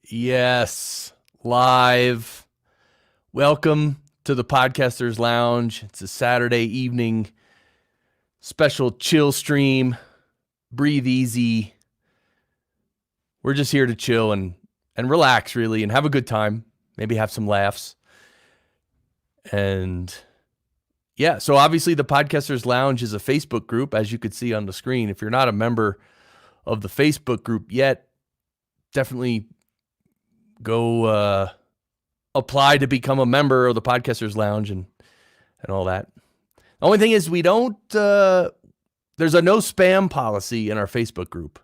Yes, live. Welcome to the Podcasters Lounge. It's a Saturday evening special chill stream. Breathe easy. We're just here to chill and relax, really, and have a good time. Maybe have some laughs. And yeah, so obviously the Podcasters Lounge is a Facebook group, as you could see on the screen. If you're not a member of the Facebook group yet, definitely go apply to become a member of the Podcasters Lounge and all that. The only thing is we don't, there's a no spam policy in our Facebook group.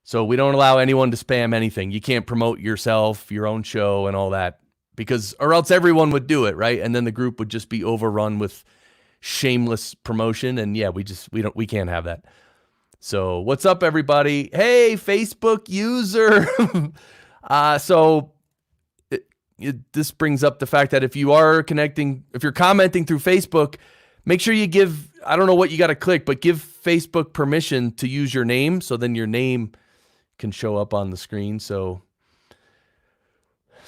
So we don't allow anyone to spam anything. You can't promote yourself, your own show and all that, because, or else everyone would do it, right? And then the group would just be overrun with shameless promotion. And yeah, we can't have that. So what's up, everybody? Hey, Facebook user. This brings up the fact that if you're commenting through Facebook, make sure you give, I don't know what you got to click, but give Facebook permission to use your name. So then your name can show up on the screen. So,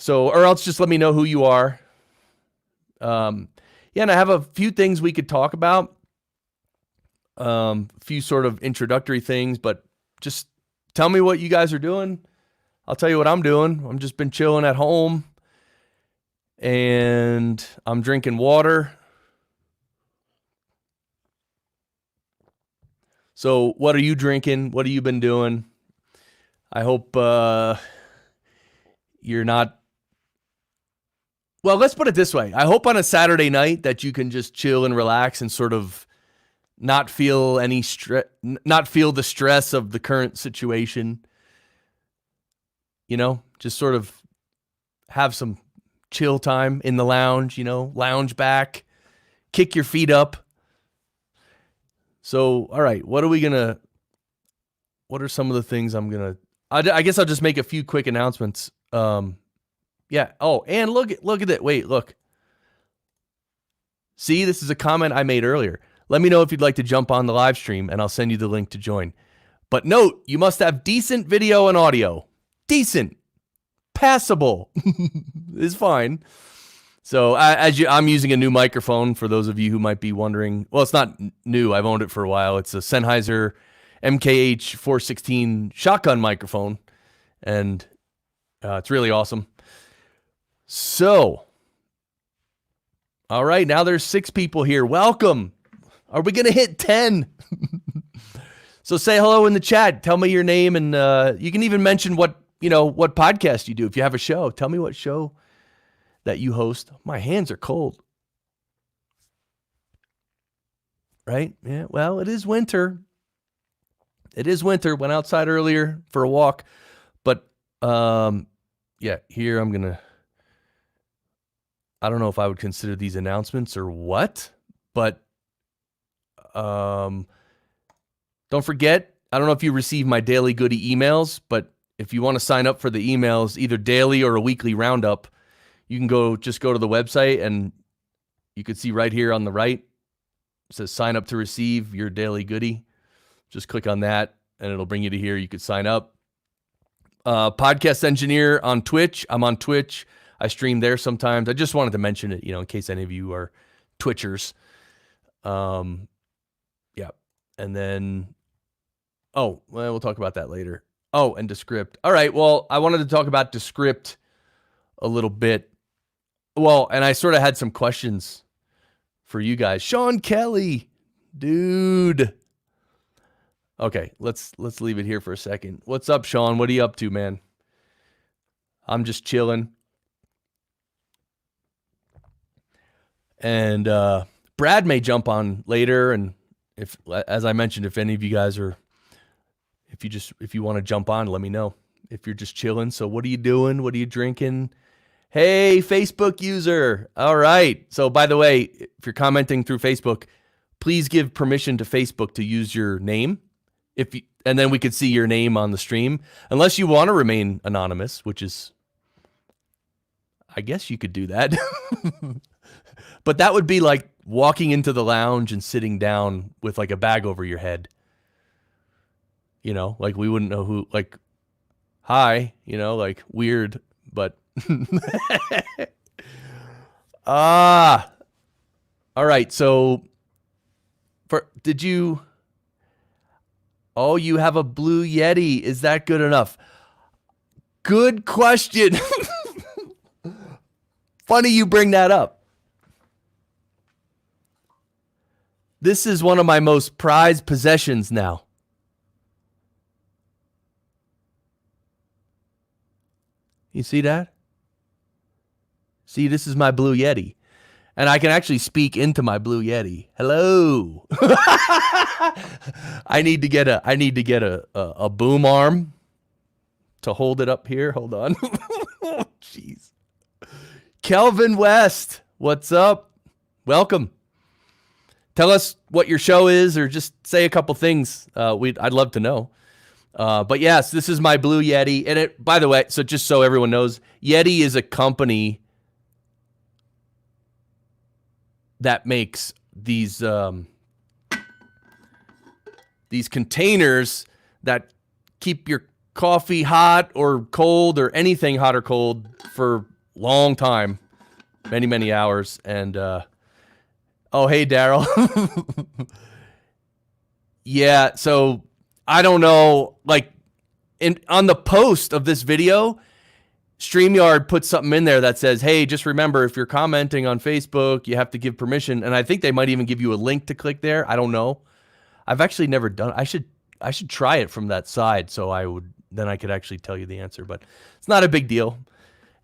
or else just let me know who you are. And I have a few things we could talk about. A few sort of introductory things, but just tell me what you guys are doing. I'll tell you what I'm doing. I've just been chilling at home and I'm drinking water. So what are you drinking? What have you been doing? I hope you're not. Well, let's put it this way. I hope on a Saturday night that you can just chill and relax and sort of not feel the stress of the current situation. You know, just sort of have some chill time in the lounge, lounge back, kick your feet up. So, all right, what are some of the things I guess I'll just make a few quick announcements. Yeah. Oh, and look at it. Wait, look. See, this is a comment I made earlier. Let me know if you'd like to jump on the live stream and I'll send you the link to join. But note, you must have decent video and audio. Decent. Passable is fine. So I'm using a new microphone for those of you who might be wondering. Well, it's not new. I've owned it for a while. It's a Sennheiser MKH 416 shotgun microphone. And it's really awesome. So, all right, now there's 6 people here. Welcome. Are we going to hit 10? So say hello in the chat. Tell me your name, and you can even mention what podcast you do. If you have a show, tell me what show that you host. My hands are cold. Right? Yeah, well, it is winter. Went outside earlier for a walk. But, yeah, here I don't know if I would consider these announcements or what, but don't forget, I don't know if you receive my daily goodie emails, but if you want to sign up for the emails, either daily or a weekly roundup, you can go to the website and you can see right here on the right, it says sign up to receive your daily goodie. Just click on that and it'll bring you to here. You could sign up. Podcast Engineer on Twitch. I'm on Twitch. I stream there sometimes. I just wanted to mention it, in case any of you are Twitchers. Yeah. And then, we'll talk about that later. Oh, and Descript. All right. Well, I wanted to talk about Descript a little bit. Well, and I sort of had some questions for you guys. Sean Kelly, dude. Okay, let's leave it here for a second. What's up, Sean? What are you up to, man? I'm just chilling. And Brad may jump on later, and as I mentioned, if any of you guys if you want to jump on, let me know. If you're just chilling. So what are you doing? What are you drinking? Hey, Facebook user. All right. So by the way, if you're commenting through Facebook, please give permission to Facebook to use your name. And then we could see your name on the stream, unless you want to remain anonymous, which is, I guess you could do that. But that would be like walking into the lounge and sitting down with like a bag over your head. Like we wouldn't know who, like, hi, like weird, but all right. So you have a Blue Yeti. Is that good enough? Good question. Funny you bring that up. This is one of my most prized possessions now. You see that? See, this is my Blue Yeti. And I can actually speak into my Blue Yeti. Hello. I need to get a boom arm to hold it up here. Hold on. Jeez. Kelvin West, what's up? Welcome. Tell us what your show is, or just say a couple things. I'd love to know. But yes, this is my Blue Yeti. And it, by the way, so just so everyone knows, Yeti is a company that makes these containers that keep your coffee hot or cold or anything hot or cold for long time, many, many hours. And oh, hey, Daryl. Yeah, so I don't know, like on the post of this video, StreamYard put something in there that says, hey, just remember, if you're commenting on Facebook, you have to give permission. And I think they might even give you a link to click there. I don't know. I've actually never done it. I should try it from that side, so then I could actually tell you the answer, but it's not a big deal.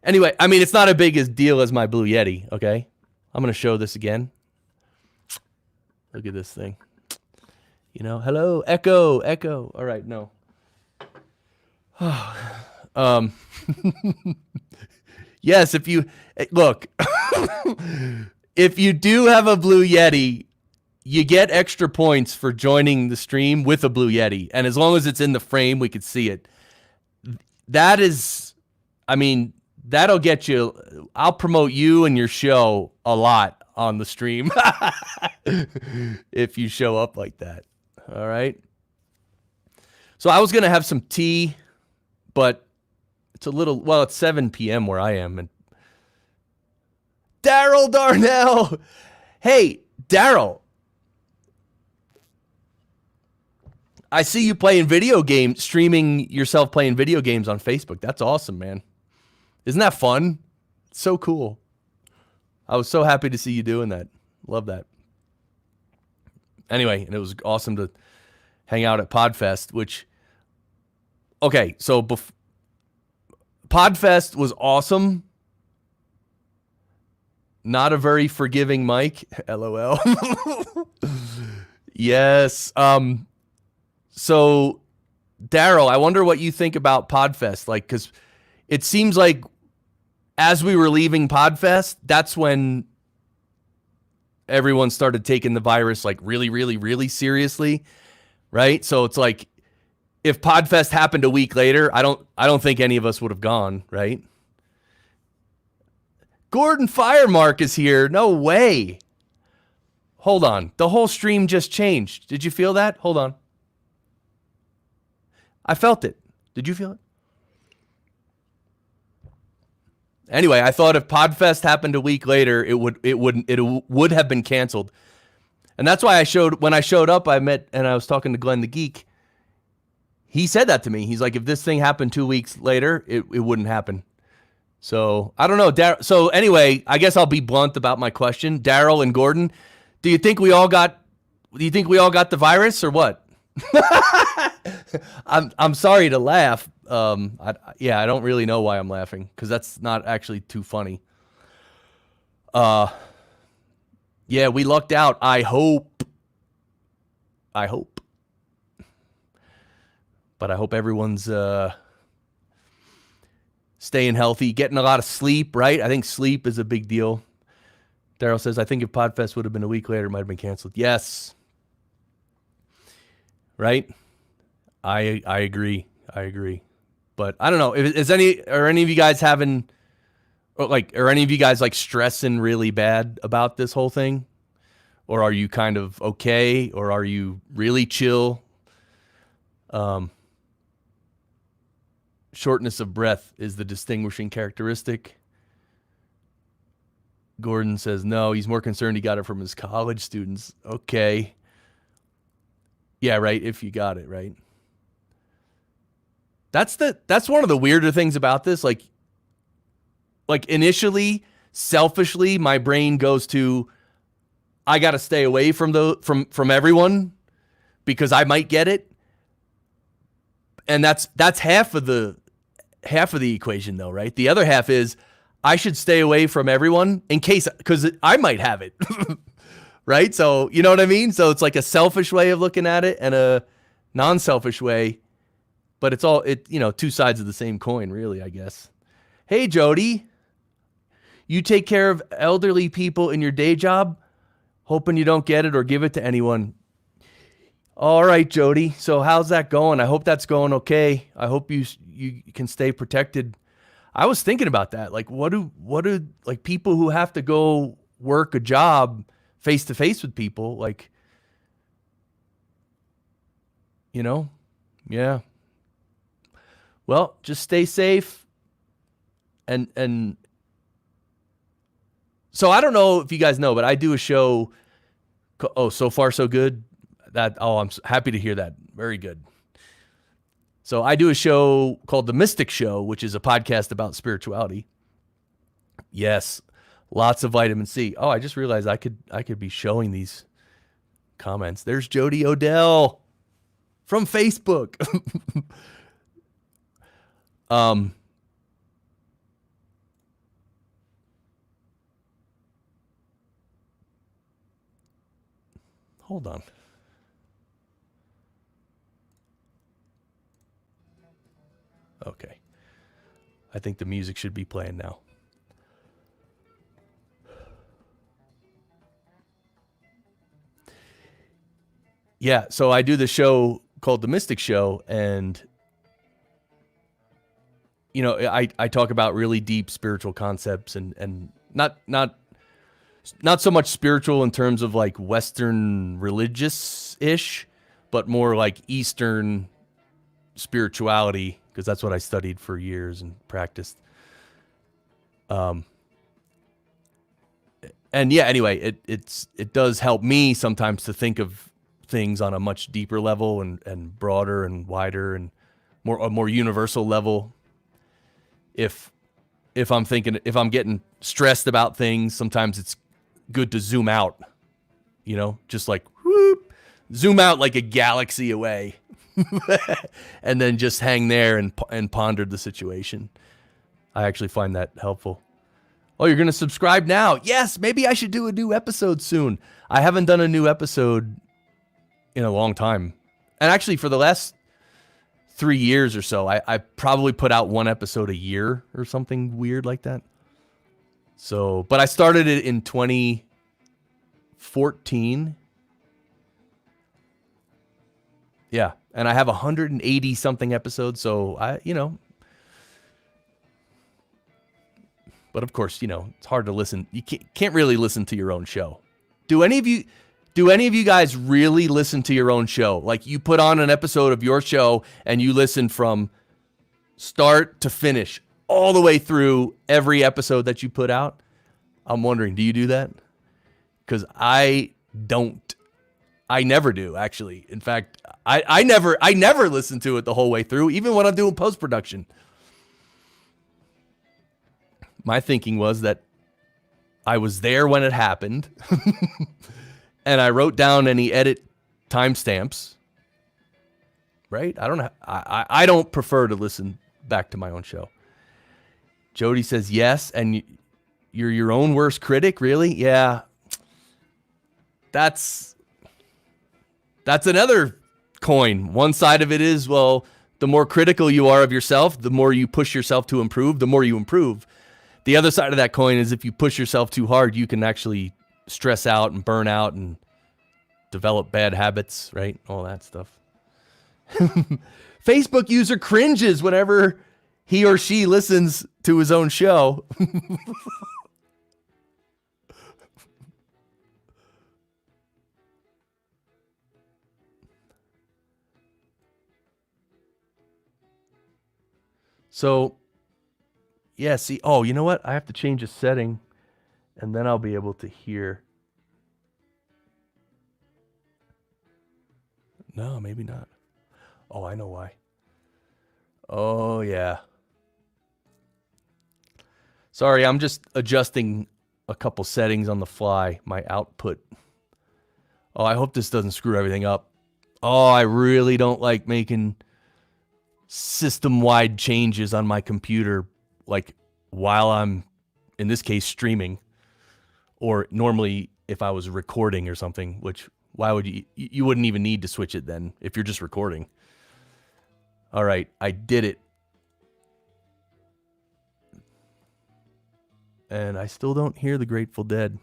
Anyway, I mean, it's not a big deal as my Blue Yeti, okay? I'm going to show this again. Look at this thing. Hello, echo. All right, no. Yes, if you look, if you do have a Blue Yeti, you get extra points for joining the stream with a Blue Yeti. And as long as it's in the frame, we could see it. That'll get you. I'll promote you and your show a lot on the stream if you show up like that. All right. So I was going to have some tea, but it's 7 p.m. where I am. And Daryl Darnell. Hey, Daryl. I see you playing video games, streaming yourself playing video games on Facebook. That's awesome, man. Isn't that fun? It's so cool. I was so happy to see you doing that. Love that. Anyway, and it was awesome to hang out at Podfest, so Podfest was awesome. Not a very forgiving mic. LOL. Yes. So, Daryl, I wonder what you think about Podfest. Because it seems like as we were leaving Podfest, that's when everyone started taking the virus really, really, really seriously, right? So it's like if Podfest happened a week later, I don't think any of us would have gone, right? Gordon Firemark is here. No way. Hold on. The whole stream just changed. Did you feel that? Hold on. I felt it. Did you feel it? Anyway, I thought if Podfest happened a week later, it would have been canceled. And that's why when I showed up, I was talking to Glenn the Geek. He said that to me. He's like, if this thing happened 2 weeks later, it wouldn't happen. So I don't know. So anyway, I guess I'll be blunt about my question. Daryl and Gordon, do you think we all got the virus or what? I'm sorry to laugh. I don't really know why I'm laughing, because that's not actually too funny. Yeah, we lucked out. I hope. But I hope everyone's staying healthy, getting a lot of sleep, right? I think sleep is a big deal. Daryl says, I think if Podfest would have been a week later, it might have been canceled. Yes. Right? I agree. But I don't know. Are any of you guys having, are any of you guys stressing really bad about this whole thing? Or are you kind of okay? Or are you really chill? shortness of breath is the distinguishing characteristic. Gordon says, no, he's more concerned he got it from his college students. Okay. Yeah, right, if you got it, right? That's one of the weirder things about this. Like initially, selfishly, my brain goes to, I got to stay away from everyone because I might get it. And that's half of the equation though, right? The other half is I should stay away from everyone in case, because I might have it. Right? So, you know what I mean? So it's like a selfish way of looking at it and a non-selfish way, but it's all, two sides of the same coin, really, I guess. Hey, Jody, you take care of elderly people in your day job, hoping you don't get it or give it to anyone. All right, Jody. So how's that going? I hope that's going okay. I hope you can stay protected. I was thinking about that. Like, what do like people who have to go work a job face to face with people, like, yeah. Well, just stay safe. And so I don't know if you guys know, but I do a show. Oh, So Far So Good. I'm happy to hear that. Very good. So I do a show called The Mystic Show, which is a podcast about spirituality. Yes, lots of vitamin C. Oh, I just realized I could be showing these comments. There's Jody Odell from Facebook. Hold on. Okay. I think the music should be playing now. Yeah, so I do the show called The Mystic Show, and I talk about really deep spiritual concepts and not so much spiritual in terms of like Western religious-ish, but more like Eastern spirituality, because that's what I studied for years and practiced. And yeah, anyway, it does help me sometimes to think of things on a much deeper level and broader and wider and a more universal level. If I'm getting stressed about things, sometimes it's good to zoom out, just like whoop, zoom out like a galaxy away. And then just hang there and ponder the situation. I actually find that helpful. Oh, you're going to subscribe now? Yes, maybe I should do a new episode soon. I haven't done a new episode in a long time. And actually, for the last 3 years or so, I probably put out one episode a year or something weird like that. So, but I started it in 2014. Yeah, and I have 180 something episodes, so but of course, it's hard to listen. You can't really listen to your own show. Do any of you guys really listen to your own show? Like, you put on an episode of your show and you listen from start to finish, all the way through every episode that you put out? I'm wondering, do you do that? Because I don't. I never do, actually. In fact, I never listen to it the whole way through, even when I'm doing post-production. My thinking was that I was there when it happened, and I wrote down any edit timestamps. Right? I don't prefer to listen back to my own show. Jody says yes, and you're your own worst critic, really? Yeah. That's another coin. One side of it is, well, the more critical you are of yourself, the more you push yourself to improve, the more you improve. The other side of that coin is if you push yourself too hard, you can actually stress out and burn out and develop bad habits, right? All that stuff. Facebook user cringes whenever he or she listens to his own show. So, yeah, see, oh, you know what? I have to change a setting, and then I'll be able to hear. No, maybe not. Oh, I know why. Oh, yeah. Sorry, I'm just adjusting a couple settings on the fly. My output. Oh, I hope this doesn't screw everything up. Oh, I really don't like making system-wide changes on my computer, like while I'm, in this case, streaming, or normally if I was recording or something, which why would you wouldn't even need to switch it then if you're just recording. All right, I did it. And I still don't hear the Grateful Dead.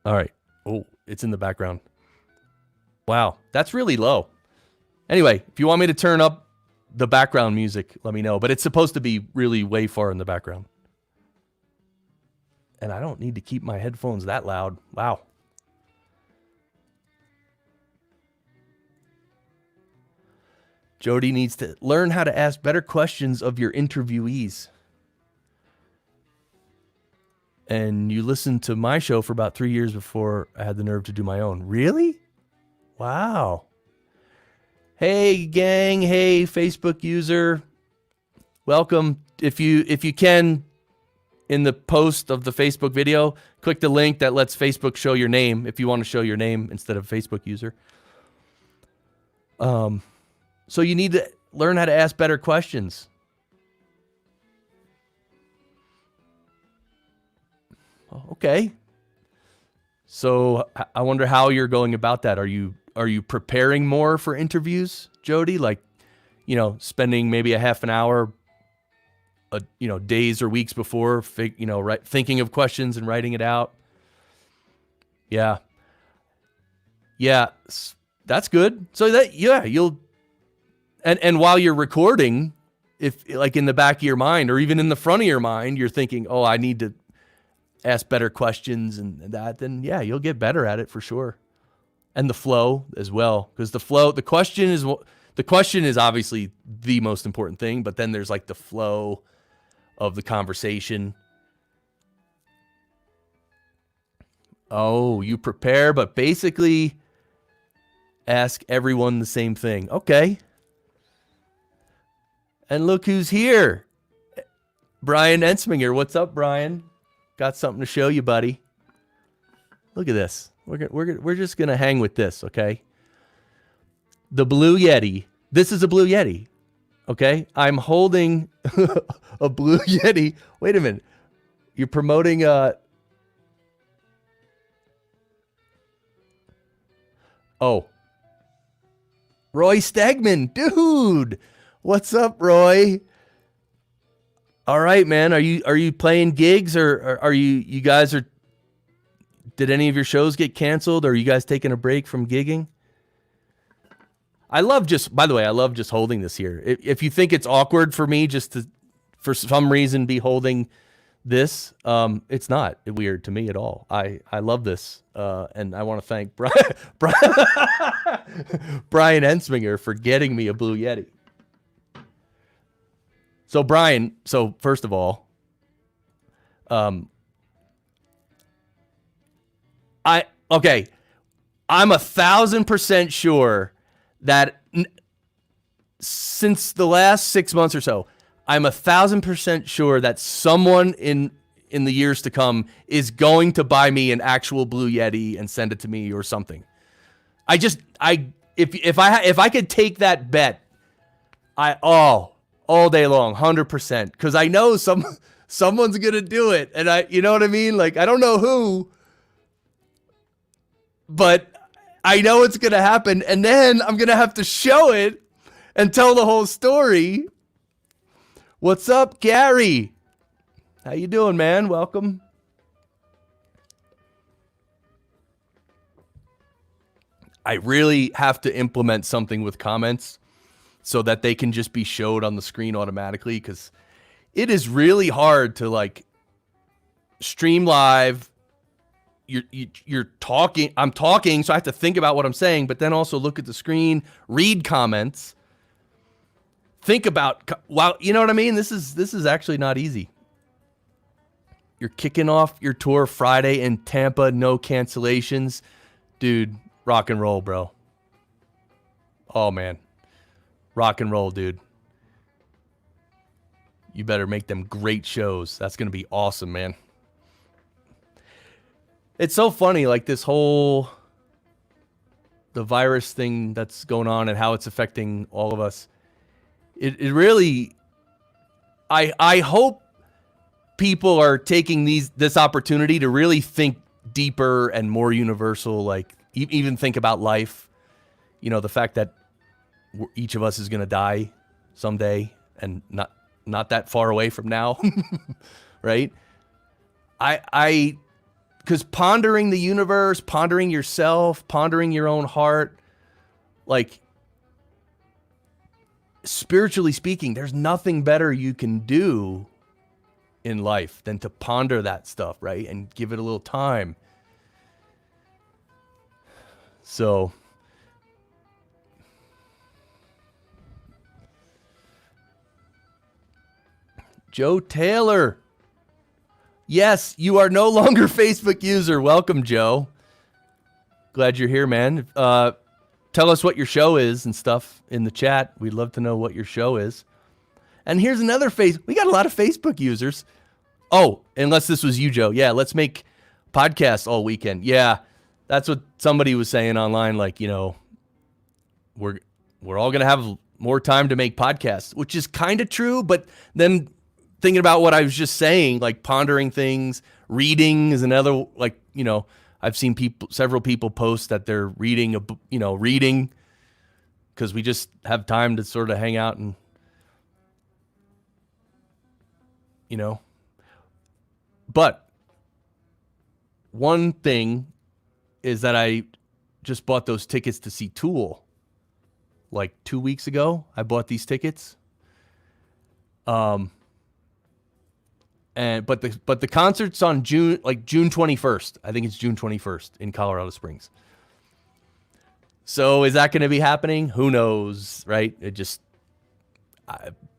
All right. Oh, it's in the background. Wow, that's really low. Anyway, if you want me to turn up the background music, let me know. But it's supposed to be really way far in the background. And I don't need to keep my headphones that loud. Wow. Jody needs to learn how to ask better questions of your interviewees. And you listened to my show for about 3 years before I had the nerve to do my own. Really? Wow. Hey, gang. Hey, Facebook user. Welcome. If you can, in the post of the Facebook video, click the link that lets Facebook show your name if you want to show your name instead of Facebook user. So you need to learn how to ask better questions. Okay. So I wonder how you're going about that. Are you preparing more for interviews, Jody? Like, spending maybe a half an hour, days or weeks before, thinking of questions and writing it out. Yeah. Yeah. That's good. So you'll, and while you're recording, if like in the back of your mind or even in the front of your mind, you're thinking, oh, I need to ask better questions and that, then yeah, you'll get better at it for sure. And the flow as well, because the question is obviously the most important thing, but then there's like the flow of the conversation. Oh, you prepare, but basically ask everyone the same thing. Okay. And look who's here. Brian Ensminger. What's up, Brian? Got something to show you, buddy. Look at this. We're just going to hang with this, okay? The Blue Yeti. This is a Blue Yeti, okay? I'm holding a Blue Yeti. Wait a minute. You're promoting Oh. Roy Stegman. Dude. What's up, Roy? All right, man. Are you playing gigs or are you guys are? Did any of your shows get canceled? Or are you guys taking a break from gigging? By the way, I love just holding this here. If you think it's awkward for me just to, for some reason, be holding this, it's not weird to me at all. I love this, and I want to thank Brian Ensminger for getting me a Blue Yeti. So Brian, first of all, I'm 1,000% sure that since the last 6 months or so, I'm 1,000% sure that someone in the years to come is going to buy me an actual Blue Yeti and send it to me or something. If I could take that bet, all day long, 100%, because I know someone's gonna do it, and you know what I mean? Like, I don't know who, but I know it's gonna happen, and then I'm gonna have to show it and tell the whole story. What's up, Gary? How you doing, man? Welcome. I really have to implement something with comments so that they can just be showed on the screen automatically, because it is really hard to like stream live you're talking. I'm talking, so I have to think about what I'm saying, but then also look at the screen, read comments, think about. Wow, you know what I mean? This is actually not easy. You're kicking off your tour Friday in Tampa, no cancellations, dude. Rock and roll, bro. Oh man, rock and roll, dude. You better make them great shows. That's gonna be awesome, man. It's so funny, like the virus thing that's going on and how it's affecting all of us. It really, I hope people are taking this opportunity to really think deeper and more universal, like even think about life. You know, the fact that each of us is going to die someday and not that far away from now, right? Because pondering the universe, pondering yourself, pondering your own heart, like spiritually speaking, there's nothing better you can do in life than to ponder that stuff, right? And give it a little time. So, Joe Taylor. Yes, you are no longer Facebook user. Welcome, Joe. Glad you're here, man. Tell us what your show is and stuff in the chat. We'd love to know what your show is. And here's another we got a lot of Facebook users. Oh, unless this was you, Joe. Yeah, let's make podcasts all weekend. Yeah, that's what somebody was saying online. Like, you know, we're all going to have more time to make podcasts, which is kind of true. But then thinking about what I was just saying, like pondering things, reading is another, like, you know, I've seen several people post that they're reading because we just have time to sort of hang out and, you know. But one thing is that I just bought those tickets to see Tool like 2 weeks ago. I bought these tickets. But the concert's on June 21st. I think it's June 21st in Colorado Springs. So is that going to be happening? Who knows, right? It just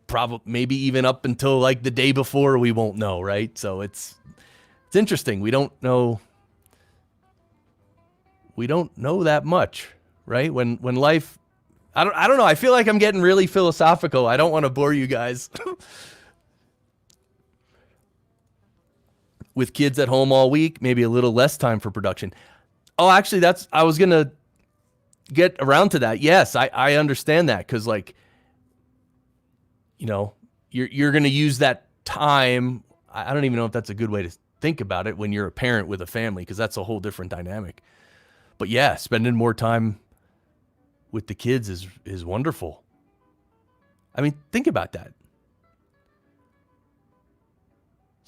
probably maybe even up until like the day before we won't know, right? So it's interesting. We don't know that much, right? When life, I don't know. I feel like I'm getting really philosophical. I don't want to bore you guys. With kids at home all week, maybe a little less time for production. Oh, actually, I was going to get around to that. Yes, I understand that because, like, you know, you're going to use that time. I don't even know if that's a good way to think about it when you're a parent with a family, because that's a whole different dynamic. But yeah, spending more time with the kids is wonderful. I mean, think about that.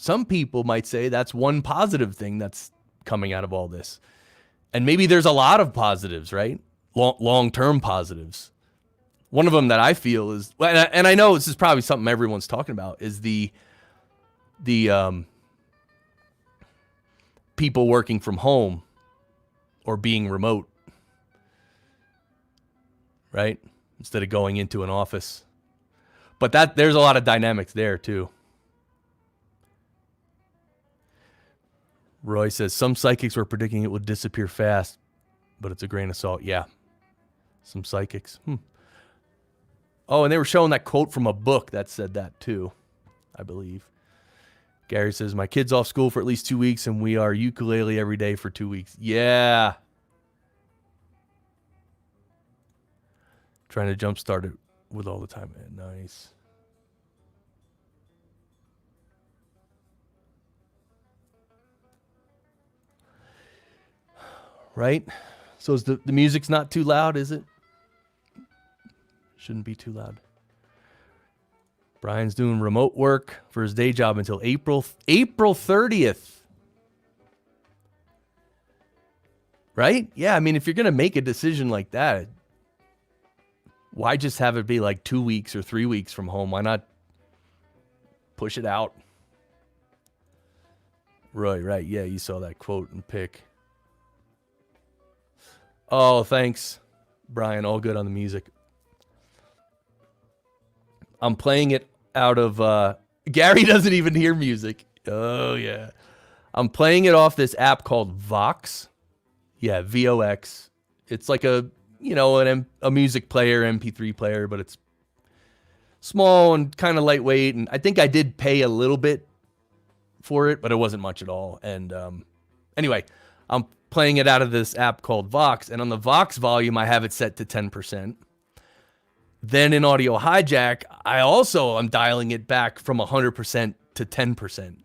Some people might say that's one positive thing that's coming out of all this. And maybe there's a lot of positives, right? Long-term positives. One of them that I feel is, and I know this is probably something everyone's talking about, is the people working from home or being remote, right? Instead of going into an office. But there's a lot of dynamics there too. Roy says, some psychics were predicting it would disappear fast, but it's a grain of salt. Yeah, some psychics. Oh, and they were showing that quote from a book that said that too, I believe. Gary says, my kid's off school for at least 2 weeks, and we are ukulele every day for 2 weeks. Yeah. Trying to jumpstart it with all the time. Nice. Right? So is the music's not too loud, is it? Shouldn't be too loud. Brian's doing remote work for his day job until April 30th. Right? Yeah, I mean, if you're going to make a decision like that, why just have it be like 2 weeks or 3 weeks from home? Why not push it out? Roy, right. Yeah, you saw that quote and pick. Oh, thanks, Brian. All good on the music. I'm playing it out of Gary doesn't even hear music. Oh yeah. I'm playing it off this app called Vox. Yeah, VOX. It's like a music player, MP3 player, but it's small and kind of lightweight. And I think I did pay a little bit for it, but it wasn't much at all. And anyway, I'm playing it out of this app called Vox, and on the Vox volume, I have it set to 10%. Then in Audio Hijack, I also am dialing it back from 100% to 10%.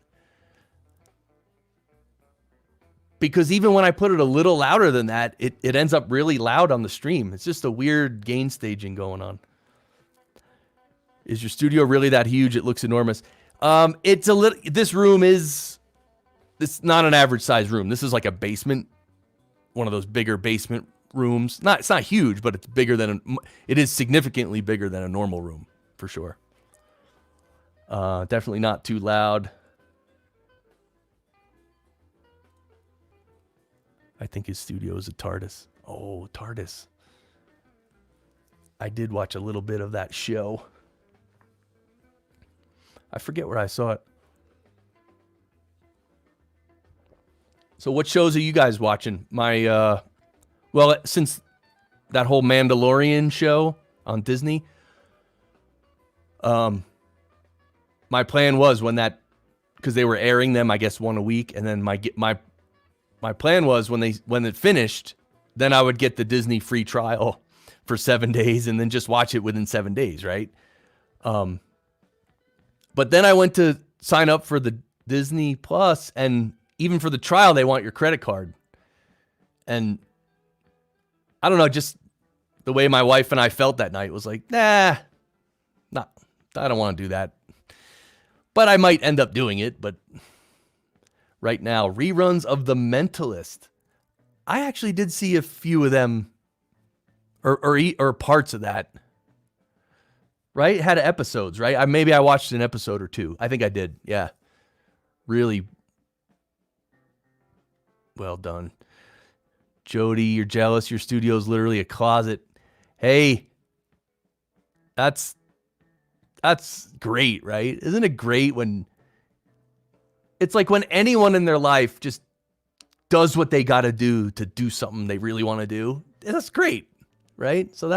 Because even when I put it a little louder than that, it ends up really loud on the stream. It's just a weird gain staging going on. Is your studio really that huge? It looks enormous. It's a little. It's not an average size room. This is like a basement, one of those bigger basement rooms. It's not huge, but it's bigger than it is significantly bigger than a normal room for sure. Definitely not too loud. I think his studio is a TARDIS. Oh, TARDIS. I did watch a little bit of that show. I forget where I saw it. So what shows are you guys watching? Since that whole Mandalorian show on Disney, my plan was because they were airing them, I guess, one a week, and then my plan was when it finished, then I would get the Disney free trial for 7 days and then just watch it within 7 days, right? But then I went to sign up for the Disney Plus, and even for the trial, they want your credit card. And I don't know, just the way my wife and I felt that night was like, I don't want to do that. But I might end up doing it. But right now, reruns of The Mentalist. I actually did see a few of them, or parts of that. Right? It had episodes, right? Maybe I watched an episode or two. I think I did. Yeah. Really well done. Jody, you're jealous. Your studio is literally a closet. Hey, that's great, right? Isn't it great when it's like when anyone in their life just does what they got to do something they really want to do? That's great, right? So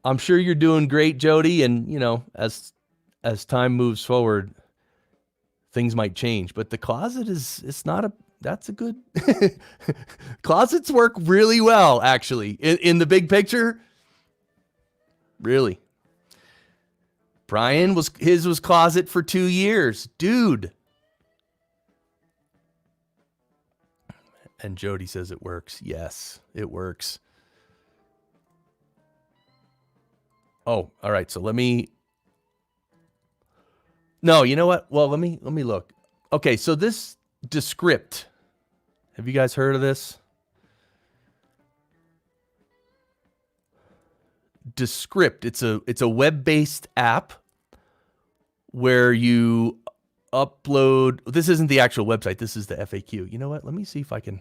I'm sure you're doing great, Jody. And, as time moves forward, things might change. But the closet that's a good... Closets work really well, actually. In the big picture, really. Brian, his was closet for 2 years. Dude. And Jody says it works. Yes, it works. Oh, all right. So no, you know what? Well, let me look. Okay. So this Descript, have you guys heard of this? Descript. It's a web-based app where you upload. This isn't the actual website. This is the FAQ. You know what? Let me see if I can.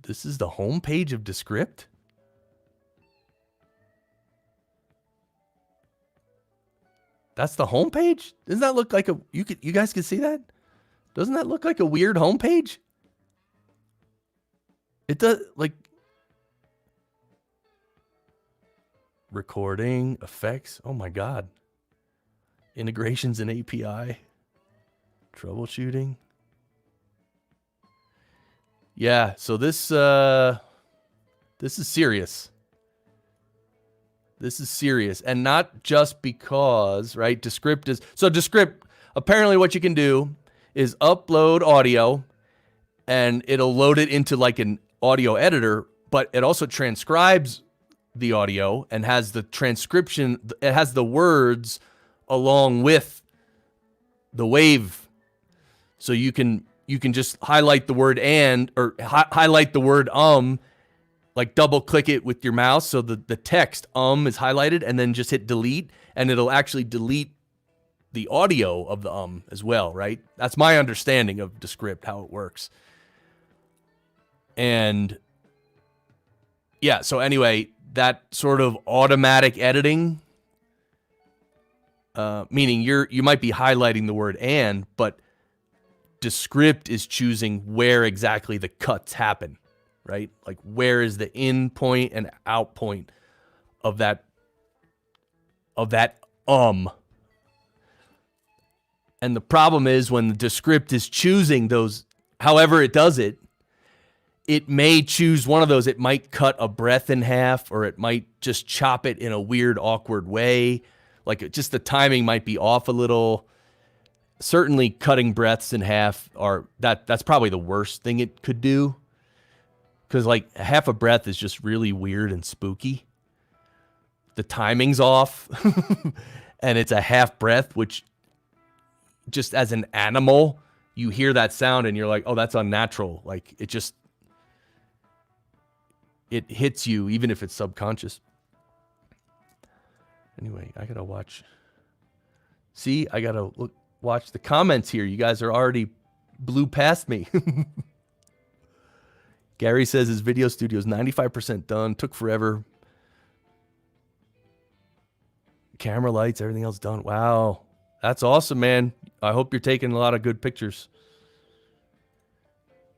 This is the homepage of Descript. That's the homepage? Doesn't that look like you guys can see that? Doesn't that look like a weird homepage? It does, like recording, effects. Oh my God. Integrations and API. Troubleshooting. Yeah, so this is serious. This is serious. And not just because, right? Descript, apparently what you can do is upload audio and it'll load it into like an audio editor, but it also transcribes the audio and has the transcription. It has the words along with the wave. So you can just highlight the word highlight the word like double click it with your mouse. So the text is highlighted and then just hit delete and it'll actually delete the audio of the as well, right? That's my understanding of Descript, how it works. And yeah, so anyway, that sort of automatic editing, meaning you might be highlighting the word and, but Descript is choosing where exactly the cuts happen, right? Like where is the in point and out point of that And the problem is when the Descript is choosing those, however it does it, it may choose one of those. It might cut a breath in half, or it might just chop it in a weird, awkward way. Like just the timing might be off a little. Certainly cutting breaths in half that's probably the worst thing it could do. Because like half a breath is just really weird and spooky. The timing's off and it's a half breath, which just as an animal, you hear that sound and you're like, oh, that's unnatural. Like it hits you even if it's subconscious. Anyway, I gotta watch. See, I gotta watch the comments here. You guys are already blew past me. Gary says his video studio is 95% done. Took forever. Camera lights, everything else done. Wow. That's awesome, man. I hope you're taking a lot of good pictures.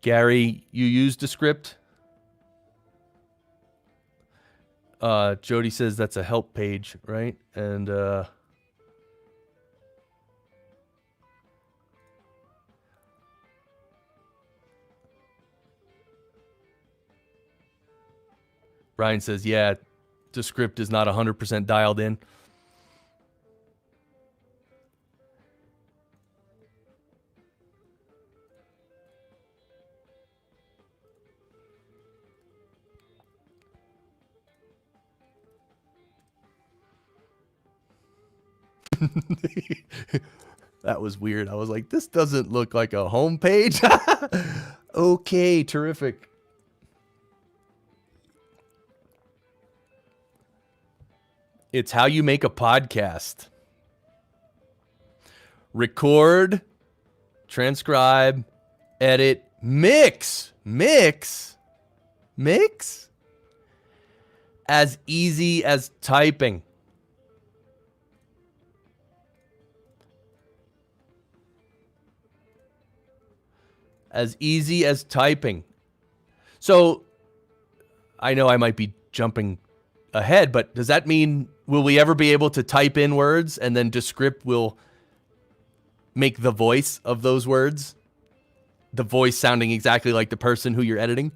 Gary, you used Descript? Jody says that's a help page, right? And Brian says, yeah, Descript is not 100% dialed in. That was weird. I was like, this doesn't look like a home page. Okay, terrific. It's how you make a podcast. Record, transcribe, edit, mix. As easy as typing. As easy as typing. So I know I might be jumping ahead, but does that mean, will we ever be able to type in words and then Descript will make the voice of those words? The voice sounding exactly like the person who you're editing?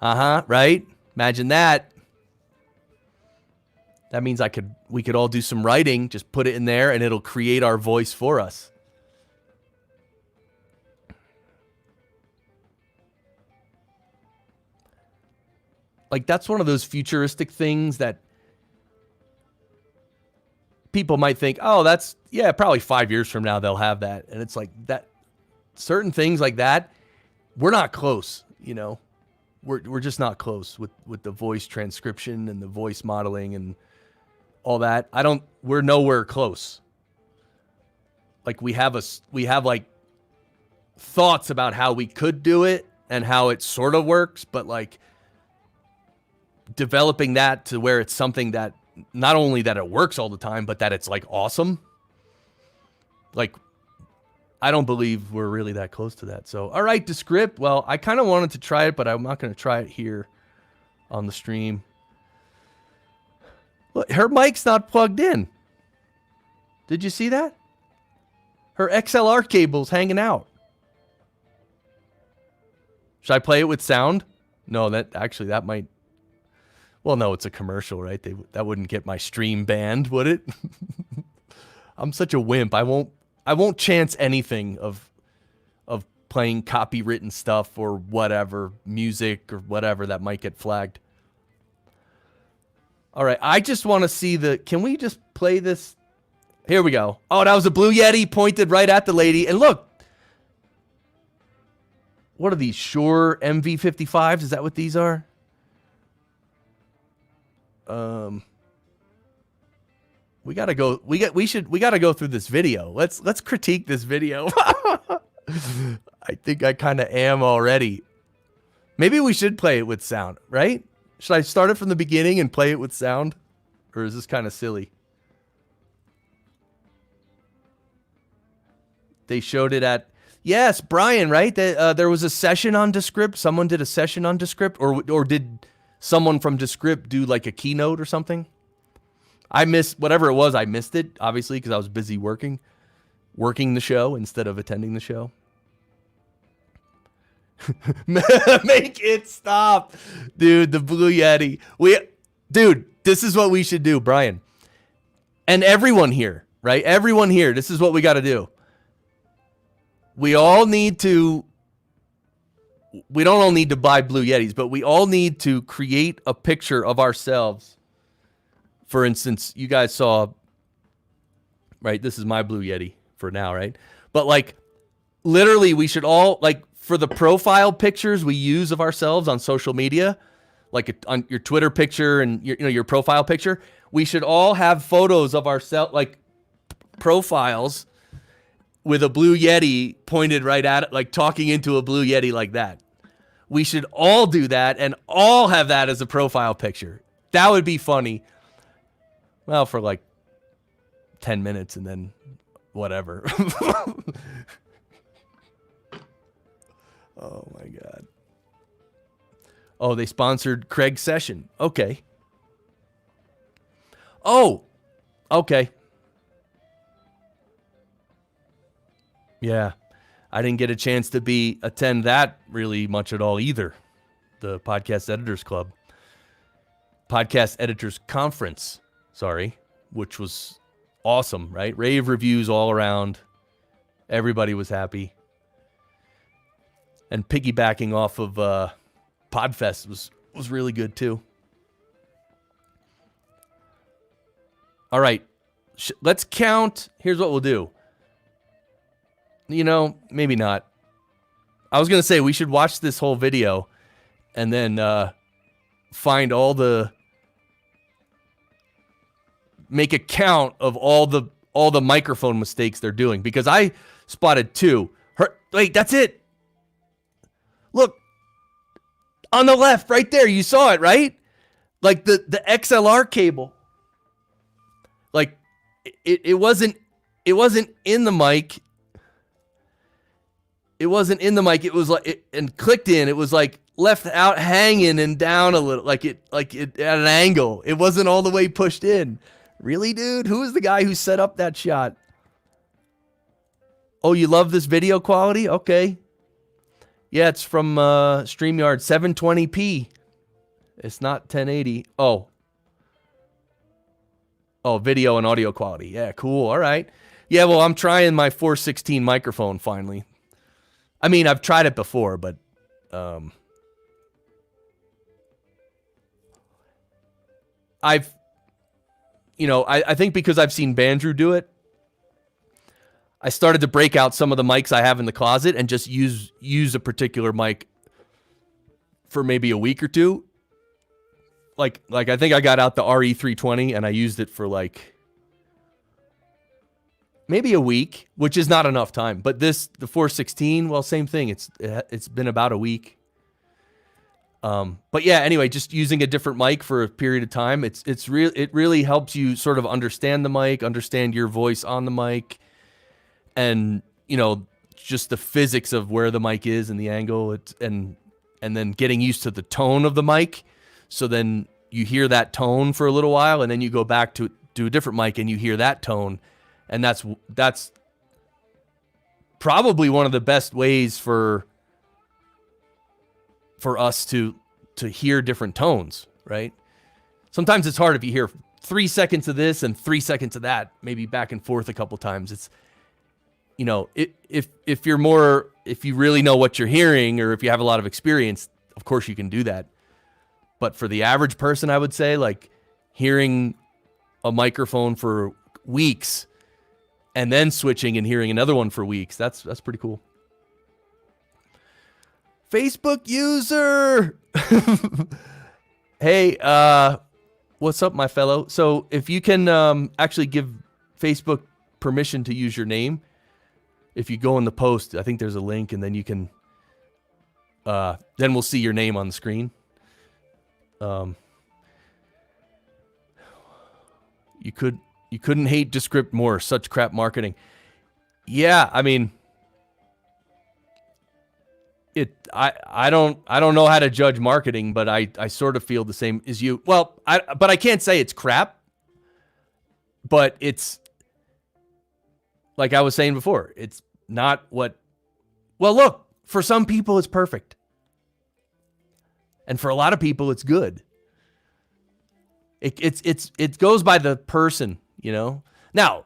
Right? Imagine that. That means we could all do some writing, just put it in there and it'll create our voice for us. Like, that's one of those futuristic things that people might think, oh, that's, yeah, probably 5 years from now they'll have that. And it's like that, certain things like that, we're not close, you know? We're just not close with the voice transcription and the voice modeling and all that. We're nowhere close. Like, we have like thoughts about how we could do it and how it sort of works, but like, developing that to where it's something that not only that it works all the time, but that it's like awesome. Like, I don't believe we're really that close to that. So, all right, Descript. Well, I kind of wanted to try it, but I'm not going to try it here on the stream. Look, her mic's not plugged in. Did you see that? Her XLR cable's hanging out. Should I play it with sound? No, that might. Well, no, it's a commercial, right? That wouldn't get my stream banned, would it? I'm such a wimp. I won't chance anything of playing copywritten stuff or whatever, music or whatever that might get flagged. All right, I just want to see can we just play this? Here we go. Oh, that was a Blue Yeti pointed right at the lady. And look, what are these? Shure MV55s? Is that what these are? We gotta go. We gotta go through this video. Let's critique this video. I think I kind of am already. Maybe we should play it with sound, right? Should I start it from the beginning and play it with sound? Or is this kind of silly? They showed it at... Yes, Brian, right? There was a session on Descript. Someone did a session on Descript. Or did someone from Descript do like a keynote or something? I missed... Whatever it was, I missed it, obviously, because I was busy working the show instead of attending the show. Make it stop, dude. The Blue Yeti. Dude, this is what we should do, Brian, and everyone here, right? Everyone here. This is what we got to do. We all need to. We don't all need to buy Blue Yetis, but we all need to create a picture of ourselves. For instance, you guys saw, right? This is my Blue Yeti for now, right? But like, literally, we should all like. For the profile pictures we use of ourselves on social media, like on your Twitter picture and your profile picture, we should all have photos of ourselves, like profiles with a Blue Yeti pointed right at it, like talking into a Blue Yeti like that. We should all do that and all have that as a profile picture. That would be funny. Well, for like 10 minutes and then whatever. Oh, my God. Oh, they sponsored Craig's session. Okay. Oh, okay. Yeah. I didn't get a chance to attend that really much at all either. The Podcast Editors Club. Podcast Editors Conference, which was awesome, right? Rave reviews all around. Everybody was happy. And piggybacking off of Podfest was really good too. All right, let's count. Here's what we'll do. Maybe not. I was gonna say we should watch this whole video, and then find make a count of all the microphone mistakes they're doing, because I spotted 2. Wait, that's it. Look, on the left, right there, you saw it, right? Like the XLR cable. Like it wasn't in the mic. It wasn't in the mic. It was like and clicked in. It was like left out hanging and down a little, like it at an angle. It wasn't all the way pushed in. Really, dude? Who is the guy who set up that shot? Oh, you love this video quality? Okay. Yeah, it's from StreamYard, 720p. It's not 1080. Oh, video and audio quality. Yeah, cool. All right. Yeah, well, I'm trying my 416 microphone finally. I mean, I've tried it before, but I think because I've seen Bandrew do it, I started to break out some of the mics I have in the closet and just use a particular mic for maybe a week or two. Like I think I got out the RE320 and I used it for like maybe a week, which is not enough time. But the 416, well, same thing. It's been about a week. But yeah, anyway, just using a different mic for a period of time, it really helps you sort of understand the mic, understand your voice on the mic. And, just the physics of where the mic is and the angle, and then getting used to the tone of the mic. So then you hear that tone for a little while, and then you go back to a different mic and you hear that tone. And that's probably one of the best ways for us to hear different tones, right? Sometimes it's hard if you hear 3 seconds of this and 3 seconds of that, maybe back and forth a couple times. It's, if you really know what you're hearing, or if you have a lot of experience, of course you can do that. But for the average person, I would say, like, hearing a microphone for weeks and then switching and hearing another one for weeks, that's pretty cool. Facebook user. Hey, What's up, my fellow? So if you can actually give Facebook permission to use your name, if you go in the post, I think there's a link, and then you can, then we'll see your name on the screen. You couldn't hate Descript more. Such crap marketing. Yeah, I mean, I don't know how to judge marketing, but I sort of feel the same as you. Well, but I can't say it's crap. But it's like I was saying before, it's not what. Well, look, for some people it's perfect. And for a lot of people it's good. It goes by the person, you know. Now,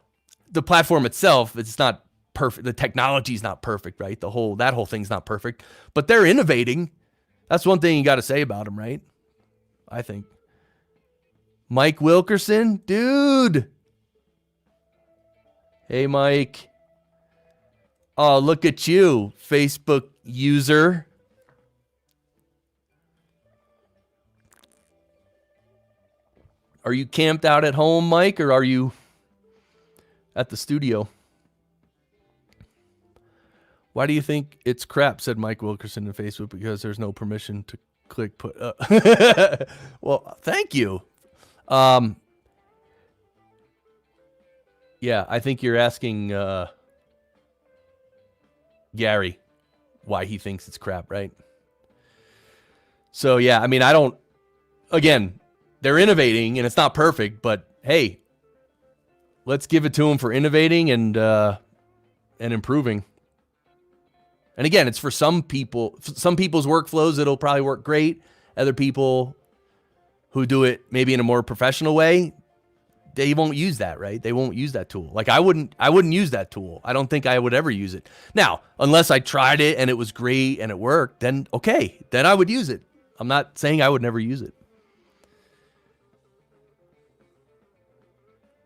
the platform itself, it's not perfect. The technology is not perfect, right? That whole thing's not perfect, but they're innovating. That's one thing you got to say about them, right? I think. Mike Wilkerson, dude. Hey, Mike. Oh, look at you, Facebook user. Are you camped out at home, Mike, or are you at the studio? Why do you think it's crap, said Mike Wilkerson in Facebook, because there's no permission to click put up. Well, thank you. Yeah, I think you're asking Gary why he thinks it's crap, right? So, yeah, I mean, again, they're innovating, and it's not perfect, but hey, let's give it to them for innovating and improving. And again, it's for some people, some people's workflows, it'll probably work great. Other people who do it maybe in a more professional way, they won't use that, right? They won't use that tool. Like I wouldn't use that tool. I don't think I would ever use it. Now, unless I tried it and it was great and it worked, then okay, then I would use it. I'm not saying I would never use it.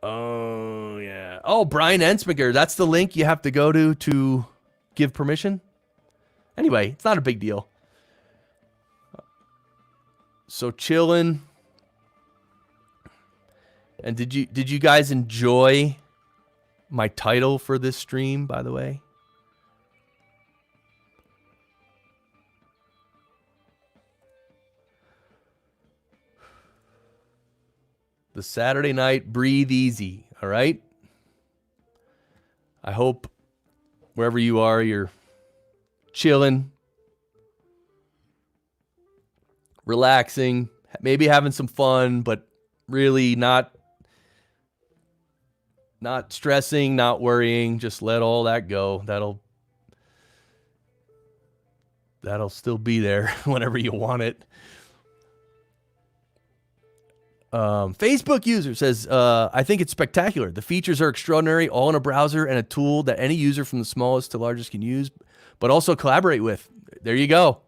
Oh, yeah. Oh, Brian Ensminger. That's the link you have to go to give permission. Anyway, it's not a big deal. So chillin'. And did you guys enjoy my title for this stream, by the way? The Saturday night breathe easy, all right? I hope wherever you are, you're chilling, relaxing, maybe having some fun, but really not stressing, not worrying. Just let all that go. That'll still be there whenever you want it. Facebook user says, I think it's spectacular. The features are extraordinary, all in a browser and a tool that any user from the smallest to largest can use, but also collaborate with. There you go.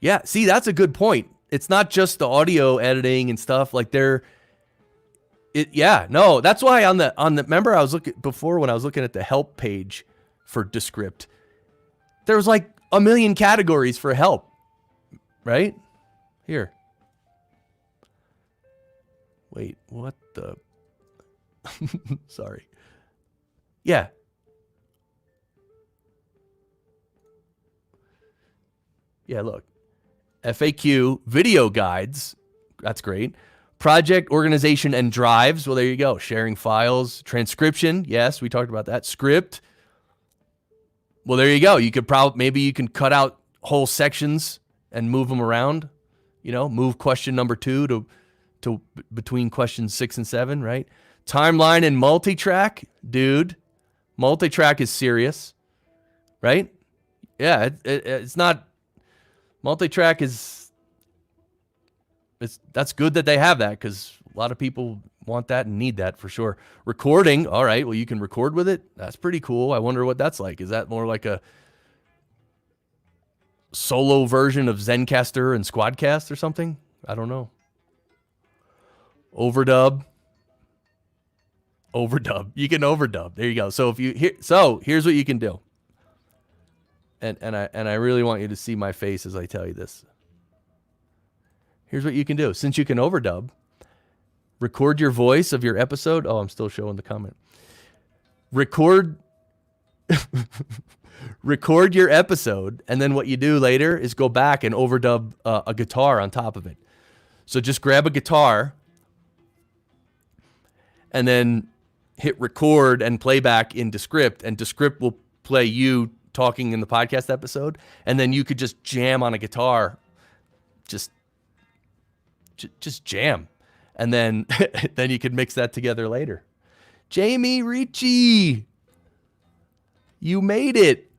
Yeah, see, that's a good point. It's not just the audio editing and stuff. Like that's why on the remember I was looking before when I was looking at the help page for Descript, there was like a million categories for help, right? Here. Wait, what the? Sorry. Yeah. Yeah, look. FAQ, video guides. That's great. Project organization and drives. Well, there you go. Sharing files. Transcription. Yes, we talked about that. Script. Well, there you go. You could maybe you can cut out whole sections and move them around. You know, move question number 2 to between questions 6 and 7, right? Timeline and multi-track, dude. Multi-track is serious, right? Yeah, it's not. Multi-track that's good that they have that because a lot of people want that and need that for sure. Recording, all right. Well, you can record with it. That's pretty cool. I wonder what that's like. Is that more like a solo version of Zencaster and Squadcast or something? I don't know. Overdub. You can overdub. There you go. So here's what you can do. And I really want you to see my face as I tell you this. Here's what you can do. Since you can overdub, record your voice of your episode. Oh, I'm still showing the comment. Record record your episode, and then what you do later is go back and overdub a guitar on top of it. So just grab a guitar and then hit record and playback in Descript, and Descript will play you talking in the podcast episode, and then you could just jam on a guitar, just jam, and then then you could mix that together later. Jamie Ricci, you made it.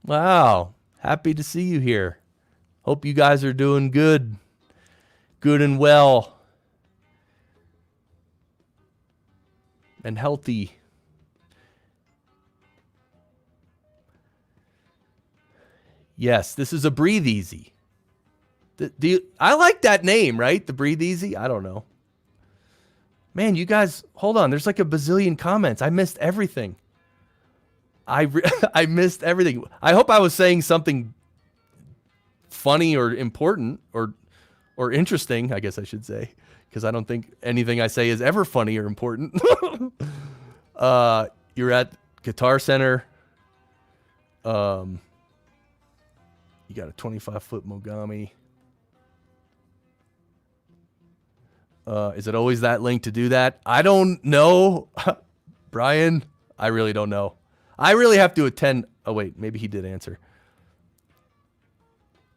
Wow, happy to see you here. Hope you guys are doing good and well and healthy. Yes, this is a Breathe Easy. I like that name, right? The Breathe Easy. I don't know. Man, you guys, hold on. There's like a bazillion comments. I missed everything. I missed everything. I hope I was saying something funny or important or interesting, I guess I should say, because I don't think anything I say is ever funny or important. You're at Guitar Center. You got a 25-foot Mogami. Is it always that link to do that? I don't know, Brian. I really don't know. I really have to attend. Oh, wait, maybe he did answer.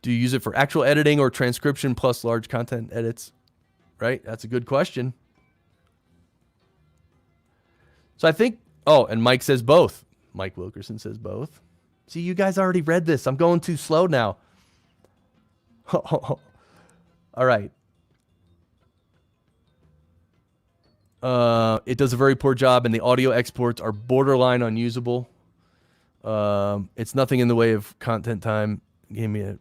Do you use it for actual editing or transcription plus large content edits? Right? That's a good question. So I think, oh, and Mike says both. Mike Wilkerson says both. See, you guys already read this. I'm going too slow now. All right. It does a very poor job, and the audio exports are borderline unusable. It's nothing in the way of content time. Gave me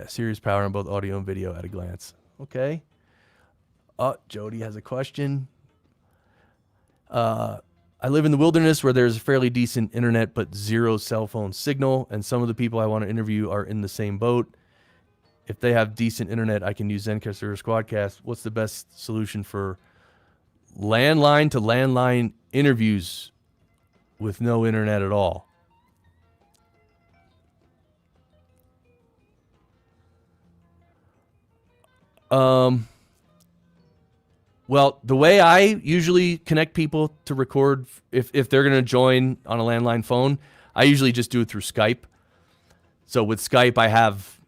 serious power on both audio and video at a glance. Okay. Jody has a question. I live in the wilderness where there's fairly decent internet but zero cell phone signal, and some of the people I want to interview are in the same boat. If they have decent internet, I can use Zencastr or Squadcast. What's the best solution for landline to landline interviews with no internet at all? Well, the way I usually connect people to record, if they're going to join on a landline phone, I usually just do it through Skype. So with Skype, I have,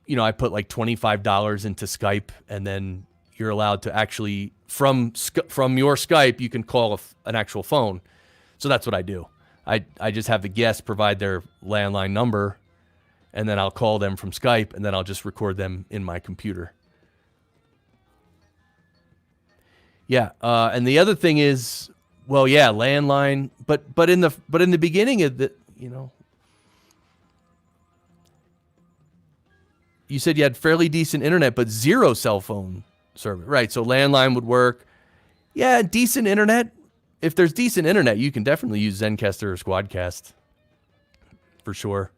I put like $25 into Skype, and then you're allowed to actually, from your Skype, you can call an actual phone. So that's what I do. I just have the guest provide their landline number, and then I'll call them from Skype, and then I'll just record them in my computer. Yeah, and the other thing is, well, yeah, landline, but in the beginning of the, you said you had fairly decent internet, but zero cell phone service, right? So landline would work. Yeah, decent internet. If there's decent internet, you can definitely use Zencastr or Squadcast, for sure.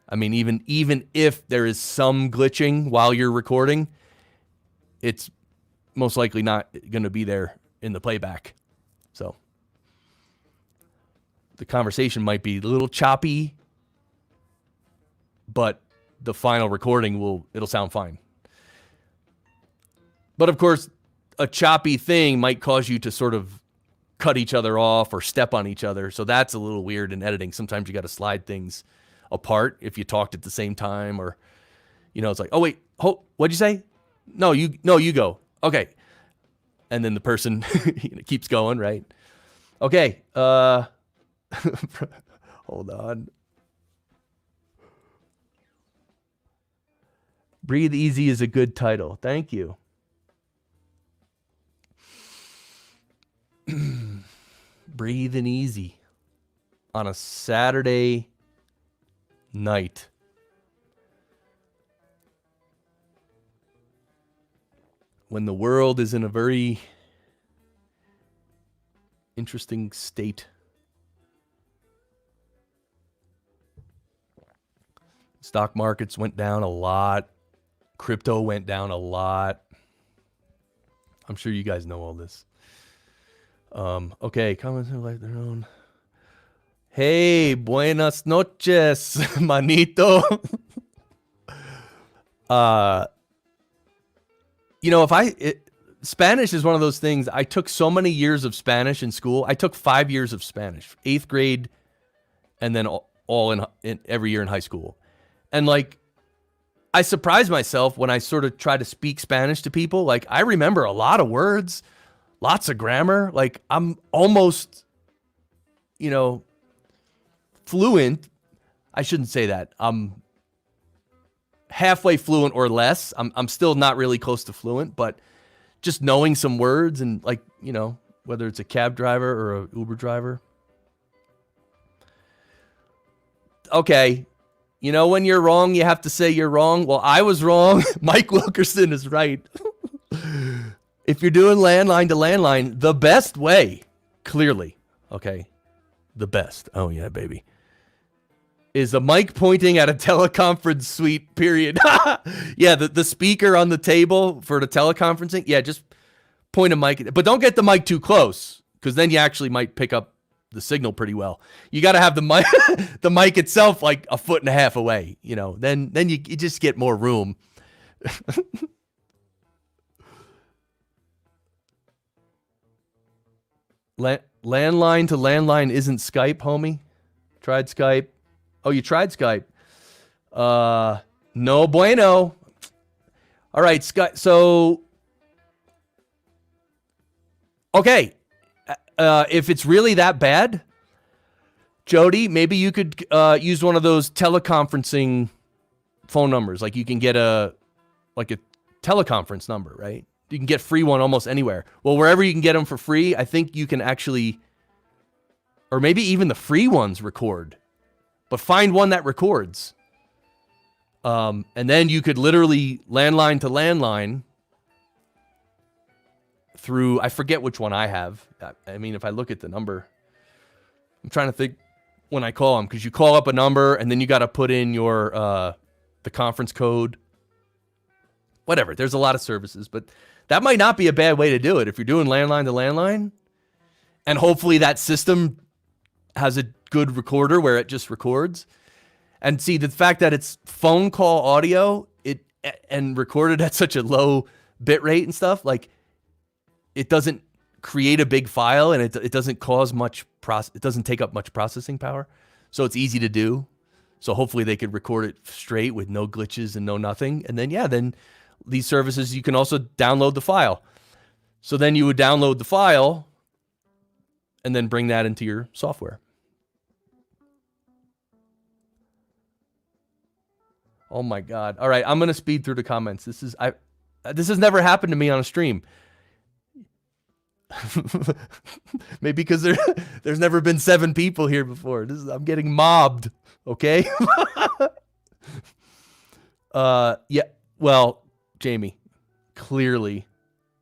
I mean, even if there is some glitching while you're recording, it's most likely not going to be there in the playback. So the conversation might be a little choppy, but the final recording it'll sound fine. But of course, a choppy thing might cause you to sort of cut each other off or step on each other. So that's a little weird in editing. Sometimes you got to slide things apart if you talked at the same time, or, it's like, oh wait, what'd you say? No, you go. Okay. And then the person keeps going, right? Okay. Hold on. Breathe Easy is a good title. Thank you. Breathing easy on a Saturday night. When the world is in a very interesting state. Stock markets went down a lot. Crypto went down a lot. I'm sure you guys know all this. Okay, comments like their own. Hey, buenas noches, manito. Spanish is one of those things. I took so many years of Spanish in school. I took 5 years of Spanish, 8th grade, and then all in every year in high school. And like, I surprised myself when I sort of try to speak Spanish to people. Like, I remember a lot of words, lots of grammar. Like, I'm almost, fluent. I shouldn't say that. I'm halfway fluent or less. I'm still not really close to fluent, but just knowing some words and like, whether it's a cab driver or an Uber driver. Okay. When you're wrong, you have to say you're wrong. Well, I was wrong. Mike Wilkerson is right. If you're doing landline to landline, the best way, clearly, okay, the best, oh yeah, baby, is a mic pointing at a teleconference suite, period. Yeah, the speaker on the table for the teleconferencing, yeah, just point a mic, but don't get the mic too close, because then you actually might pick up the signal pretty well. You got to have the mic, the mic itself like 1.5 feet away, then you just get more room. Landline to landline isn't Skype, homie. Tried Skype. Oh, you tried Skype. No bueno. All right, Skype. So, okay. If it's really that bad, Jody, maybe you could use one of those teleconferencing phone numbers. Like you can get a teleconference number, right? You can get free one almost anywhere. Well, wherever you can get them for free, I think you can actually, or maybe even the free ones record. But find one that records. And then you could literally landline to landline through, I forget which one I have. I mean, if I look at the number, I'm trying to think when I call them, because you call up a number and then you got to put in your the conference code. Whatever. There's a lot of services, but that might not be a bad way to do it if you're doing landline to landline. And hopefully that system has a good recorder where it just records. And see, the fact that it's phone call audio and recorded at such a low bit rate and stuff, like it doesn't create a big file and it doesn't cause much it doesn't take up much processing power. So it's easy to do. So hopefully they could record it straight with no glitches and no nothing. And then, then these services, you can also download the file. So then you would download the file and then bring that into your software. Oh my God. All right. I'm going to speed through the comments. This has never happened to me on a stream. Maybe because there's never been 7 people here before. I'm getting mobbed. Okay. Yeah. Well, Jamie, clearly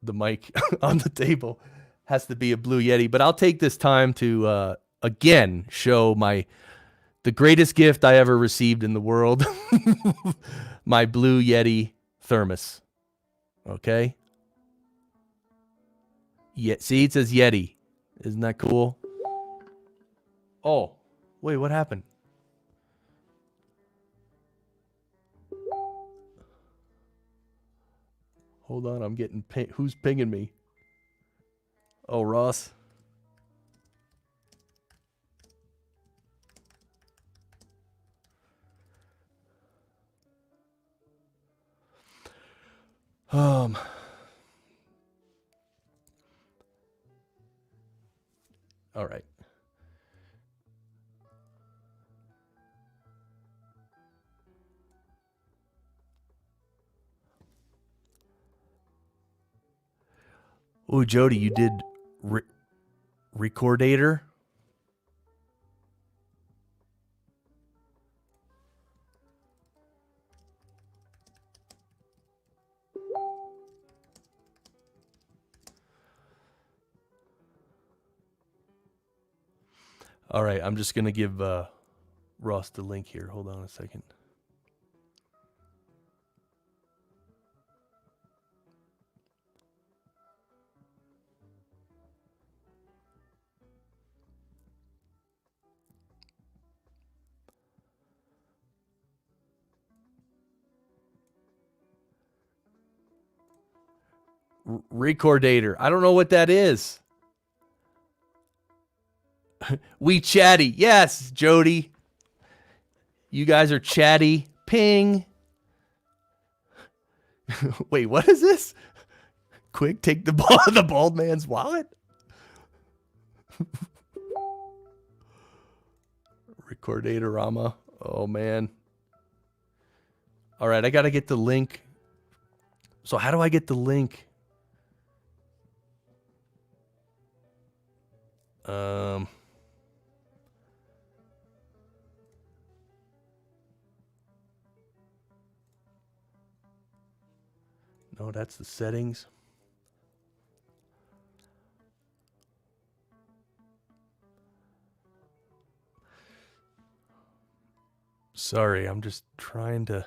the mic on the table has to be a Blue Yeti, but I'll take this time to, again, show the greatest gift I ever received in the world, my Blue Yeti thermos. Okay. Yeah, see, it says Yeti. Isn't that cool? Oh, wait, what happened? Hold on, I'm getting who's pinging me? Oh, Ross. All right. Oh, Jody, you did recordator? All right, I'm just going to give Ross the link here. Hold on a second. Recordator. I don't know what that is. We chatty. Yes, Jody. You guys are chatty. Ping. Wait, what is this? Quick, take the bald man's wallet. Recordatorama. Oh man. All right, I gotta get the link. So how do I get the link? No, that's the settings. Sorry, I'm just trying to.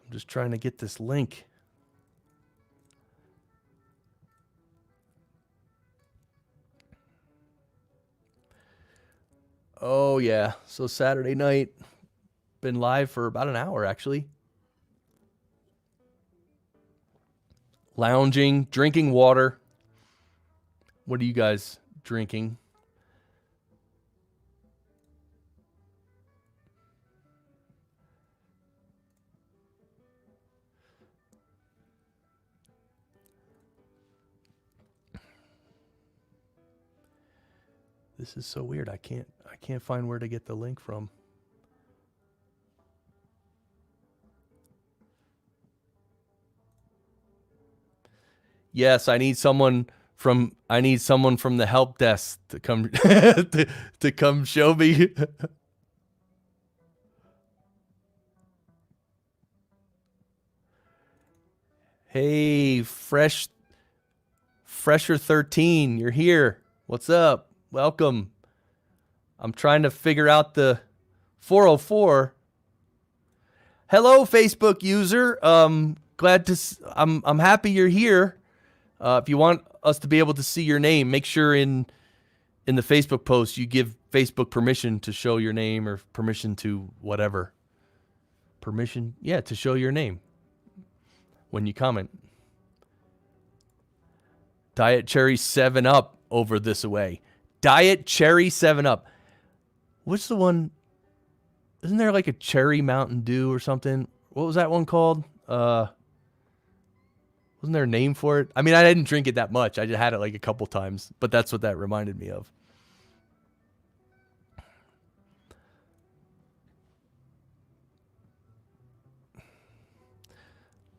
I'm just trying to get this link. Oh, yeah. So Saturday night, been live for about an hour, actually. Lounging, drinking water. What are you guys drinking? This is so weird. I can't find where to get the link from. Yes, I need someone from the help desk to come to come show me. Hey, Fresher 13, you're here. What's up? Welcome. I'm trying to figure out the 404. Hello, Facebook user. Glad to. I'm happy you're here. If you want us to be able to see your name, make sure in the Facebook post you give Facebook permission to show your name, or permission to whatever. Permission, yeah, to show your name when you comment. Diet Cherry 7-Up over this away. Diet Cherry 7-Up. What's the one? Isn't there like a Cherry Mountain Dew or something? What was that one called? Wasn't there a name for it? I mean, I didn't drink it that much. I just had it like a couple times, but that's what that reminded me of.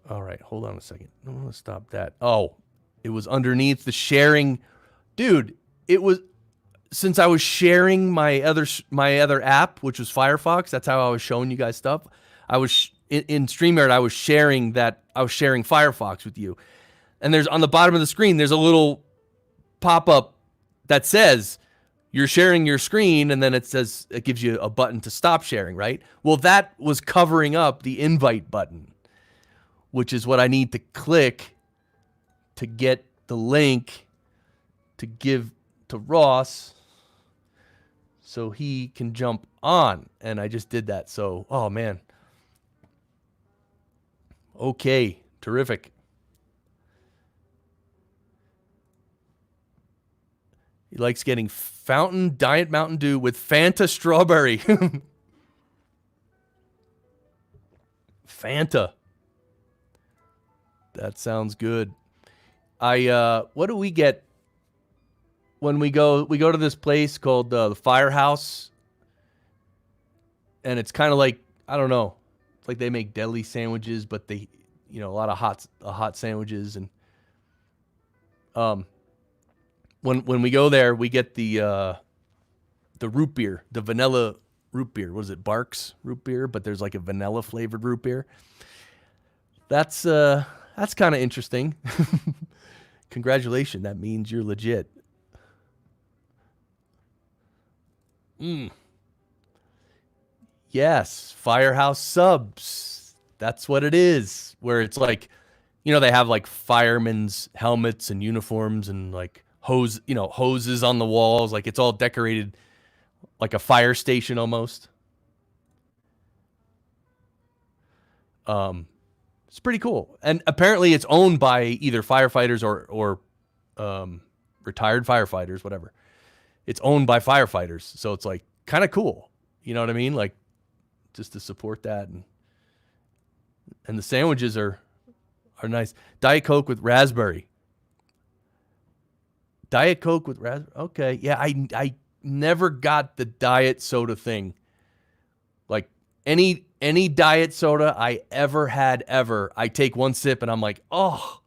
All right, hold on a second. I'm going to stop that. Oh, it was underneath the sharing. Dude, it was, since I was sharing my other app, which was Firefox, that's how I was showing you guys stuff. I was in StreamYard, I was sharing Firefox with you. And there's on the bottom of the screen, there's a little pop-up that says you're sharing your screen, and then it gives you a button to stop sharing, right? Well, that was covering up the invite button, which is what I need to click to get the link to give to Ross so he can jump on. And I just did that. So, oh man. Okay, terrific. He likes getting Fountain Diet Mountain Dew with Fanta Strawberry. Fanta. That sounds good. What do we get when we go to this place called the Firehouse? And it's kind of like, I don't know, it's like they make deli sandwiches, but they, a lot of hot sandwiches. And when we go there, we get the root beer, the vanilla root beer. What is it, Barks root beer? But there's like a vanilla flavored root beer. That's kind of interesting. Congratulations, that means you're legit. Yes, Firehouse subs. That's what it is. Where it's like, they have like firemen's helmets and uniforms and like hoses on the walls. Like it's all decorated like a fire station almost. It's pretty cool. And apparently it's owned by either firefighters or retired firefighters, whatever. It's owned by firefighters. So it's like kind of cool. You know what I mean? Like just to support that. And the sandwiches are nice. Diet Coke with raspberry. Diet Coke with raspberry. Okay. Yeah, I never got the diet soda thing. Like any diet soda I ever had I take one sip and I'm like, oh.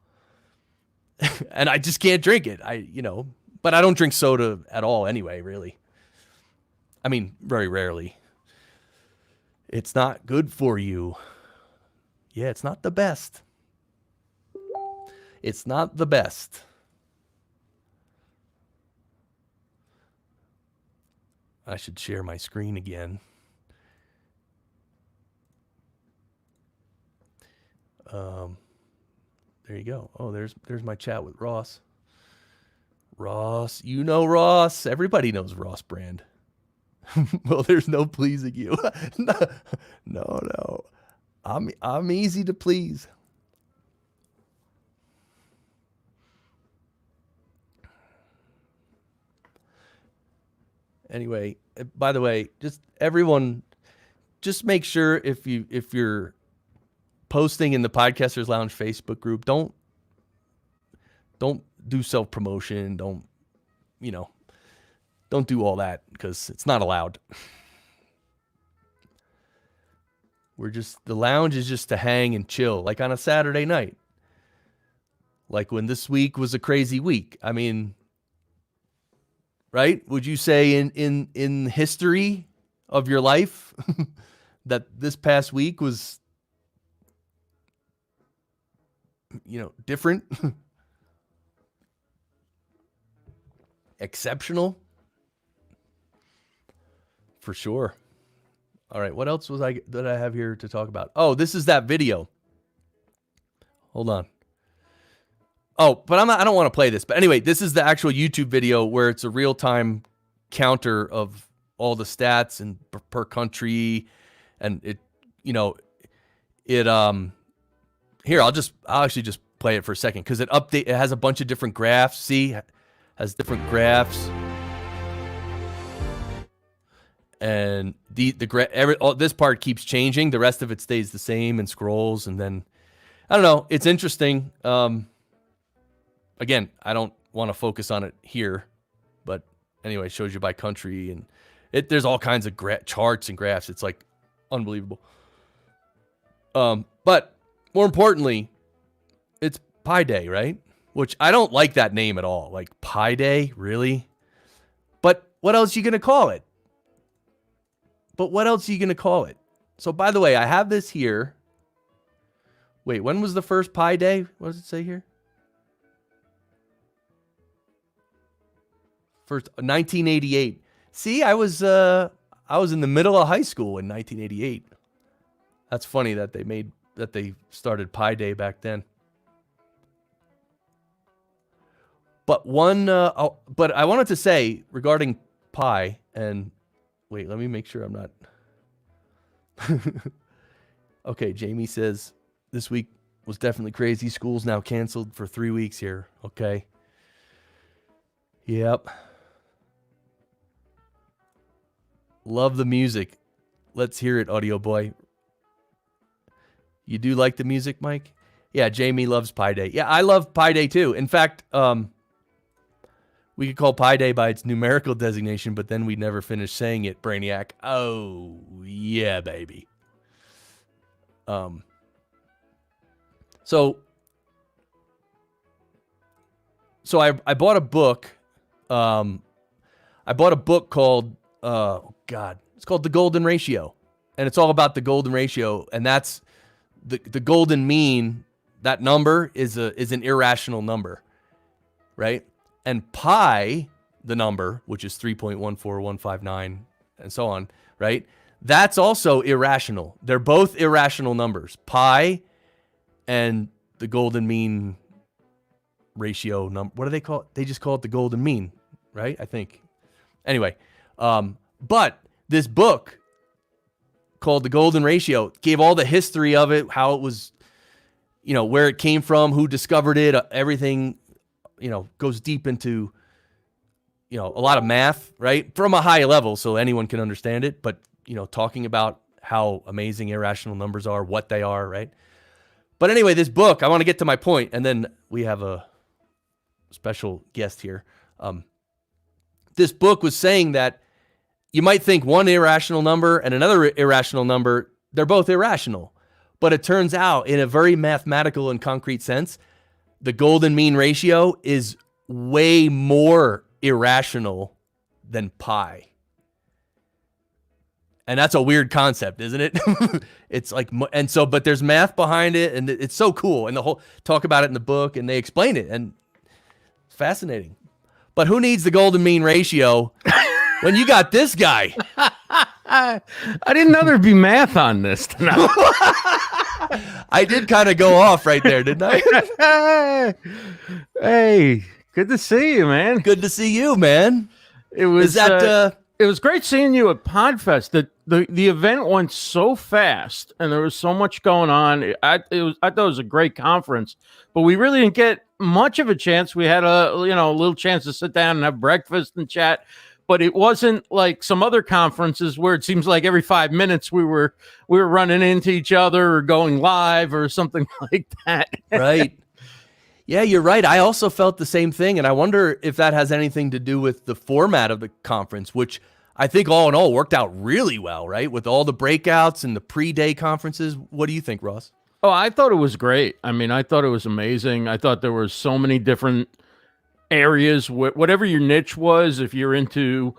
And I just can't drink it. But I don't drink soda at all anyway, really. I mean, very rarely. It's not good for you. Yeah, it's not the best. It's not the best. I should share my screen again. There you go. Oh, there's my chat with Ross. Ross, you know Ross. Everybody knows Ross Brand. Well, there's no pleasing you. No. I'm easy to please. Anyway, by the way, just everyone, just make sure if you're posting in the Podcasters Lounge Facebook group, don't do self-promotion. Don't do all that because it's not allowed. The lounge is just to hang and chill, like on a Saturday night. Like when this week was a crazy week. I mean, right? Would you say in history of your life that this past week was, different? Exceptional? For sure. All right, what else did I have here to talk about? Oh, this is that video. Hold on. Oh, but I don't want to play this. But anyway, this is the actual YouTube video where it's a real-time counter of all the stats and per country, and here I'll actually just play it for a second because it has a bunch of different graphs. See, has different graphs. And this part keeps changing. The rest of it stays the same and scrolls. And then, I don't know. It's interesting. Again, I don't want to focus on it here. But anyway, it shows you by country. And there's all kinds of charts and graphs. It's like unbelievable. But more importantly, it's Pi Day, right? Which I don't like that name at all. Like Pi Day, really? But what else are you going to call it? So, by the way, I have this here. Wait, when was the first Pi Day? What does it say here? First, 1988. See, I was in the middle of high school in 1988. That's funny that they started Pi Day back then. But but I wanted to say regarding pi, and wait, let me make sure I'm not. Okay, Jamie says this week was definitely crazy. School's now canceled for 3 weeks here. Okay. Yep. Love the music. Let's hear it, Audio Boy. You do like the music, Mike? Yeah, Jamie loves Pi Day. Yeah, I love Pi Day too. In fact, we could call Pi Day by its numerical designation, but then we'd never finish saying it, Brainiac. Oh, yeah, baby. So I bought a book. I bought a book called, it's called The Golden Ratio. And it's all about the golden ratio. And that's the golden mean. That number is an irrational number, right? And pi, the number, which is 3.14159 and so on, right? That's also irrational. They're both irrational numbers. Pi and the golden mean ratio number. What do they call it? They just call it the golden mean, right? I think. Anyway, But this book called The Golden Ratio gave all the history of it, how it was, where it came from, who discovered it, everything, goes deep into, a lot of math, right? From a high level so anyone can understand it, but, talking about how amazing irrational numbers are, what they are, right? But anyway, this book, I want to get to my point, and then we have a special guest here. This book was saying that you might think one irrational number and another irrational number, they're both irrational. But it turns out, in a very mathematical and concrete sense, the golden mean ratio is way more irrational than pi. And that's a weird concept, isn't it? It's like, and so, but there's math behind it, and it's so cool. And the whole talk about it in the book, and they explain it, and it's fascinating. But who needs the golden mean ratio when you got this guy? I didn't know there'd be math on this tonight. I did kind of go off right there, didn't I? Hey, good to see you, man. Good to see you, man. It was it was great seeing you at Podfest. The event went so fast, and there was so much going on. I thought it was a great conference, but we really didn't get much of a chance. We had a little chance to sit down and have breakfast and chat, but it wasn't like some other conferences where it seems like every 5 minutes we were running into each other or going live or something like that. Right. Yeah, you're right. I also felt the same thing, and I wonder if that has anything to do with the format of the conference, which I think all in all worked out really well, right? With all the breakouts and the pre-day conferences. What do you think, Ross? Oh, I thought it was great. I mean, I thought it was amazing. I thought there were so many different areas, whatever your niche was. If you're into,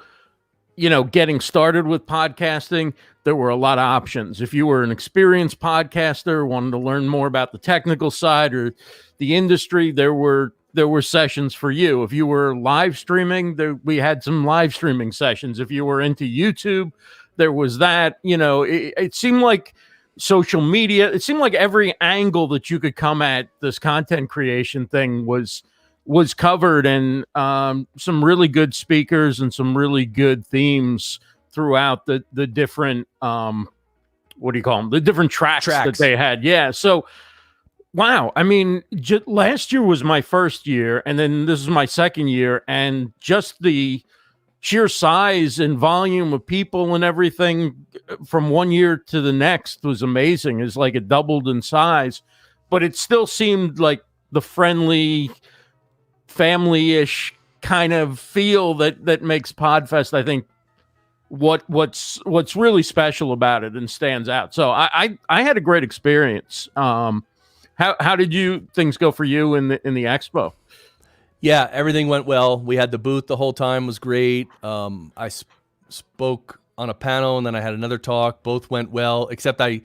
getting started with podcasting, there were a lot of options. If you were an experienced podcaster, wanted to learn more about the technical side or the industry, there were sessions for you. If you were live streaming, we had some live streaming sessions. If you were into YouTube, there was that. It seemed like social media, it seemed like every angle that you could come at this content creation thing was covered, and some really good speakers and some really good themes throughout the different what do you call them? The different tracks that they had. Yeah. So, wow. I mean, last year was my first year, and then this is my second year, and just the sheer size and volume of people and everything from one year to the next was amazing. It's like it doubled in size, but it still seemed like the friendly, family-ish kind of feel that makes Podfest, I think, what's really special about it and stands out. So I had a great experience. How did things go for you in the expo? Yeah, everything went well. We had the booth the whole time, was great. I spoke on a panel, and then I had another talk. Both went well, except I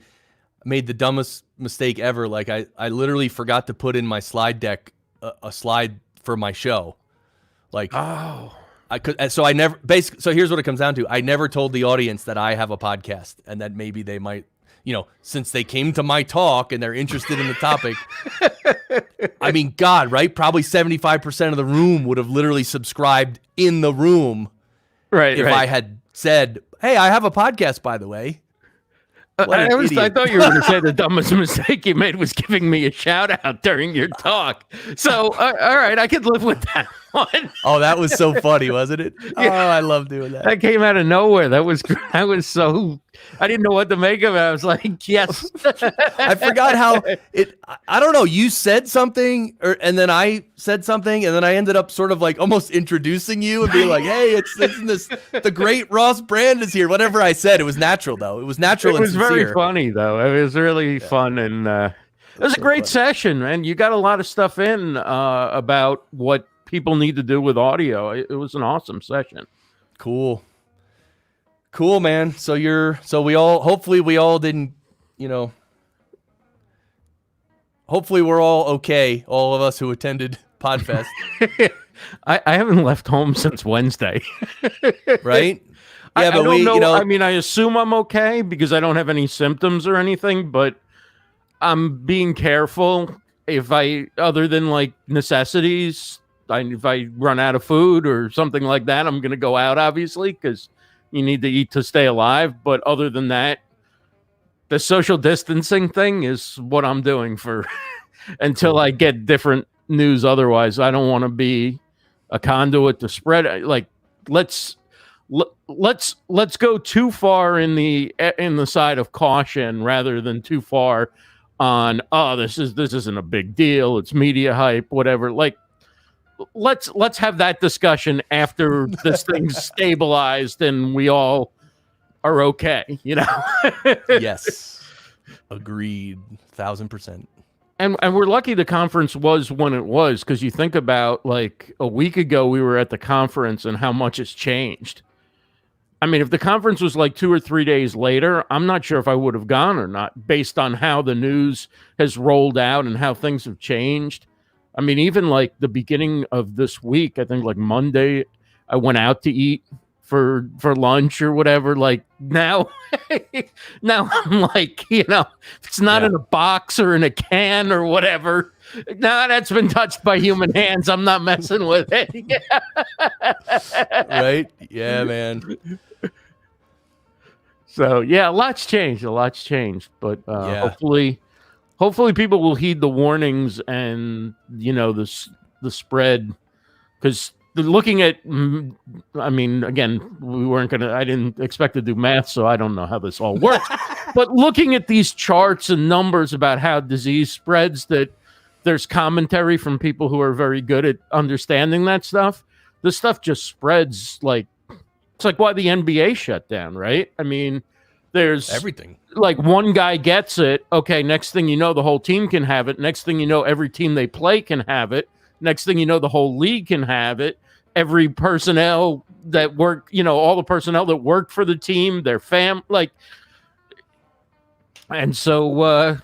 made the dumbest mistake ever. Like I literally forgot to put in my slide deck a slide for my show. Like, oh, I could. So I never basically. So here's what it comes down to. I never told the audience that I have a podcast and that maybe they might, since they came to my talk and they're interested in the topic. I mean, God, right? Probably 75% of the room would have literally subscribed in the room, right? If I had said, "Hey, I have a podcast, by the way." I thought you were going to say the dumbest mistake you made was giving me a shout out during your talk. So, all right, I could live with that one. Oh, that was so funny, wasn't it? Yeah. Oh, I love doing that. That came out of nowhere. That was so, I didn't know what to make of it. I was like, yes. I forgot how I don't know. You said something and then I said something, and then I ended up sort of like almost introducing you and being like, hey, it's the great Ross Brand is here. Whatever I said, it was natural though. It was natural. It was very funny though. It was really fun, and it was a great session, man. You got a lot of stuff in about what people need to do with audio. It was an awesome session. Cool, man. So hopefully we all didn't, hopefully we're all okay. All of us who attended Podfest. I haven't left home since Wednesday. Right? Yeah, I don't know. I mean, I assume I'm okay because I don't have any symptoms or anything, but I'm being careful. Other than like necessities, if I run out of food or something like that, I'm going to go out, obviously, because You need to eat to stay alive. But other than that, the social distancing thing is what I'm doing for until I get different news. Otherwise, I don't want to be a conduit to spread. Like, let's go too far in the side of caution rather than too far on, oh, this isn't a big deal, it's media hype, whatever. Like, let's have that discussion after this thing's stabilized and we all are okay, you know. Yes, agreed, 1,000%. And we're lucky the conference was when it was, because you think about, like, a week ago we were at the conference and how much has changed. I mean, if the conference was like 2 or 3 days later, I'm not sure if I would have gone or not, based on how the news has rolled out and how things have changed. I mean, even like the beginning of this week, I think like Monday, I went out to eat for lunch or whatever. Like, now, now I'm like, you know, if it's not in a box or in a can or whatever, no, that's been touched by human hands, I'm not messing with it. Right? Yeah, man. So yeah, a lot's changed, but hopefully people will heed the warnings and, you know, the spread, because looking at, I mean, again, I didn't expect to do math, so I don't know how this all works, but looking at these charts and numbers about how disease spreads, that there's commentary from people who are very good at understanding that stuff. This stuff just spreads like, it's like why the NBA shut down, right? I mean, there's everything. Like, one guy gets it. Okay, next thing you know, the whole team can have it. Next thing you know, every team they play can have it. Next thing you know, the whole league can have it. Every personnel that work, you know, all the personnel that work for the team, their like, and so,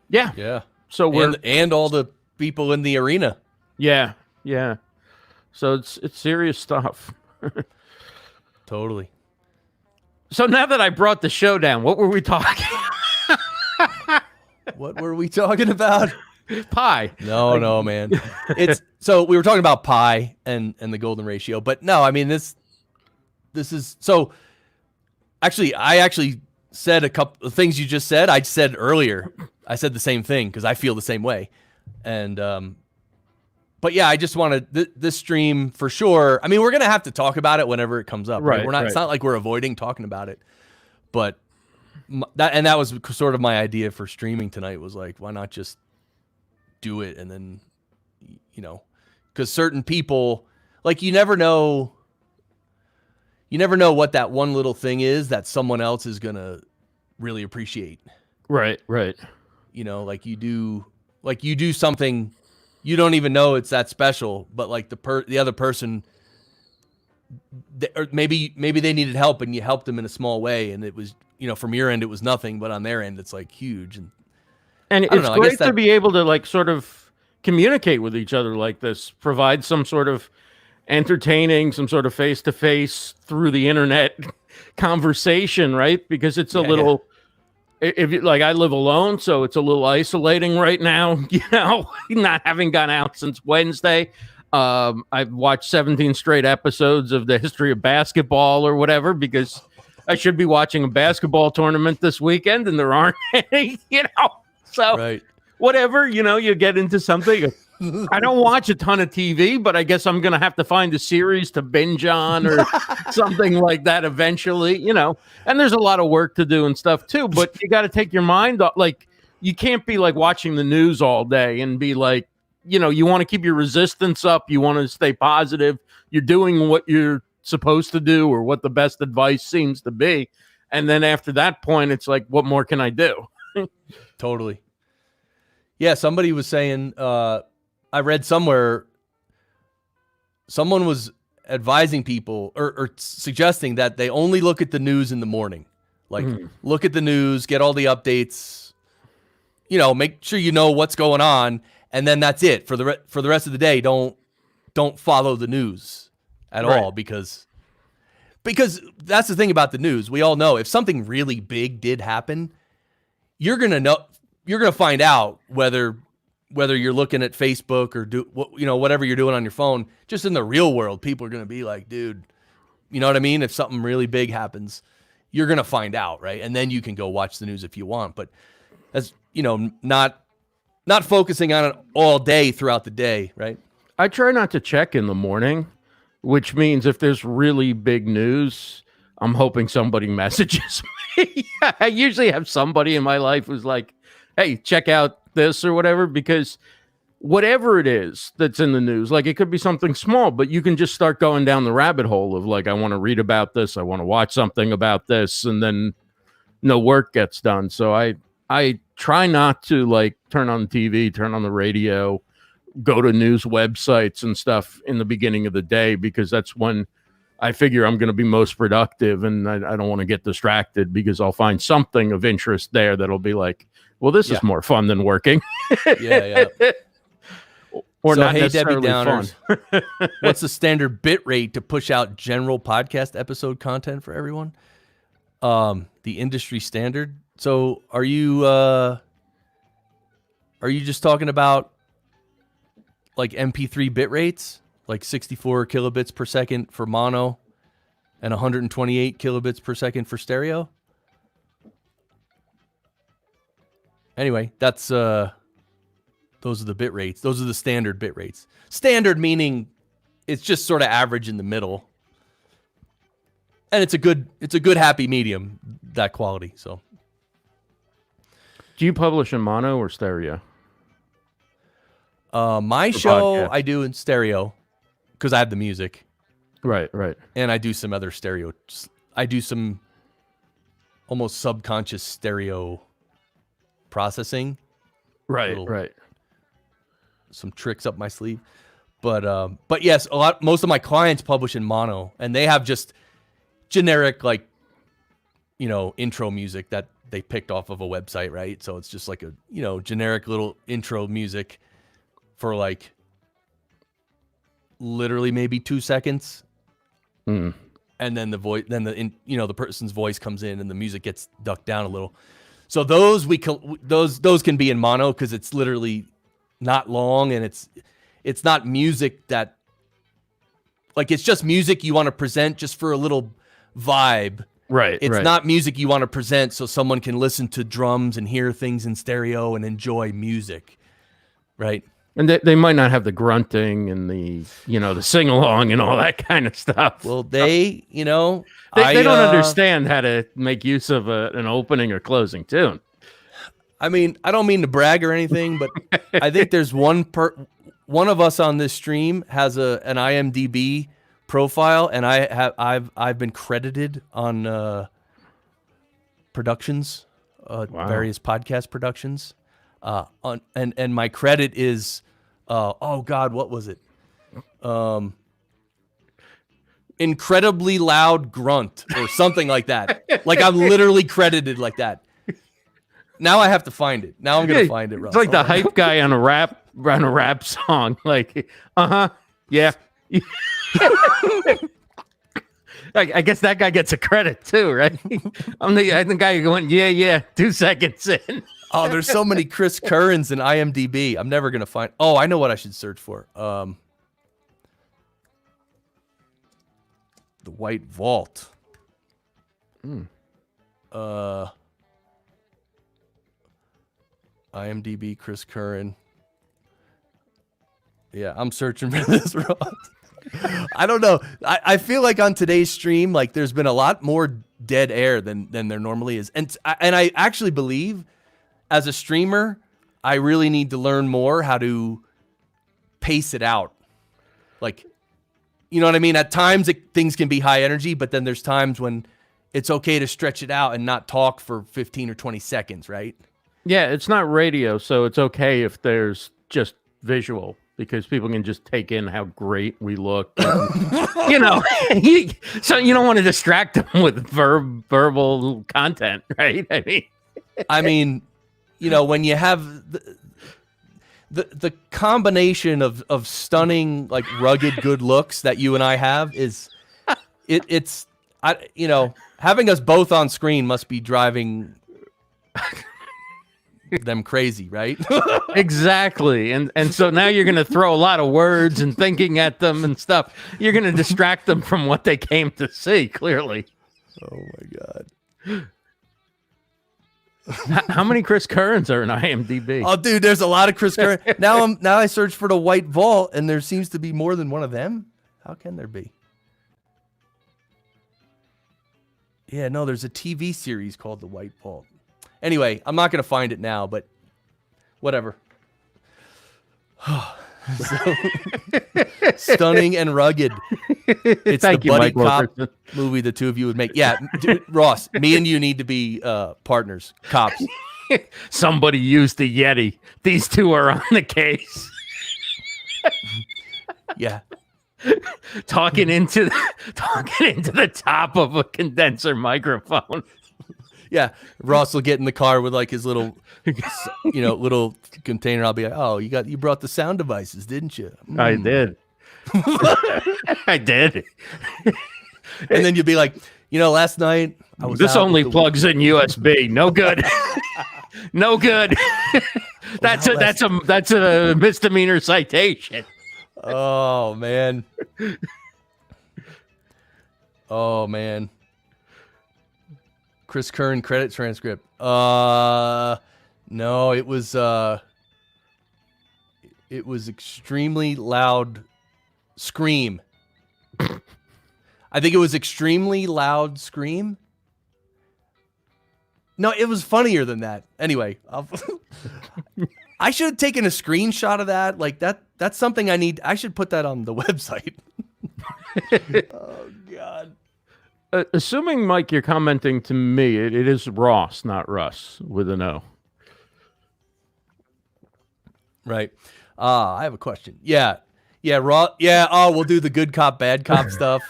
yeah. So we're and all the people in the arena. Yeah. So it's serious stuff. Totally. So now that I brought the show down, what were we talking? What were we talking about? Pie. No, man. It's so we were talking about pi and the golden ratio, but no, I mean this is so. Actually, I said a couple of things you just said. I said earlier. I said the same thing because I feel the same way, and but yeah, I just wanted this stream for sure. I mean, we're gonna have to talk about it whenever it comes up. Right? We're not. Right. It's not like we're avoiding talking about it, but that was sort of my idea for streaming tonight. Was like, why not just do it, and then, you know, because certain people, like, you never know what that one little thing is that someone else is gonna really appreciate. Right. You know, like you do something. You don't even know it's that special, but like the other person, or maybe they needed help and you helped them in a small way, and it was, you know, from your end it was nothing, but on their end it's like huge. And it's great to be able to, like, sort of communicate with each other like this, provide some sort of entertaining, some sort of face-to-face through the internet conversation, right? Because it's a little. If you, like, I live alone, so it's a little isolating right now, you know, not having gone out since Wednesday. I've watched 17 straight episodes of the history of basketball or whatever, because I should be watching a basketball tournament this weekend and there aren't any, you know. So whatever, you know, you get into something. I don't watch a ton of TV, but I guess I'm going to have to find a series to binge on or something like that eventually, you know. And there's a lot of work to do and stuff too, but you got to take your mind off. Like, you can't be like watching the news all day and be like, you know, you want to keep your resistance up. You want to stay positive. You're doing what you're supposed to do or what the best advice seems to be. And then after that point, it's like, what more can I do? Totally. Yeah. Somebody was saying, I read somewhere someone was advising people or suggesting that they only look at the news in the morning. Like, look at the news, get all the updates, you know, make sure you know what's going on, and then that's it for the rest of the day. Don't follow the news at all, because that's the thing about the news. We all know if something really big did happen, you're going to find out whether you're looking at Facebook or whatever you're doing on your phone. Just in the real world, people are going to be like, dude, You know what I mean? If something really big happens, you're going to find out, right? And then you can go watch the news if you want. But as you know, not focusing on it all day throughout the day, right? I try not to check in the morning, which means if there's really big news, I'm hoping somebody messages me. I usually have somebody in my life who's like, hey, check out this or whatever, because whatever it is that's in the news, like it could be something small, but you can just start going down the rabbit hole of like, I want to read about this, I want to watch something about this, and then no work gets done. So I try not to like turn on the TV, turn on the radio, go to news websites and stuff in the beginning of the day, because that's when I figure I'm going to be most productive, and I don't want to get distracted, because I'll find something of interest there that'll be like, well, this is more fun than working. Yeah. Or so, not hey, necessarily Debbie Downers, fun. what's the standard bit rate to push out general podcast episode content for everyone? The industry standard. So are you just talking about like MP3 bit rates, like 64 kilobits per second for mono and 128 kilobits per second for stereo? Anyway, that's those are the bit rates. Those are the standard bit rates. Standard meaning it's just sort of average in the middle. And it's a good happy medium, that quality. So do you publish in mono or stereo? My show I do in stereo because I have the music. Right. And I do some other stereo. I do some almost subconscious stereo processing. Right. Some tricks up my sleeve. But yes, most of my clients publish in mono, and they have just generic, like, you know, intro music that they picked off of a website, right? So it's just like a, you know, generic little intro music for like literally maybe 2 seconds. And then the voice, the person's voice comes in and the music gets ducked down a little. So those those can be in mono because it's literally not long, and it's not music that, like, it's just music you want to present just for a little vibe. Right. It's not music you want to present so someone can listen to drums and hear things in stereo and enjoy music. Right. And they might not have the grunting and the, you know, the sing along and all that kind of stuff. Well, they don't understand how to make use of an opening or closing tune. I mean, I don't mean to brag or anything, but I think there's one of us on this stream has an IMDb profile, and I've been credited on productions, various podcast productions. And my credit is oh God, what was it? Incredibly loud grunt or something like that. Like, I'm literally credited like that. Now I have to find it. Now I'm gonna find it. Russ. It's like the hype guy on a rap song. Like, yeah. I guess that guy gets a credit too, right? I'm the guy going, yeah, 2 seconds in. Oh, there's so many Chris Currens in IMDb. I'm never gonna find. Oh, I know what I should search for. The White Vault. IMDb Chris Curran. Yeah, I'm searching for this, Ross. I don't know. I feel like on today's stream, like, there's been a lot more dead air than there normally is, and I actually believe, as a streamer, I really need to learn more how to pace it out. Like, you know what I mean? At times things can be high energy, but then there's times when it's okay to stretch it out and not talk for 15 or 20 seconds, right? Yeah, it's not radio, so it's okay if there's just visual, because people can just take in how great we look. And, you know, so you don't want to distract them with verbal content, right? I mean, you know, when you have the combination of stunning, like, rugged good looks that you and I have is it's having us both on screen must be driving them crazy, right? Exactly. And so now you're going to throw a lot of words and thinking at them and stuff. You're going to distract them from what they came to see, clearly. Oh my God. How many Chris Currens are in IMDb? Oh, dude, there's a lot of Chris Curran. Now I search for the White Vault, and there seems to be more than one of them. How can there be? Yeah, no, there's a TV series called The White Vault. Anyway, I'm not going to find it now, but whatever. Stunning and rugged. It's Thank the you, buddy Mike cop Wilkerson. movie the two of you would make. Yeah, dude, Ross, me and you need to be partners, cops. Somebody used the Yeti. These two are on the case. Yeah. Talking into the top of a condenser microphone. Yeah, Ross will get in the car with like his little, little container. I'll be like, "Oh, you brought the sound devices, didn't you?" I did. I did. And then you'll be like, last night I was. This out only with the- plugs in USB. No good. No good. That's a misdemeanor citation. Oh man. Oh man. Chris Curran credit transcript. No, it was extremely loud scream. I think it was extremely loud scream. No, it was funnier than that. Anyway, I should have taken a screenshot of that. Like that's something I need. I should put that on the website. Oh God. Assuming, Mike, you're commenting to me, it is Ross, not Russ, with an O. Right. I have a question. Yeah. Ross. Yeah. Oh, we'll do the good cop, bad cop stuff.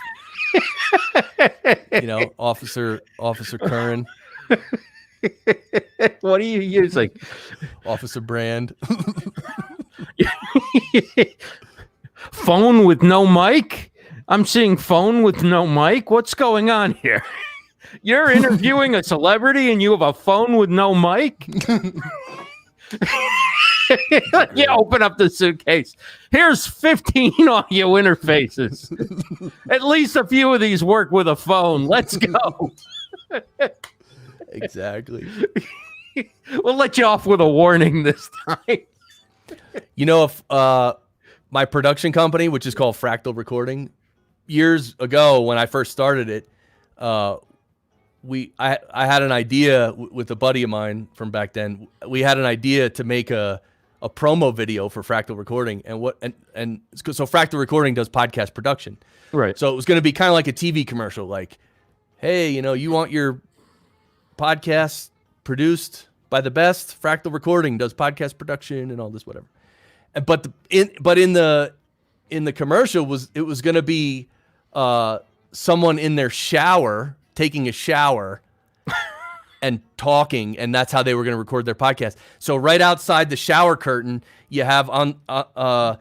Officer Curran. What are you using? Officer Brand. Phone with no mic? I'm seeing phone with no mic. What's going on here? You're interviewing a celebrity and you have a phone with no mic? You open up the suitcase. Here's 15 audio interfaces. At least a few of these work with a phone. Let's go. Exactly. We'll let you off with a warning this time. If my production company, which is called Fractal Recording, years ago when I first started it, I had an idea with a buddy of mine from back then. We had an idea to make a promo video for Fractal Recording, so Fractal Recording does podcast production, right? So it was going to be kind of like a TV commercial, like, hey, you want your podcast produced by the best? Fractal Recording does podcast production and all this, whatever. But in the commercial it was going to be someone in their shower taking a shower and talking, and that's how they were going to record their podcast. So right outside the shower curtain, you have on the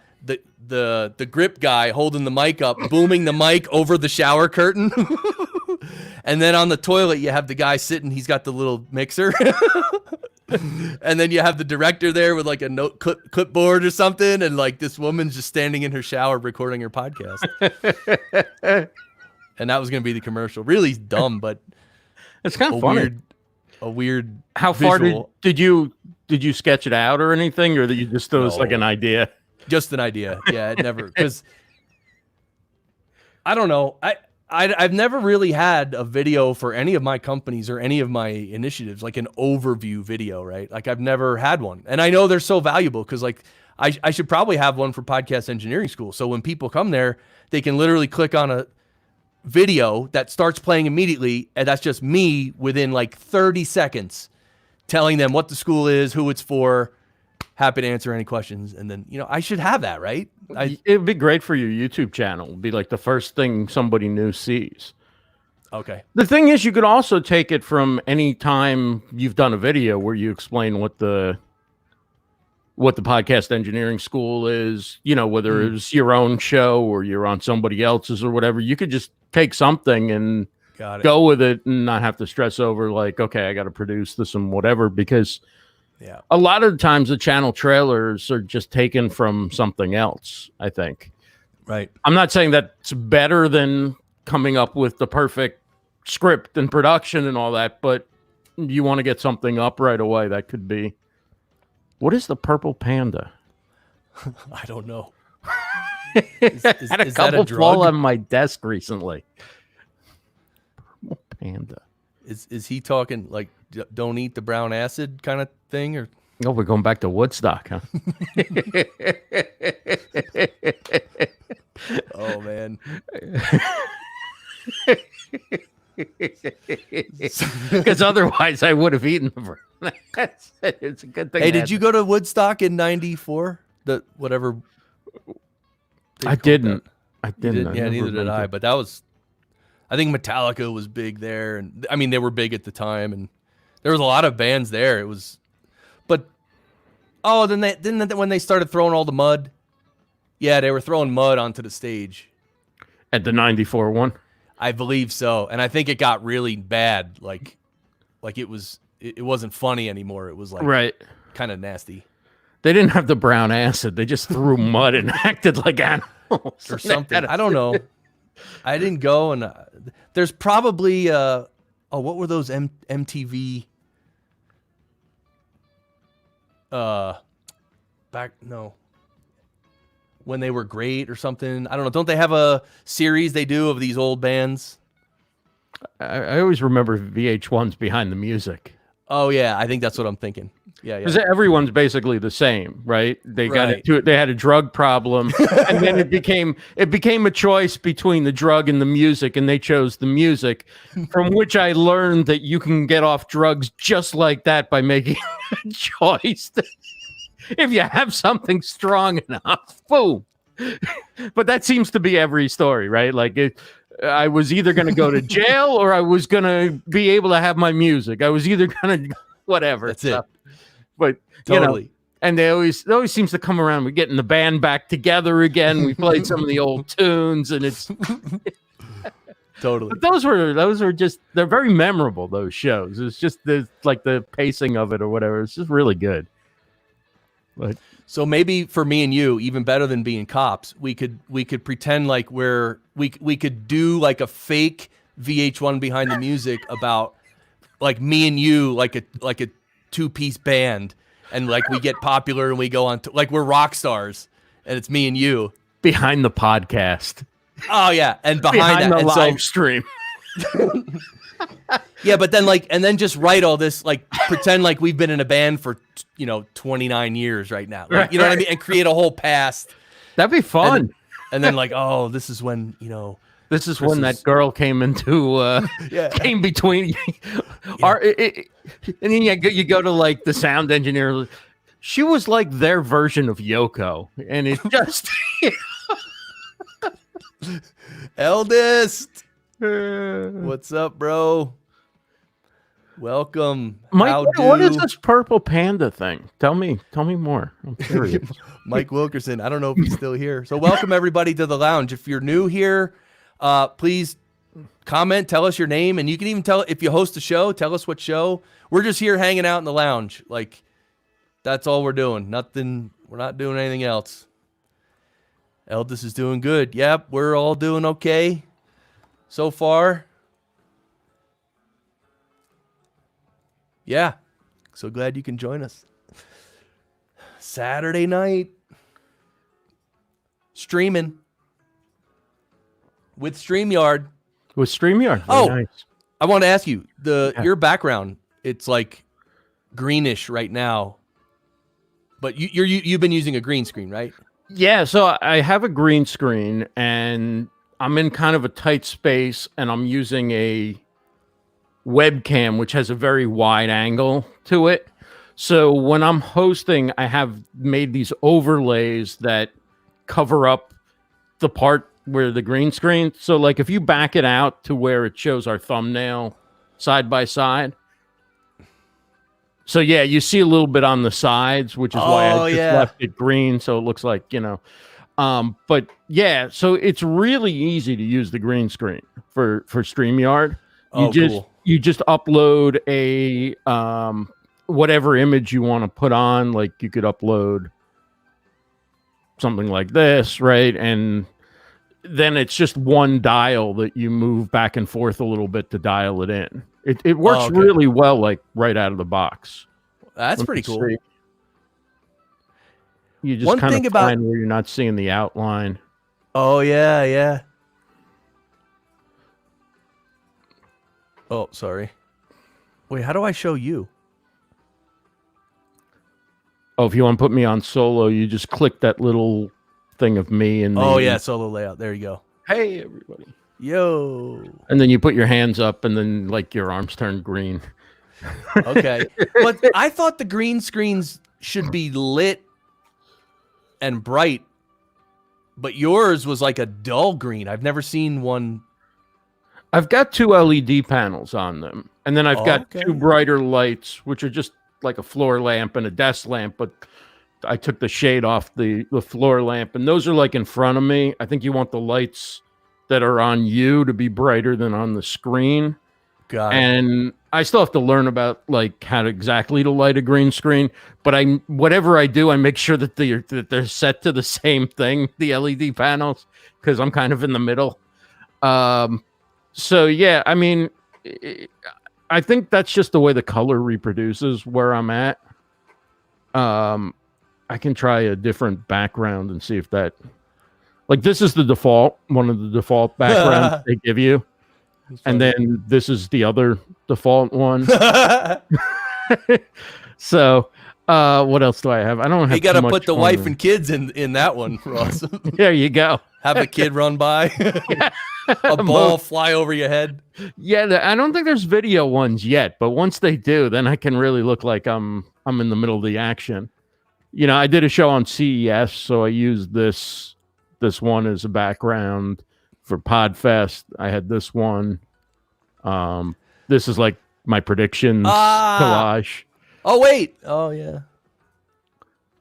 grip guy holding the mic up, booming the mic over the shower curtain. And then on the toilet, you have the guy sitting. He's got the little mixer. And then you have the director there with like a note clipboard or something. And like this woman's just standing in her shower recording her podcast. And that was going to be the commercial. Really dumb, but it's kind of funny. A weird. How visual. far did you sketch it out or anything, or did you just throw us like an idea? Just an idea. Yeah, it never, because I don't know. I've never really had a video for any of my companies or any of my initiatives, like an overview video, right? Like I've never had one. And I know they're so valuable because like I should probably have one for podcast engineering school. So when people come there, they can literally click on a video that starts playing immediately. And that's just me within like 30 seconds telling them what the school is, who it's for, happy to answer any questions. And then, I should have that, right? It'd be great for your YouTube channel. It'd be like the first thing somebody new sees. Okay. The thing is, you could also take it from any time you've done a video where you explain what the podcast engineering school is, whether it's your own show or you're on somebody else's or whatever. You could just take something and go with it and not have to stress over like, okay, I got to produce this and whatever, because Yeah. A lot of the times the channel trailers are just taken from something else, I think. Right. I'm not saying that's better than coming up with the perfect script and production and all that, but you want to get something up right away. That could be. What is the purple panda? I don't know. Had a couple fall on my desk recently. Purple panda. Is he talking like don't eat the brown acid kind of thing, or? Oh, we're going back to Woodstock, huh? Oh man. Because otherwise I would have eaten them. It's a good thing. Hey, did you go to Woodstock in '94? The whatever. I didn't. I didn't. Yeah, neither did I. But that was, I think Metallica was big there, and I mean they were big at the time, and there was a lot of bands there. It was, but then when they started throwing all the mud, yeah, they were throwing mud onto the stage at the '94 one. I believe so, and I think it got really bad. Like it wasn't funny anymore. It was like kind of nasty. They didn't have the brown acid. They just threw mud and acted like animals or something. I don't know. I didn't go, and there's probably what were those MTV when they were great or something. I don't know. Don't they have a series they do of these old bands? I always remember VH1's Behind the Music. Oh yeah, I think that's what I'm thinking. Yeah, because everyone's basically the same, right? They got into it. They had a drug problem, and then it became a choice between the drug and the music, and they chose the music. From which I learned that you can get off drugs just like that by making a choice. If you have something strong enough, boom. But that seems to be every story, right? Like I was either going to go to jail or I was going to be able to have my music. I was either going to whatever. That's it. But totally. You know, and it always seems to come around. We're getting the band back together again. We played some of the old tunes, and it's totally. But those were just, they're very memorable. Those shows. It's just like the pacing of it or whatever. It's just really good. But so maybe for me and you, even better than being cops, we could pretend like we could do like a fake VH1 Behind the Music about like me and you, like a two-piece band, and like we get popular and we go on like we're rock stars, and it's me and you behind the podcast. Oh yeah, and behind that, the live stream. Yeah, but then and then just write all this, like pretend like we've been in a band for 29 years right now, like, you know what I mean, and create a whole past. That'd be fun. And then like, oh, this is when this is when that girl came into came between. And then you go to like the sound engineer. She was like their version of Yoko, and it just eldest. What's up, bro? Welcome. Mike, what is this purple panda thing? Tell me more. I'm curious. Mike Wilkerson. I don't know if he's still here. So welcome everybody to the lounge. If you're new here, please comment, tell us your name, and you can even tell if you host a show, tell us what show. We're just here hanging out in the lounge. Like that's all we're doing. Nothing. We're not doing anything else. Eldest is doing good. Yep, we're all doing okay so far. Yeah, so glad you can join us. Saturday night, streaming with StreamYard. With StreamYard. Oh, nice. I want to ask you your background. It's like greenish right now, but you've been using a green screen, right? Yeah. So I have a green screen, and I'm in kind of a tight space, and I'm using a webcam which has a very wide angle to it. So when I'm hosting, I have made these overlays that cover up the part where the green screen. So like if you back it out to where it shows our thumbnail side by side. So yeah, you see a little bit on the sides, which is why I just left it green. So it looks like, but yeah, so it's really easy to use the green screen for StreamYard. You just upload a whatever image you want to put on. Like you could upload something like this, right? And then it's just one dial that you move back and forth a little bit to dial it in. It works really well, like right out of the box. That's pretty cool. See. You just kind of find where you're not seeing the outline. Oh, yeah, yeah. Oh, sorry. Wait, how do I show you? Oh, if you want to put me on solo, you just click that little thing of me. And yeah, solo layout. There you go. Hey, everybody. Yo. And then you put your hands up, and then like your arms turn green. Okay. But I thought the green screens should be lit and bright, but yours was like a dull green. I've never seen one. I've got 2 LED panels on them, and then I've got 2 brighter lights, which are just like a floor lamp and a desk lamp, but I took the shade off the floor lamp, and those are like in front of me. I think you want the lights that are on you to be brighter than on the screen. Got it. And I still have to learn about like how exactly to light a green screen, but whatever I do, I make sure that they're set to the same thing, the LED panels, because I'm kind of in the middle. So yeah, I mean, I think that's just the way the color reproduces where I'm at. I can try a different background and see if that, like, this is the default, one of the default backgrounds they give you. And then this is the other default one. So, what else do I have? I don't have. You got to put the wife and kids in that one, Ross. There you go. Have a kid run by, a ball fly over your head. Yeah, I don't think there's video ones yet, but once they do, then I can really look like I'm in the middle of the action. You know, I did a show on CES, so I used this one as a background. For Podfest, I had this one. This is like my predictions collage. Oh, wait. Oh, yeah.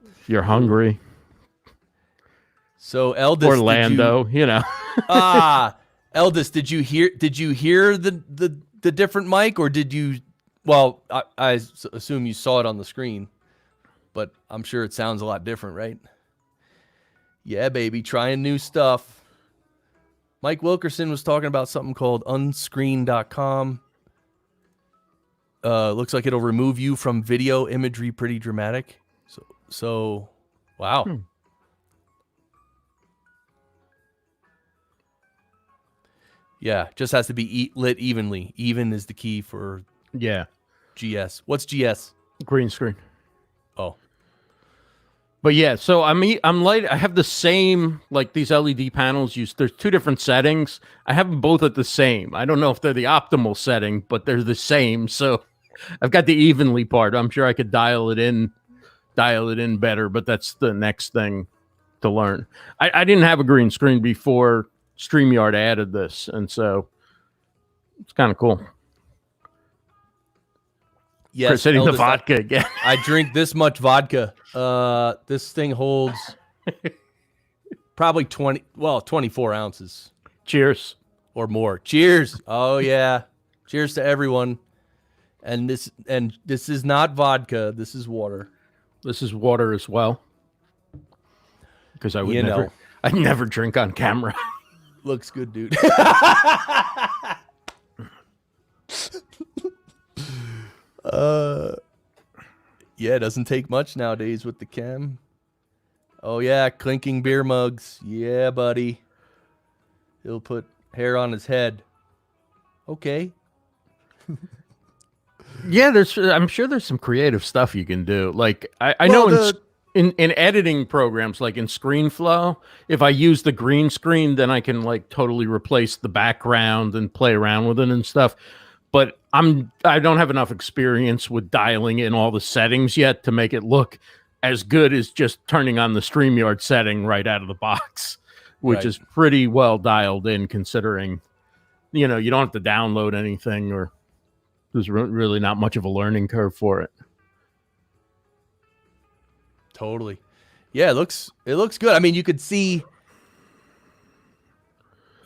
If you're hungry. So, Eldest, Orlando, you know. Eldest, did you hear the different mic, or did you? Well, I assume you saw it on the screen, but I'm sure it sounds a lot different, right? Yeah, baby, trying new stuff. Mike Wilkerson was talking about something called unscreen.com. Looks like it'll remove you from video imagery pretty dramatic. So wow. Yeah, just has to be lit evenly. Even is the key for GS. What's GS? Green screen. Oh. But yeah, so I have the same, like these LED panels there's 2 different settings. I have them both at the same. I don't know if they're the optimal setting, but they're the same. So I've got the evenly part. I'm sure I could dial it in better, but that's the next thing to learn. I didn't have a green screen before StreamYard added this, and so it's kind of cool. Yes, Chris hitting the vodka again. I drink this much vodka. This thing holds probably 24 ounces. Cheers. Or more. Cheers. Oh yeah. Cheers to everyone. And this is not vodka. This is water. This is water as well. Because I would I'd never drink on camera. Looks good, dude. Yeah, it doesn't take much nowadays with the cam. Oh yeah, clinking beer mugs. Yeah, buddy. He'll put hair on his head. Okay. Yeah, I'm sure there's some creative stuff you can do. Like I know in editing programs, like in ScreenFlow, if I use the green screen, then I can like totally replace the background and play around with it and stuff. But I don't have enough experience with dialing in all the settings yet to make it look as good as just turning on the StreamYard setting right out of the box, which is pretty well dialed in considering, you know, you don't have to download anything, or there's really not much of a learning curve for it. Totally. Yeah, it looks good. I mean, you could see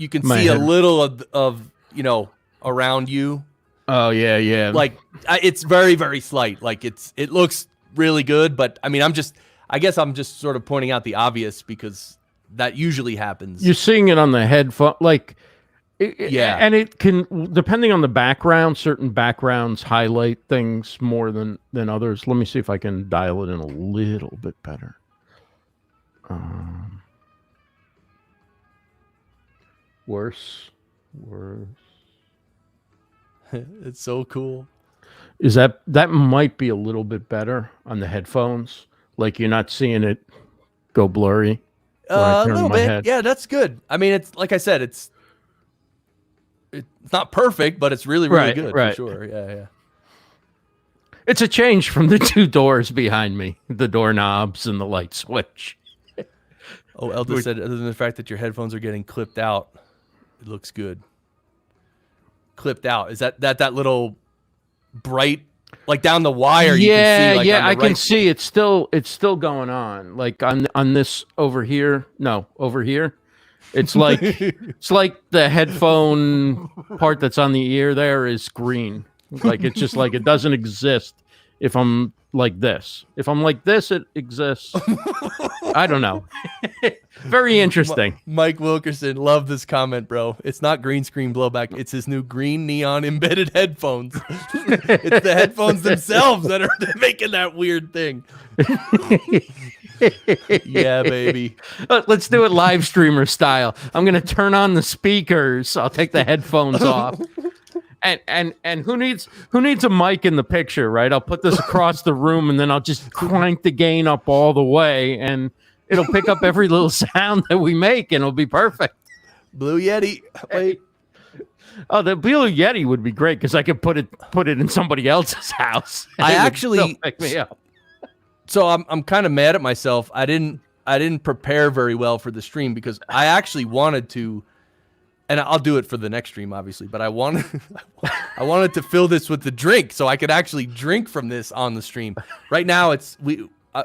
a little of, you know, around you. Oh yeah, yeah. Like it's very, very slight. Like it looks really good, but I mean, I guess I'm just sort of pointing out the obvious because that usually happens. You're seeing it on the headphone, like, Yeah. and it can, depending on the background, certain backgrounds highlight things more than others. Let me see if I can dial it in a little bit better. Worse. It's so cool. Is that might be a little bit better on the headphones? Like you're not seeing it go blurry when I A turn little my bit. head. Yeah, that's good. I mean, it's like I said, it's not perfect, but it's really, really good for sure. Yeah, yeah. It's a change from the two doors behind me, the doorknobs and the light switch. Oh, Elda said, other than the fact that your headphones are getting clipped out, it looks good. Clipped out. Is that little bright, like down the wire? You can see, like, I can see it's still going on. Like on this over here. No, over here. It's like the headphone part that's on the ear there is green. Like it's just like it doesn't exist if I'm like this. If I'm like this, it exists. I don't know. Very interesting. Mike Wilkerson, love this comment, bro. It's not green screen blowback. It's his new green neon embedded headphones. It's the headphones themselves that are making that weird thing. Yeah, baby. Let's do it live streamer style. I'm gonna turn on the speakers. I'll take the headphones off. And who needs a mic in the picture, right? I'll put this across the room and then I'll just crank the gain up all the way and it'll pick up every little sound that we make and it'll be perfect. Blue Yeti. Wait. Oh, the Blue Yeti would be great because I could put it in somebody else's house. I actually pick me up. So I'm kind of mad at myself. I didn't prepare very well for the stream because I actually wanted to, and I'll do it for the next stream, obviously. But I wanted to fill this with the drink so I could actually drink from this on the stream. Right now, it's I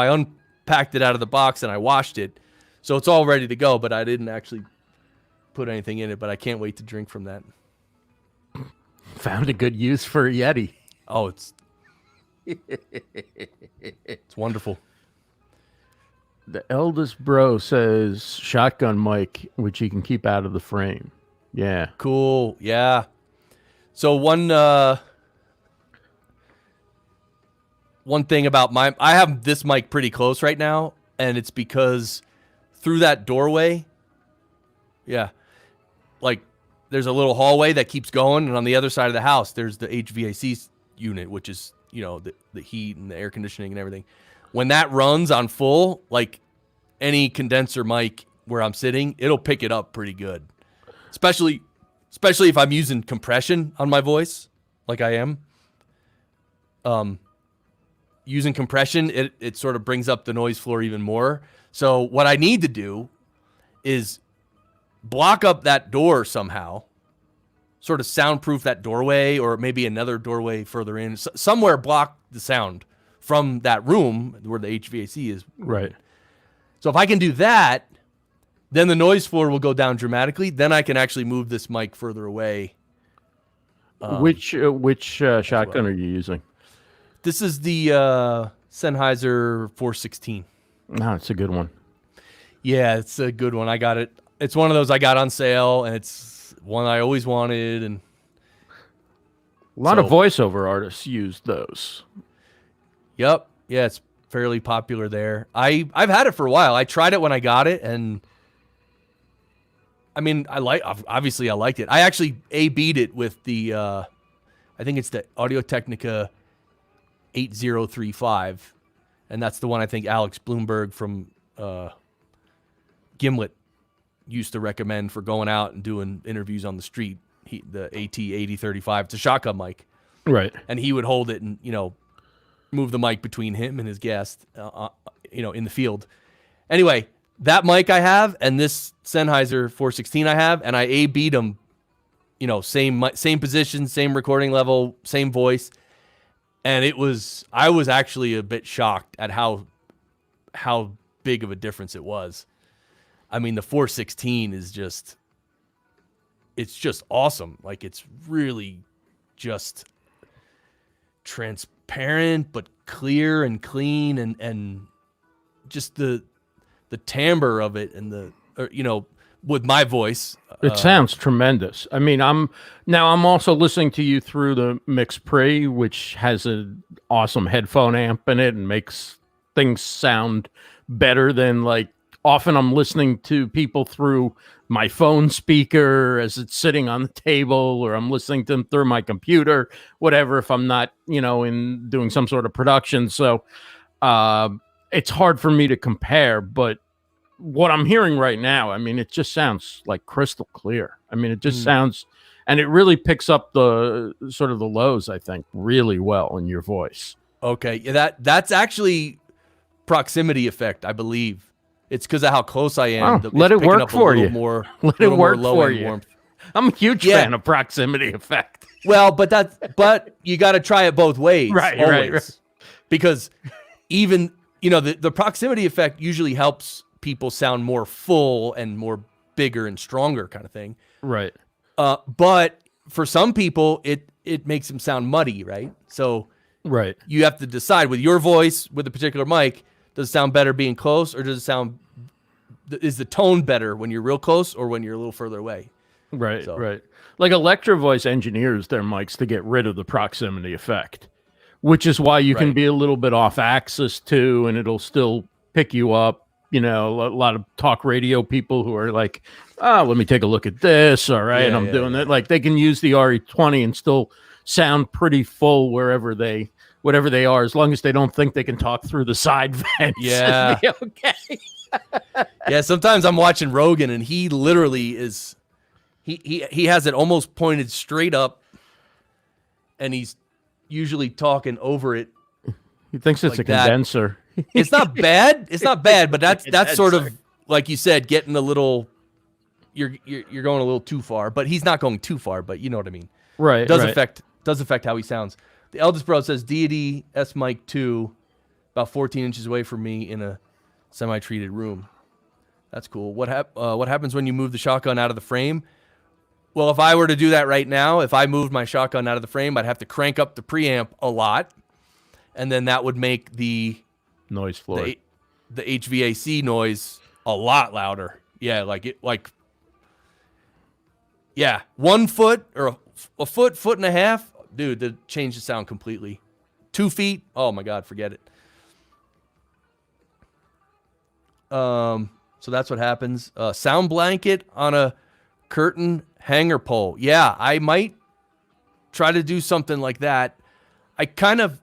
unpacked it out of the box and I washed it, so it's all ready to go. But I didn't actually put anything in it. But I can't wait to drink from that. Found a good use for a Yeti. Oh, it's wonderful. The eldest bro says shotgun mic, which you can keep out of the frame. Yeah. Cool. Yeah. So one thing about I have this mic pretty close right now, and it's because through that doorway, yeah, like there's a little hallway that keeps going, and on the other side of the house, there's the HVAC unit, which is, the heat and the air conditioning and everything. When that runs on full, like any condenser mic where I'm sitting, it'll pick it up pretty good. Especially if I'm using compression on my voice, like I am. Using compression, it sort of brings up the noise floor even more. So what I need to do is block up that door somehow, sort of soundproof that doorway, or maybe another doorway further in, somewhere block the sound from that room where the HVAC is. Right. So if I can do that, then the noise floor will go down dramatically. Then I can actually move this mic further away. Which shotgun are you using? This is the Sennheiser 416. No, it's a good one. Yeah, it's a good one. I got it. It's one of those I got on sale, and it's one I always wanted. And a lot of voiceover artists use those. Yep. Yeah, it's fairly popular there. I've had it for a while. I tried it when I got it, and I mean, obviously I liked it. I actually A/B'd it with the I think it's the Audio-Technica 8035, and that's the one I think Alex Bloomberg from Gimlet used to recommend for going out and doing interviews on the street. The AT8035, it's a shotgun mic, right? And he would hold it and move the mic between him and his guest, in the field. Anyway, that mic I have and this Sennheiser 416 I have, and I A/B'd them, same position, same recording level, same voice, and I was actually a bit shocked at how big of a difference it was. I mean, the 416 is it's just awesome. Like, it's really, just transparent but clear and clean, and just the timbre of it, and with my voice. It sounds tremendous. I mean, I'm also listening to you through the Mix Pre, which has an awesome headphone amp in it and makes things sound better than, like, often I'm listening to people through my phone speaker as it's sitting on the table, or I'm listening to them through my computer, whatever, if I'm not, in doing some sort of production. So it's hard for me to compare, but what I'm hearing right now, I mean, it just sounds like crystal clear. I mean, it just sounds, and it really picks up the sort of the lows, I think, really well in your voice. Okay. Yeah, that's actually proximity effect, I believe. It's because of how close I am. Oh, let it work for you. Let it work for you. Warmth. I'm a huge fan of proximity effect. Well, but you got to try it both ways. Right. Because even, the proximity effect usually helps people sound more full and more bigger and stronger, kind of thing. Right. But for some people, it makes them sound muddy, right? So right. You have to decide with your voice, with a particular mic, does it sound better being close, or is the tone better when you're real close or when you're a little further away? Right, so. Right. Like Electro Voice engineers their mics to get rid of the proximity effect, which is why you can be a little bit off axis too, and it'll still pick you up. A lot of talk radio people who are like, let me take a look at this. All right. I'm doing that. Like, they can use the RE20 and still sound pretty full whatever they are, as long as they don't think they can talk through the side vents. Yeah. Okay. Yeah. Sometimes I'm watching Rogan, and he literally is, he has it almost pointed straight up, and he's usually talking over it. He thinks it's like a condenser. It's not bad. It's not bad, but that's sort of, like you said, getting a little, you're going a little too far, but he's not going too far, but you know what I mean? Right. It does affect how he sounds. The eldest bro says Deity S Mic 2, about 14 inches away from me in a semi-treated room. That's cool. What happens when you move the shotgun out of the frame? Well, if I were to do that right now, if I moved my shotgun out of the frame, I'd have to crank up the preamp a lot, and then that would make the noise floor, the HVAC noise a lot louder. Yeah, 1 foot or a foot and a half, dude, to change the sound completely. 2 feet, oh my God, forget it. So that's what happens. Sound blanket on a curtain hanger pole. Yeah, I might try to do something like that. I kind of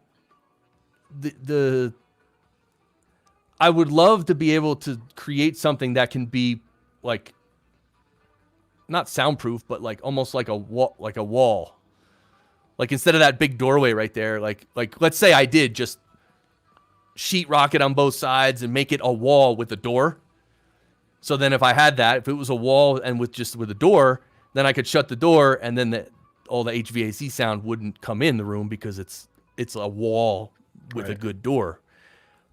I would love to be able to create something that can be like not soundproof, but like almost like a wall. Like instead of that big doorway right there, like let's say I did just sheetrock it on both sides and make it a wall with a door. So then if I had that, if it was a wall and with a door, then I could shut the door, and then all the HVAC sound wouldn't come in the room because it's a wall with a good door.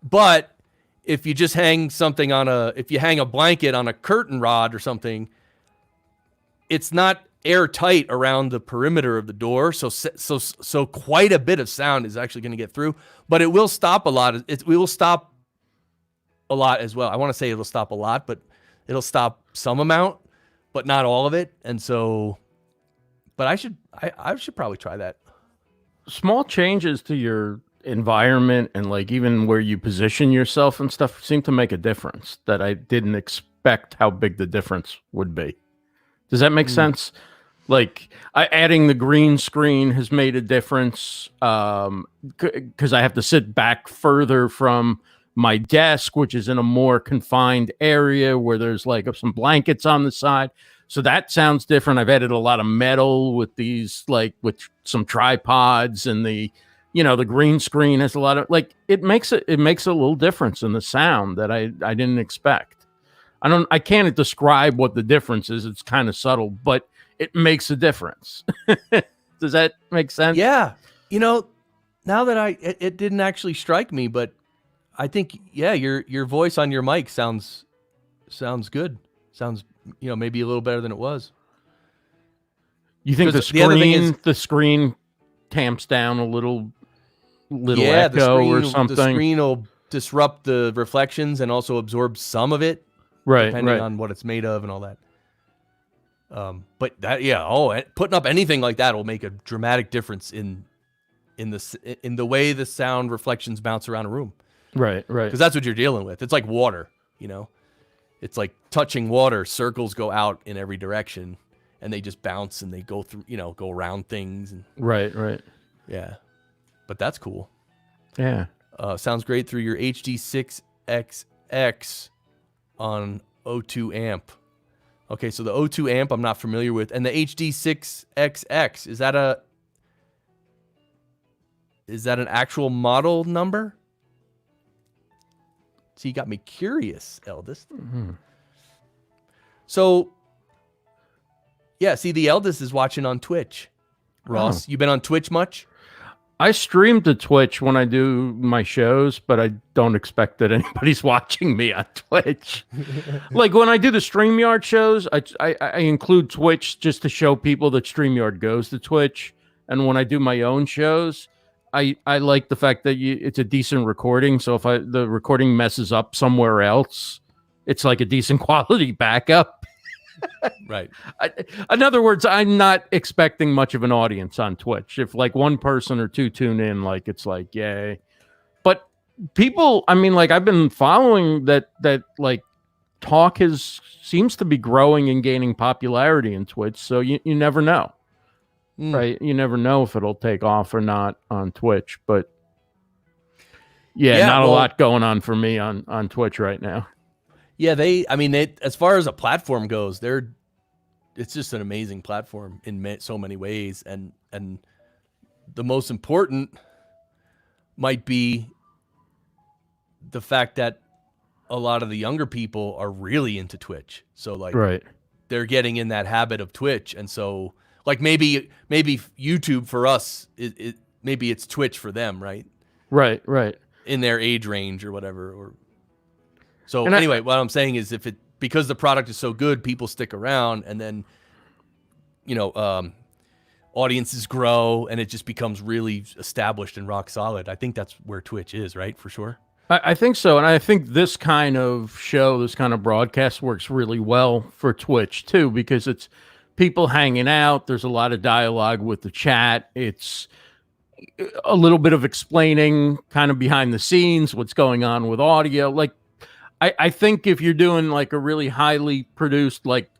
But if you just hang something if you hang a blanket on a curtain rod or something, it's not airtight around the perimeter of the door. So quite a bit of sound is actually going to get through, but it will stop a lot. It will stop a lot as well. I want to say it'll stop a lot, but it'll stop some amount, but not all of it. And so, but I should probably try that. Small changes to your environment and like even where you position yourself and stuff seem to make a difference that I didn't expect how big the difference would be. Does that make sense? Like adding the green screen has made a difference because I have to sit back further from my desk, which is in a more confined area where there's like some blankets on the side. So that sounds different. I've added a lot of metal with these, like with some tripods, and the green screen has a lot of it makes a little difference in the sound that I didn't expect. I can't describe what the difference is. It's kind of subtle, but it makes a difference. Does that make sense? Yeah. Now that it didn't actually strike me, but I think, your voice on your mic sounds good. Sounds, maybe a little better than it was. You think the screen tamps down a little yeah, echo or something. The screen will disrupt the reflections and also absorb some of it, depending on what it's made of and all that. But that, yeah, putting up anything like that will make a dramatic difference in the way the sound reflections bounce around a room. Right. Because that's what you're dealing with. It's like water, you know. It's like touching water. Circles go out in every direction, and they just bounce and they go through, go around things. And right. yeah, but that's cool. Yeah. Sounds great through your HD6XX on O2 amp. Okay, so the O2 amp I'm not familiar with, and the HD6XX, is that an actual model number? So you got me curious, Eldest. Mm-hmm. So, yeah, see, the Eldest is watching on Twitch. Ross, you been on Twitch much? I stream to Twitch when I do my shows, but I don't expect that anybody's watching me on Twitch. Like when I do the StreamYard shows, I include Twitch just to show people that StreamYard goes to Twitch. And when I do my own shows, I like the fact that it's a decent recording. So if the recording messes up somewhere else, it's like a decent quality backup. Right. In other words, I'm not expecting much of an audience on Twitch. If like one person or two tune in, like it's like, yay. But people, I mean, like I've been following that like talk seems to be growing and gaining popularity in Twitch. So you never know. Right? You never know if it'll take off or not on Twitch. But not a lot going on for me on Twitch right now. Yeah, as far as a platform goes, it's just an amazing platform in so many ways, and the most important might be the fact that a lot of the younger people are really into Twitch. So like, they're getting in that habit of Twitch, and so like maybe YouTube for us, maybe it's Twitch for them, right? Right. In their age range or whatever, So anyway, what I'm saying is because the product is so good, people stick around, and then, audiences grow, and it just becomes really established and rock solid. I think that's where Twitch is, right? For sure. I think so. And I think this kind of show, this kind of broadcast works really well for Twitch too, because it's people hanging out. There's a lot of dialogue with the chat. It's a little bit of explaining kind of behind the scenes, what's going on with audio. Like, I think if you're doing like a really highly produced, like,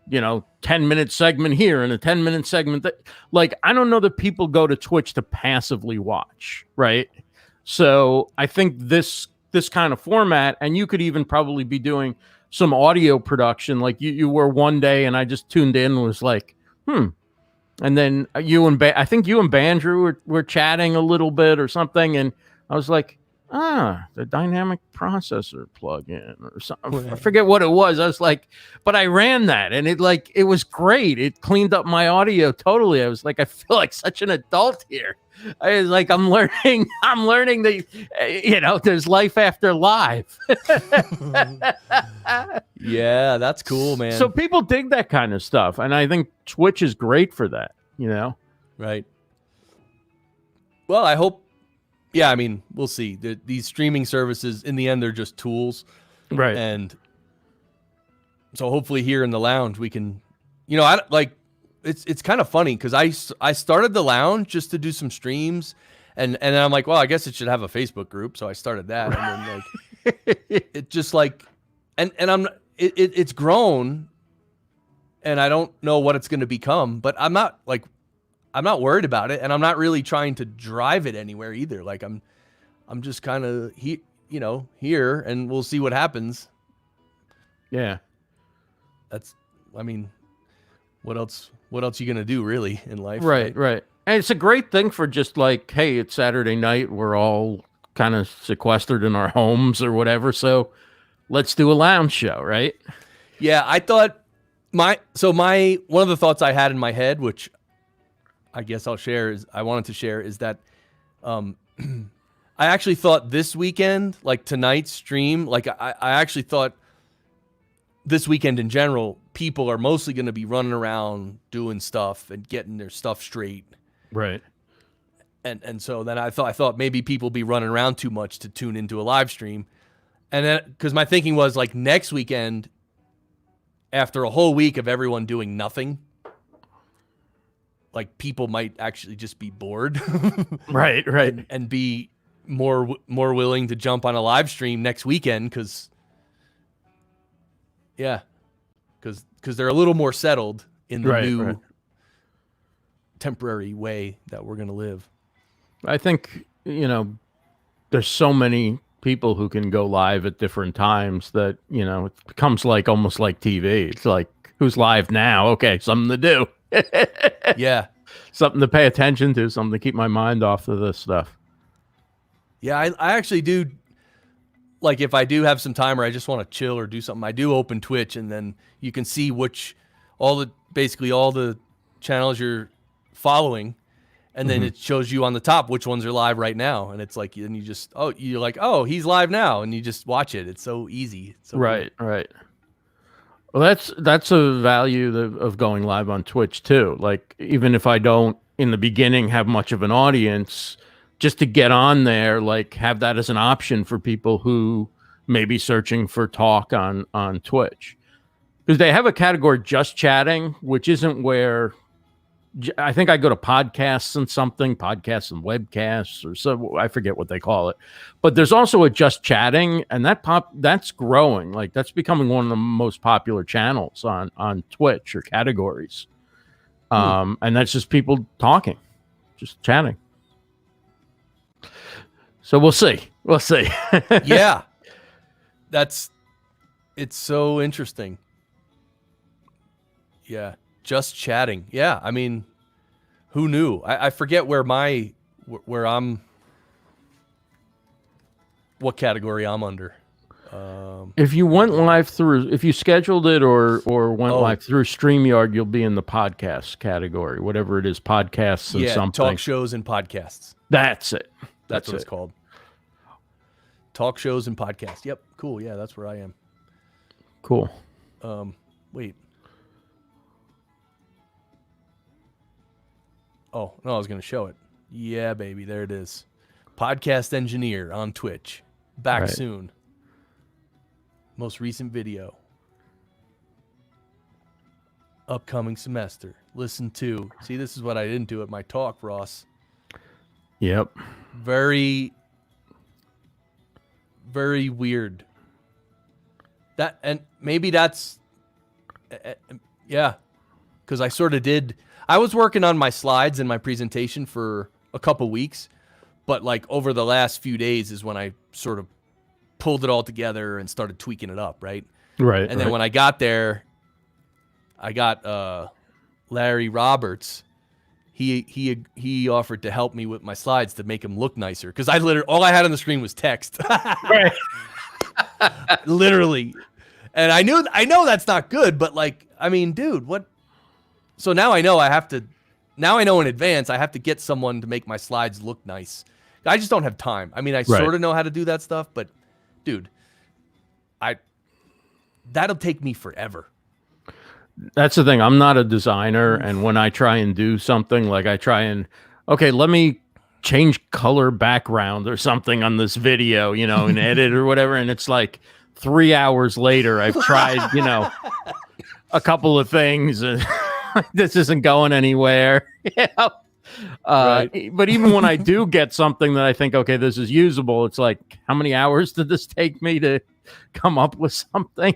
10-minute segment here and a 10-minute segment like, I don't know that people go to Twitch to passively watch, right? So I think this kind of format, and you could even probably be doing some audio production. Like you were one day, and I just tuned in and was like, and then I think you and Bandrew were chatting a little bit or something, and I was like, the dynamic processor plug-in or something. I forget what it was. I was like, but I ran that, and it was great. It cleaned up my audio totally. I was like, I feel like such an adult here. I was like, I'm learning that, there's life after live. Yeah, that's cool, man. So people dig that kind of stuff, and I think Twitch is great for that, Right. Well, I hope. Yeah, I mean, we'll see. These streaming services, in the end, they're just tools. Right. And so hopefully here in the lounge, we can, it's kind of funny because I started the lounge just to do some streams. And then I'm like, well, I guess it should have a Facebook group. So I started that. And then it just like, and it's grown, and I don't know what it's going to become, but I'm not worried about it, and I'm not really trying to drive it anywhere either. Like I'm just kind of here, and we'll see what happens. Yeah. What else you going to do really in life? Right. And it's a great thing for just like, hey, it's Saturday night. We're all kind of sequestered in our homes or whatever. So let's do a lounge show. Right. Yeah. I thought one of the thoughts I had in my head, which I guess I wanted to share is that I actually thought this weekend, like tonight's stream, like I actually thought this weekend in general, people are mostly going to be running around doing stuff and getting their stuff straight. Right. And so then I thought maybe people be running around too much to tune into a live stream. And then, because my thinking was like next weekend, after a whole week of everyone doing nothing, like people might actually just be bored. Right. and be more willing to jump on a live stream next weekend because they're a little more settled in the new temporary way that we're going to live. I think, there's so many people who can go live at different times that, it becomes like almost like TV. It's like, who's live now? Okay, something to do. Yeah. Something to pay attention to, something to keep my mind off of this stuff. Yeah, I actually do. Like if I do have some time or I just want to chill or do something, I do open Twitch, and then you can see basically all the channels you're following. And then it shows you on the top which ones are live right now. And it's like, and you're like, oh, he's live now. And you just watch it. It's so easy. It's so right. Well, that's a value of going live on Twitch too. Like, even if I don't in the beginning have much of an audience, just to get on there, like have that as an option for people who may be searching for talk on Twitch. Because they have a category just chatting, which isn't where I think I go to podcasts and webcasts or so. I forget what they call it, but there's also a just chatting, and that's growing. Like that's becoming one of the most popular channels on Twitch or categories. And that's just people talking, just chatting. So we'll see. Yeah. It's so interesting. Yeah. Just chatting. Yeah. I mean, who knew? I forget what category I'm under. If you went live if you scheduled it or went live through StreamYard, you'll be in the podcast category, whatever it is, podcasts and something. Talk shows and podcasts. That's it. That's what it's called. Talk shows and podcasts. Yep. Cool. Yeah, that's where I am. Cool. Wait. Oh, no, I was going to show it. Yeah, baby. There it is. Podcast engineer on Twitch. Back soon. Most recent video. Upcoming semester. Listen to. See, this is what I didn't do at my talk, Ross. Yep. Very, very weird. And maybe that's, yeah, because I sort of did. I was working on my slides and my presentation for a couple weeks, but like over the last few days is when I sort of pulled it all together and started tweaking it up, right? Right. And then when I got there, I got Larry Roberts. He offered to help me with my slides to make them look nicer, because all I had on the screen was text. Right. Literally. And I know that's not good, but like, I mean, dude, what? So now I know in advance I have to get someone to make my slides look nice. I just don't have time. I mean, I sort of know how to do that stuff, but dude, that'll take me forever. That's the thing. I'm not a designer, and when I try and do something, like let me change color background or something on this video, and edit or whatever, and it's like 3 hours later I've tried, a couple of things, and this isn't going anywhere. But even when I do get something that I think, okay, this is usable, it's like, how many hours did this take me to come up with something?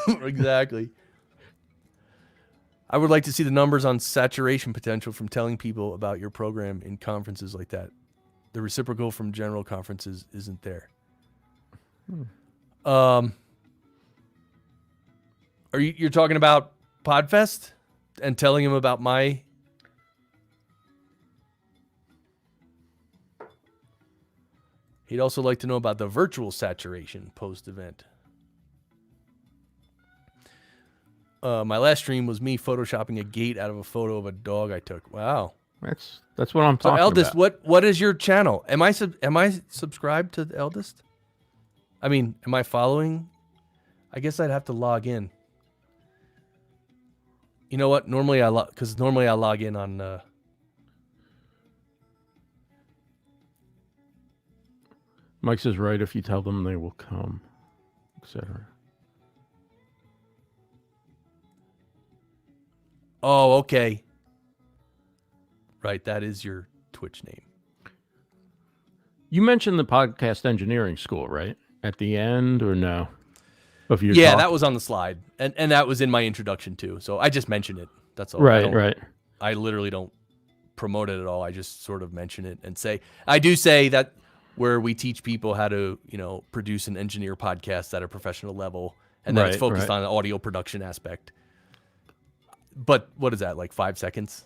Exactly. I would like to see the numbers on saturation potential from telling people about your program in conferences like that. The reciprocal from general conferences isn't there. Are you're talking about Podfest and telling him about my? He'd also like to know about the virtual saturation post-event. My last stream was me photoshopping a gate out of a photo of a dog I took. Wow. That's what I'm talking Eldest, about. what is your channel? Am I subscribed to the Eldest? I mean, am I following? I guess I'd have to log in. You know what? Normally I log in on Mike says, right, if you tell them they will come, etc. Oh, okay. Right, that is your Twitch name. You mentioned the podcast engineering school, right? At the end, or no? Of your Yeah, talk? that was on the slide, and that was in my introduction too. So I just mentioned it. That's all. Right. I literally don't promote it at all. I just sort of mention it and say, I do say that where we teach people how to, produce and engineer podcasts at a professional level, and then it's focused on an audio production aspect. But what is that, like 5 seconds?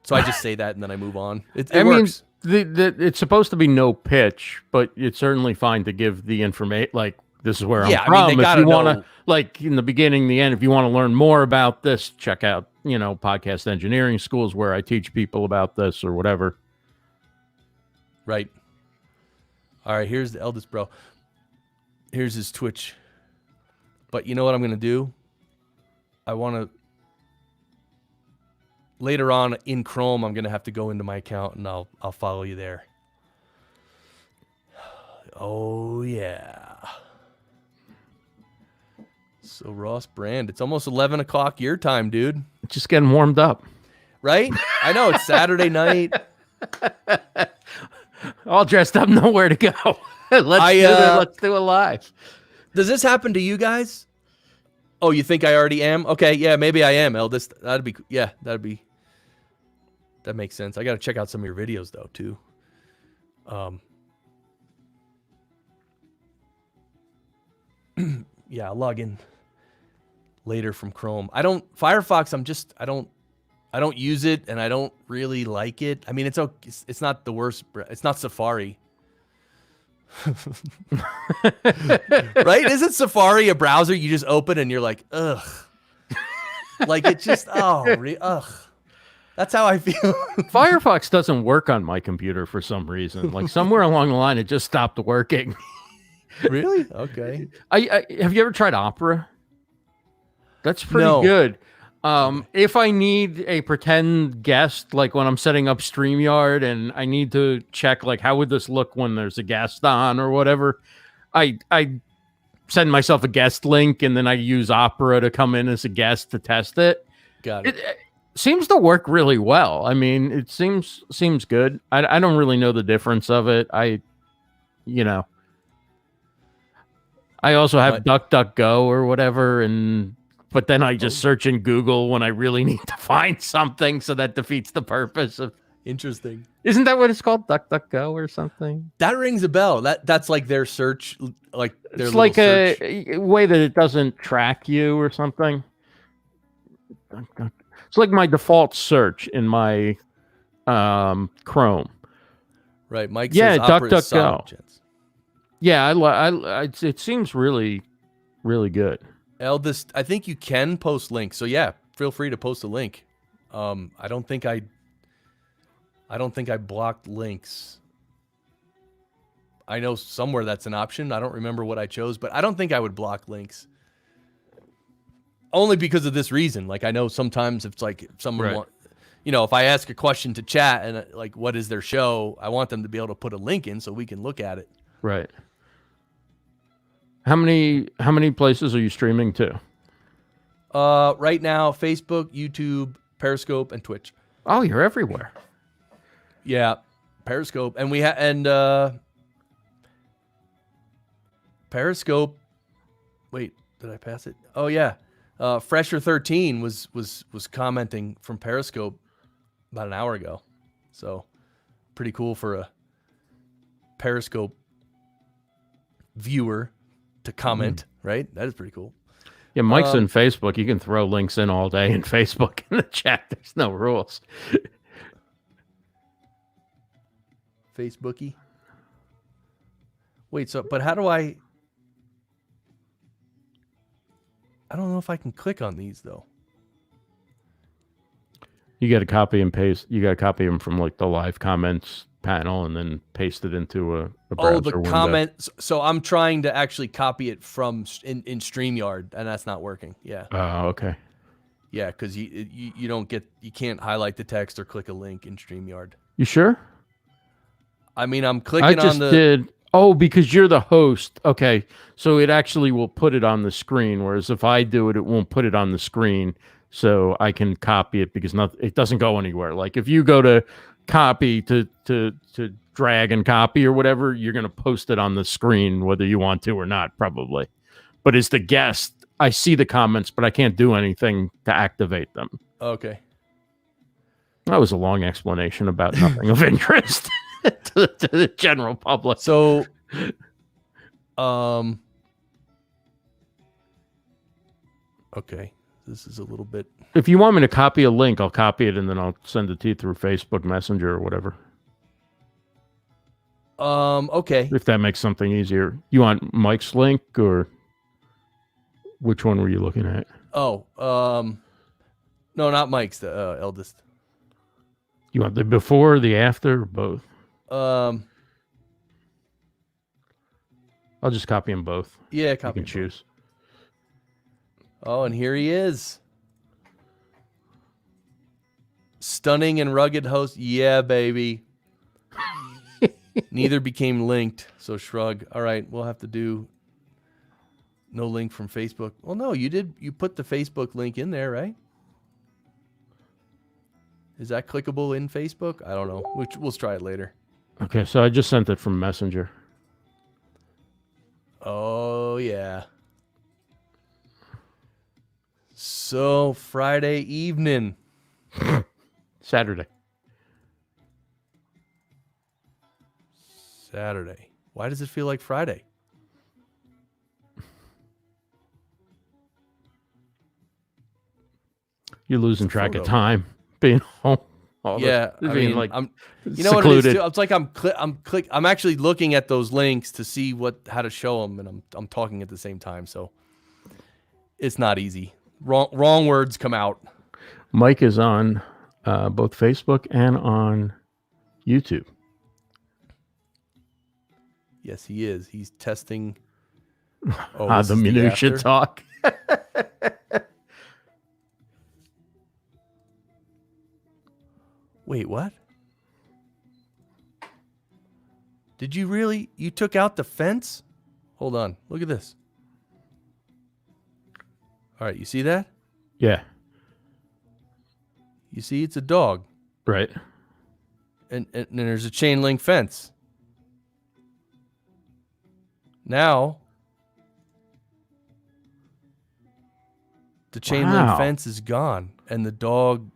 So I just say that and then I move on. It works. It's supposed to be no pitch, but it's certainly fine to give the information. Like, this is where I'm from. I mean, if you want to, like in the beginning, the end, if you want to learn more about this, check out, podcast engineering schools where I teach people about this or whatever. Right. All right, here's the eldest bro. Here's his Twitch. But you know what I'm going to do? I want to... Later on in Chrome, I'm going to have to go into my account and I'll follow you there. Oh, yeah. So, Ross Brand, it's almost 11 o'clock your time, dude. Just getting warmed up. Right? I know, it's Saturday night. All dressed up, nowhere to go. Let's do it live. Does this happen to you guys? Oh, you think I already am? Okay, yeah, maybe I am, eldest. That makes sense. I got to check out some of your videos, though, too. Yeah, I'll log in later from Chrome. Firefox, I don't use it, and I don't really like it. I mean, it's not the worst. It's not Safari. Right? Isn't Safari a browser you just open and you're like, ugh. Like, it just, ugh. That's how I feel. Firefox doesn't work on my computer for some reason. Like, somewhere along the line, it just stopped working. Really? Okay. Have you ever tried Opera? That's pretty good. If I need a pretend guest, like when I'm setting up StreamYard and I need to check, like, how would this look when there's a guest on or whatever, I send myself a guest link and then I use Opera to come in as a guest to test it. Got it. It seems to work really well. I mean, it seems good. I don't really know the difference of it. I also have DuckDuckGo or whatever, but then I just search in Google when I really need to find something, so that defeats the purpose of. Interesting. Isn't that what it's called, DuckDuckGo or something? That rings a bell. That's like their search, like their. It's like search. a way that it doesn't track you or something. It's like my default search in my Chrome. Right, Mike says DuckDuckGo. Yeah, it seems really, really good. Eldest, I think you can post links. So yeah, feel free to post a link. I don't think I blocked links. I know somewhere that's an option. I don't remember what I chose, but I don't think I would block links. Only because of this reason. Like, I know sometimes it's like if someone if I ask a question to chat and like, what is their show? I want them to be able to put a link in so we can look at it. Right. How many places are you streaming to? Right now, Facebook, YouTube, Periscope, and Twitch. Oh, you're everywhere. Yeah, Periscope, and Periscope. Wait, did I pass it? Oh yeah, Fresher13 was commenting from Periscope about an hour ago, so pretty cool for a Periscope viewer to comment, right? That is pretty cool. Yeah, Mike's in Facebook. You can throw links in all day in Facebook in the chat. There's no rules. Facebooky. Wait, but how do I don't know if I can click on these though. You got to copy and paste. You got to copy them from like the live comments panel and then paste it into a browser the window. comment. So I'm trying to actually copy it from in StreamYard, and that's not working. Yeah. Oh, okay. Yeah, because you can't highlight the text or click a link in StreamYard. You sure? I mean, I'm clicking on the. Oh, because you're the host. Okay. So it actually will put it on the screen, whereas if I do it, it won't put it on the screen. So I can copy it because it doesn't go anywhere. Like if you go to copy to drag and copy or whatever, you're going to post it on the screen whether you want to or not, probably. But as the guest, I see the comments, but I can't do anything to activate them. Okay. That was a long explanation about nothing of interest to the general public. So, okay, this is a little bit. If you want me to copy a link, I'll copy it and then I'll send it to you through Facebook Messenger or whatever. Okay. If that makes something easier. You want Mike's link or which one were you looking at? Oh, no, not Mike's, the eldest. You want the before, the after, or both? I'll just copy them both. Yeah, copy. You can choose. Oh, and here he is. Stunning and rugged host. Yeah, baby. Neither became linked, so shrug. All right, we'll have to do no link from Facebook. Well, no, you did. You put the Facebook link in there, right? Is that clickable in Facebook? I don't know. We'll try it later. Okay, so I just sent it from Messenger. Oh, yeah. So, Friday evening. Saturday. Why does it feel like Friday? You're losing track of time being home. Yeah, I mean, like I'm. You secluded. know what it is too? It's like I'm actually looking at those links to see how to show them, and I'm talking at the same time, so it's not easy. Wrong words come out. Mike is on both Facebook and on YouTube. Yes, he is. He's testing. The minutia talk. Wait, what? Did you really? You took out the fence? Hold on. Look at this. All right, you see that? Yeah. You see it's a dog. Right. And there's a chain link fence. Now, the chain link fence is gone, and the dog.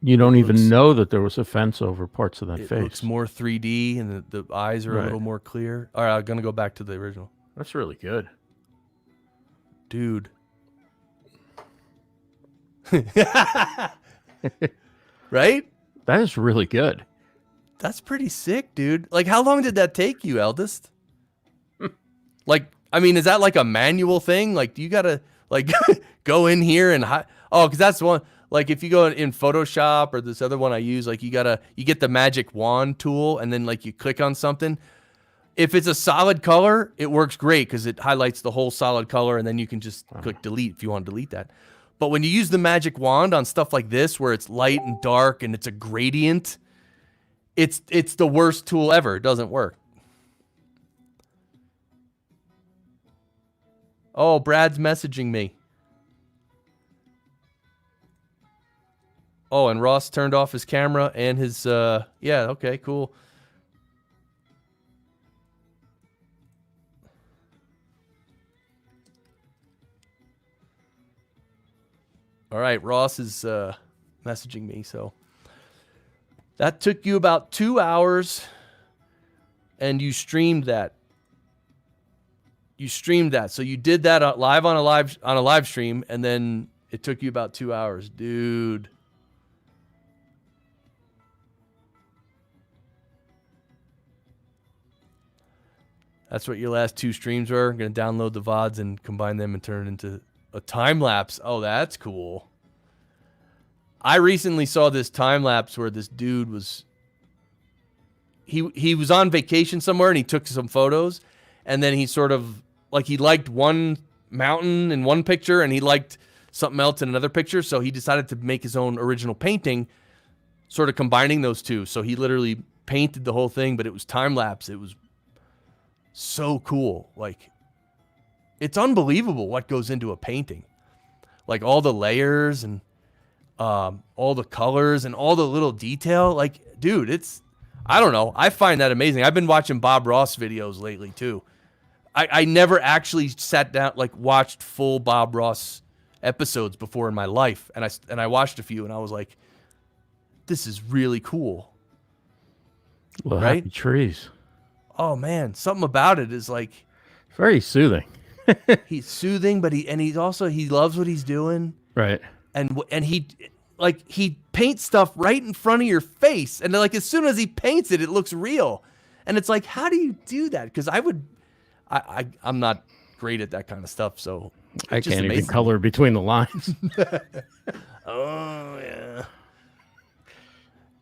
You don't even know that there was a fence over parts of that face. It looks more 3D, and the eyes are a little more clear. All right, I'm going to go back to the original. That's really good. Dude. Right? That is really good. That's pretty sick, dude. Like, how long did that take you, eldest? Like, I mean, is that like a manual thing? Like, do you got to, like, go in here and... because that's one... Like if you go in Photoshop or this other one I use, like you get the magic wand tool and then like you click on something. If it's a solid color, it works great because it highlights the whole solid color and then you can just click delete if you want to delete that. But when you use the magic wand on stuff like this where it's light and dark and it's a gradient, it's the worst tool ever. It doesn't work. Oh, Brad's messaging me. Oh, and Ross turned off his camera and his, yeah, okay, cool. All right, Ross is messaging me, so. That took you about 2 hours, and you streamed that. So you did that live on a live stream, and then it took you about 2 hours. Dude. That's what your last 2 streams were. I'm going to download the VODs and combine them and turn it into a time lapse. Oh, that's cool. I recently saw this time lapse where this dude was he was on vacation somewhere and he took some photos and then he sort of like he liked one mountain in one picture and he liked something else in another picture, so he decided to make his own original painting sort of combining those two. So he literally painted the whole thing, but it was time lapse. It was so cool. Like, it's unbelievable what goes into a painting. Like all the layers and all the colors and all the little detail. Like, dude, I don't know. I find that amazing. I've been watching Bob Ross videos lately too. I never actually sat down, like watched full Bob Ross episodes before in my life. And I watched a few and I was like, this is really cool. Well, right? happy trees. Oh man, something about it is like very soothing. He's soothing, but he loves what he's doing. Right. And he paints stuff right in front of your face. And like, as soon as he paints it, it looks real. And it's like, how do you do that? Because I'm not great at that kind of stuff. So I can't even color between the lines. Oh yeah.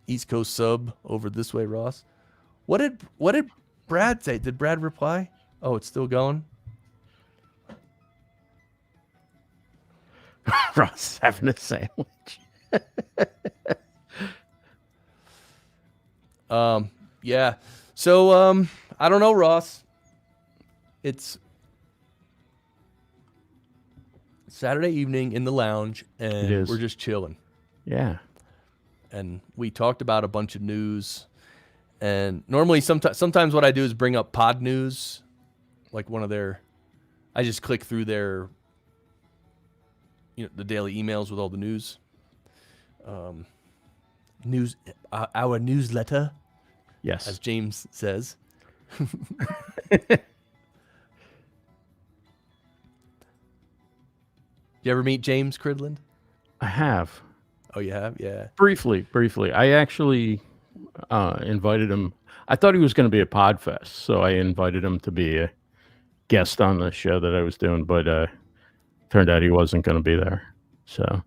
East Coast sub over this way, Ross. What did Brad say? Did Brad reply? Oh, it's still going. Ross having a sandwich. Yeah. So I don't know, Ross. It's Saturday evening in the lounge and we're just chilling. Yeah. And we talked about a bunch of news. And normally sometimes what I do is bring up Pod News, like I just click through their the daily emails with all the news. Our newsletter. Yes. As James says. You ever meet James Cridland? I have. Oh, you have? Yeah. Briefly. I actually invited him. I thought he was going to be at Podfest, so I invited him to be a guest on the show that I was doing, but turned out he wasn't going to be there. So,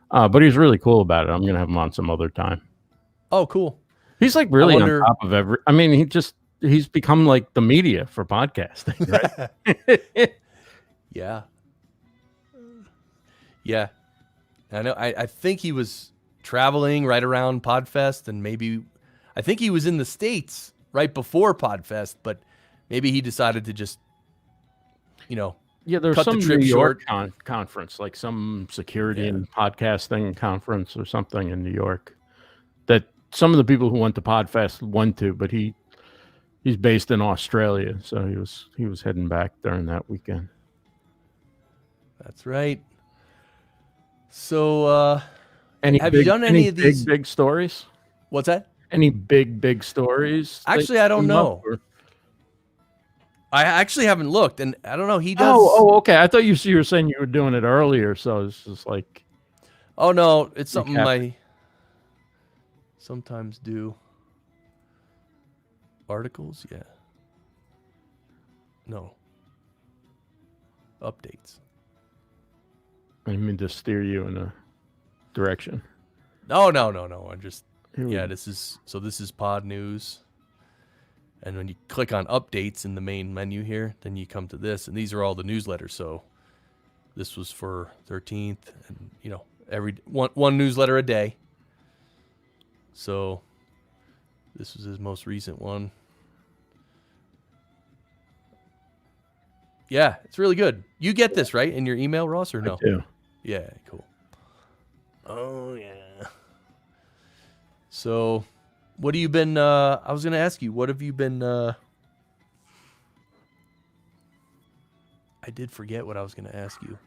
but he was really cool about it. I'm going to have him on some other time. Oh, cool. He's like really on top of he's become like the media for podcasting, right? Yeah. Yeah. I know. I think he was traveling right around Podfest, and maybe I think he was in the States right before Podfest, but maybe he decided to just, there's cut some the trip New York short. conference, like some security and podcasting conference or something in New York that some of the people who went to Podfest went to, but he's based in Australia, so he was heading back during that weekend. That's right. So, have you done any of these big stories? What's that? Any big stories? Actually, I don't know. I actually haven't looked, and I don't know. He does. Oh, okay. I thought you were saying you were doing it earlier, so it's just like. Oh no, it's something I sometimes do. Articles, yeah. No. Updates. I didn't mean to steer you in a direction. No. I'm just this is Pod News. And when you click on updates in the main menu here, then you come to this, and these are all the newsletters. So this was for 13th, and every one newsletter a day. So this was his most recent one. Yeah, it's really good. You get this, right, in your email, Ross, or no? I do. Yeah, cool. Oh, yeah. So, what have you been, I was going to ask you, what have you been, I did forget what I was going to ask you.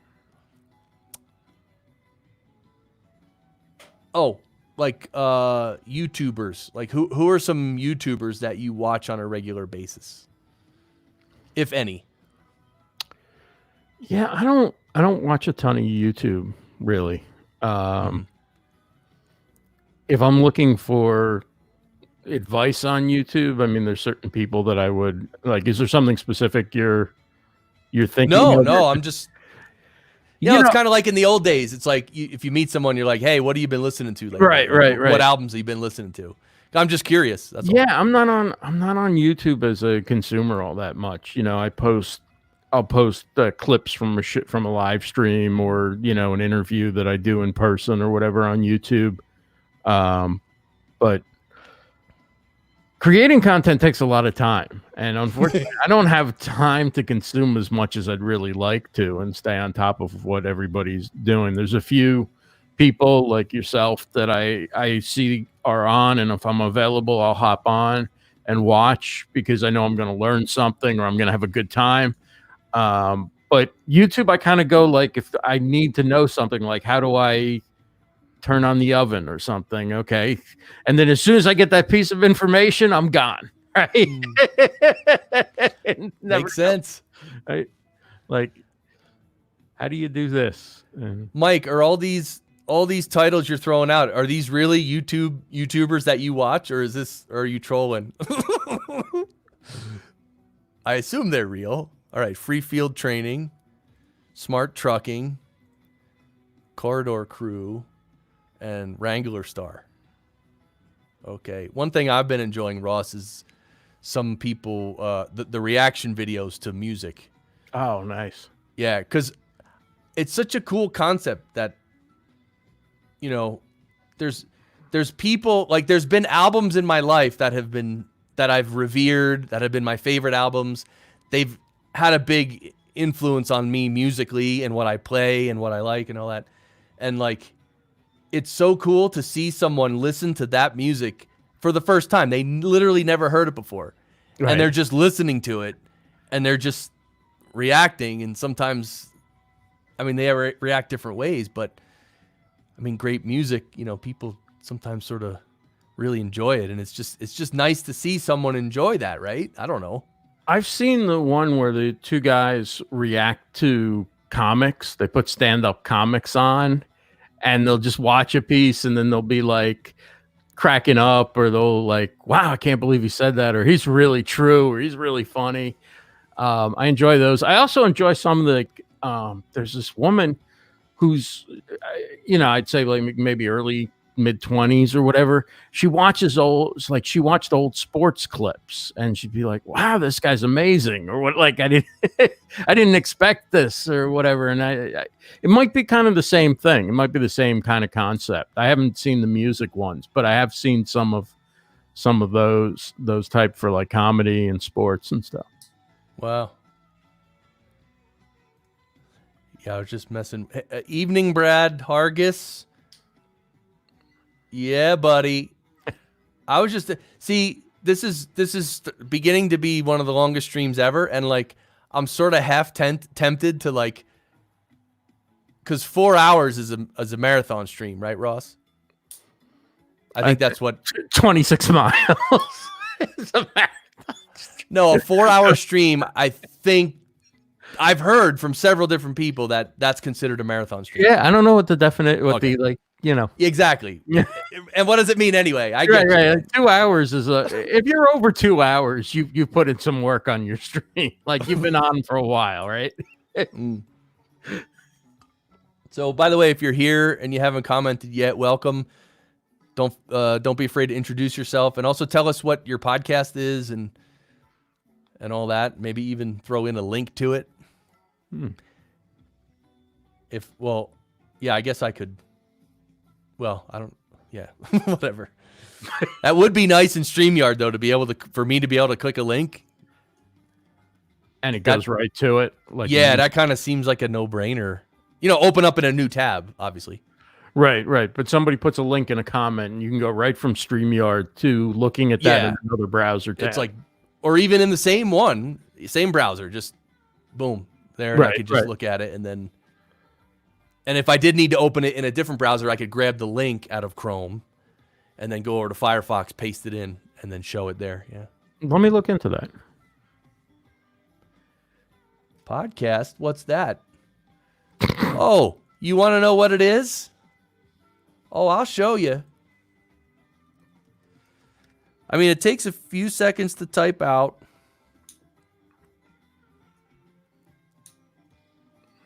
Oh, like, YouTubers. Like, who are some YouTubers that you watch on a regular basis? If any. Yeah, I don't watch a ton of YouTube, really. If I'm looking for advice on YouTube, I mean, there's certain people that I would like. Is there something specific you're thinking? No, I'm just. It's kind of like in the old days. It's like if you meet someone, you're like, "Hey, what have you been listening to lately? Right. What albums have you been listening to?" I'm just curious. That's all. I'm not on YouTube as a consumer all that much. I'll post clips from a live stream or an interview that I do in person or whatever on YouTube. But Creating content takes a lot of time, and unfortunately, I don't have time to consume as much as I'd really like to and stay on top of what everybody's doing. There's a few people like yourself that I see are on, and if I'm available, I'll hop on and watch because I know I'm going to learn something or I'm going to have a good time. But YouTube, I kind of go like if I need to know something, like how do I turn on the oven or something? Okay, and then as soon as I get that piece of information, I'm gone. Right? Makes sense. Right? Like, how do you do this? Mike, are all these titles you're throwing out, are these really YouTubers that you watch, or are you trolling? I assume they're real. All right, Free Field Training, Smart Trucking, Corridor Crew, and Wrangler Star. Okay. One thing I've been enjoying, Ross, is some people, the reaction videos to music. Oh, nice. Yeah, because it's such a cool concept that, you know, there's people, like there's been albums in my life that I've revered, that have been my favorite albums. They've had a big influence on me musically and what I play and what I like and all that. And like, it's so cool to see someone listen to that music for the first time. They literally never heard it before. Right. And they're just listening to it and they're just reacting. And sometimes, I mean, they react different ways, but I mean, great music, you know, people sometimes sort of really enjoy it. And it's just nice to see someone enjoy that, right? I don't know. I've seen the one where the two guys react to comics. They put stand-up comics on and they'll just watch a piece and then they'll be like cracking up, or they'll like, wow, I can't believe he said that, or he's really true, or he's really funny. I enjoy those. I also enjoy some of the, there's this woman who's, you know, I'd say like maybe early mid-20s or whatever. She watches she watched old sports clips and she'd be like, wow, this guy's amazing, or what, like I didn't expect this or whatever. And I it might be kind of the same thing. It might be the same kind of concept. I haven't seen the music ones, but I have seen some of those type for like comedy and sports and stuff. Wow. Yeah, I was just messing. Evening, Brad Hargis. Yeah, buddy. I was just see. This is beginning to be one of the longest streams ever, and like I'm sort of half tempted to like, because 4 hours is a marathon stream, right, Ross? I think that's what 26 miles is a marathon. No, a 4 hour stream. I think I've heard from several different people that that's considered a marathon stream. Yeah, I don't know what the the like, you know. Exactly. Yeah. And what does it mean anyway? I get right. Like 2 hours is if you're over 2 hours, you put in some work on your stream. Like you've been on for a while, right? So, by the way, if you're here and you haven't commented yet, welcome. Don't be afraid to introduce yourself, and also tell us what your podcast is and all that. Maybe even throw in a link to it. I guess I could. Well, I don't. Yeah, whatever. That would be nice in StreamYard though, for me to be able to click a link, and it goes right to it. Like that kind of seems like a no-brainer. You know, open up in a new tab, obviously. Right. But somebody puts a link in a comment, and you can go right from StreamYard to looking at that in another browser tab. It's like, or even in the same browser, just boom there. And I could just look at it, and if I did need to open it in a different browser, I could grab the link out of Chrome, and then go over to Firefox, paste it in, and then show it there. Yeah. Let me look into that. Podcast? What's that? Oh, you want to know what it is? Oh, I'll show you. I mean, it takes a few seconds to type out.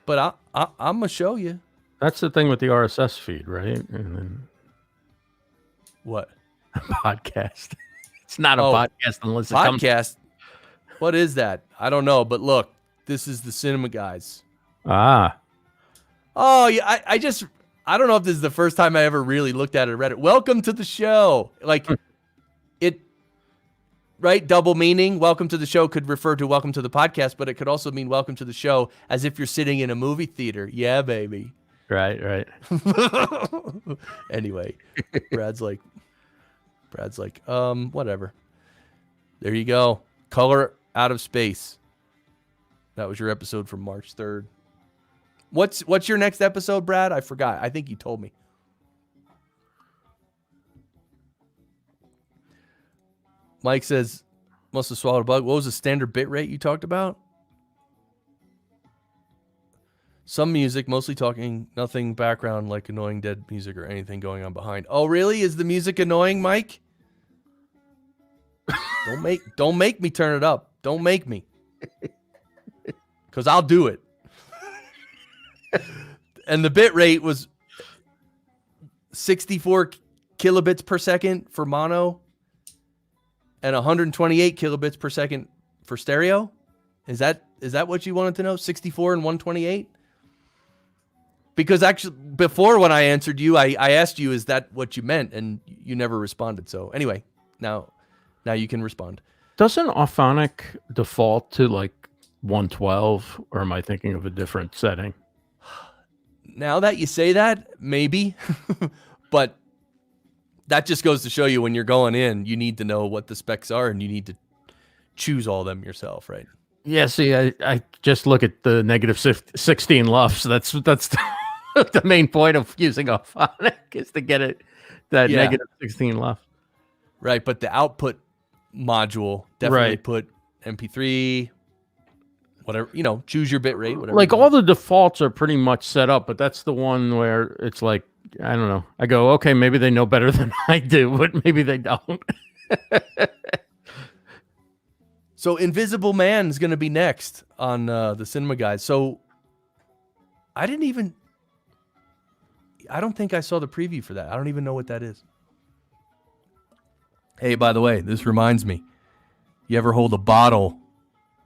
But I'm going to show you. That's the thing with the RSS feed, right? And then what? A podcast. It's not a podcast unless it comes. Podcast? What is that? I don't know. But look, this is the Cinema Guys. Ah. Oh, yeah. I don't know if this is the first time I ever really looked at it or read it. Welcome to the show. Like, right? Double meaning. Welcome to the show could refer to welcome to the podcast, but it could also mean welcome to the show as if you're sitting in a movie theater. Yeah, baby. Right. Anyway, Brad's like, whatever. There you go. Color Out of Space. That was your episode from March 3rd. What's your next episode, Brad? I forgot. I think you told me. Mike says, must have swallowed a bug. What was the standard bit rate you talked about? Some music, mostly talking, nothing background like annoying dead music or anything going on behind. Oh, really? Is the music annoying, Mike? Don't make me turn it up. Don't make me. Because I'll do it. And the bit rate was 64 kilobits per second for mono and 128 kilobits per second for stereo. Is that what you wanted to know? 64 and 128? Because actually, before when I answered you, I asked you, is that what you meant? And you never responded. So anyway, now you can respond. Doesn't Auphonic default to like 112, or am I thinking of a different setting? Now that you say that, maybe. But that just goes to show you when you're going in, you need to know what the specs are and you need to choose all of them yourself, right? Yeah, see, I just look at the negative 16 LUFS. That's the main point of using Auphonic is to get it negative 16 LUFS. Right, but the output module definitely put MP3, whatever, choose your bit rate, whatever. Like all the defaults are pretty much set up, but that's the one where it's like, I don't know. I go, okay, maybe they know better than I do, but maybe they don't. So Invisible Man is going to be next on the Cinema Guide. So I don't think I saw the preview for that. I don't even know what that is. Hey, by the way, this reminds me. You ever hold a bottle?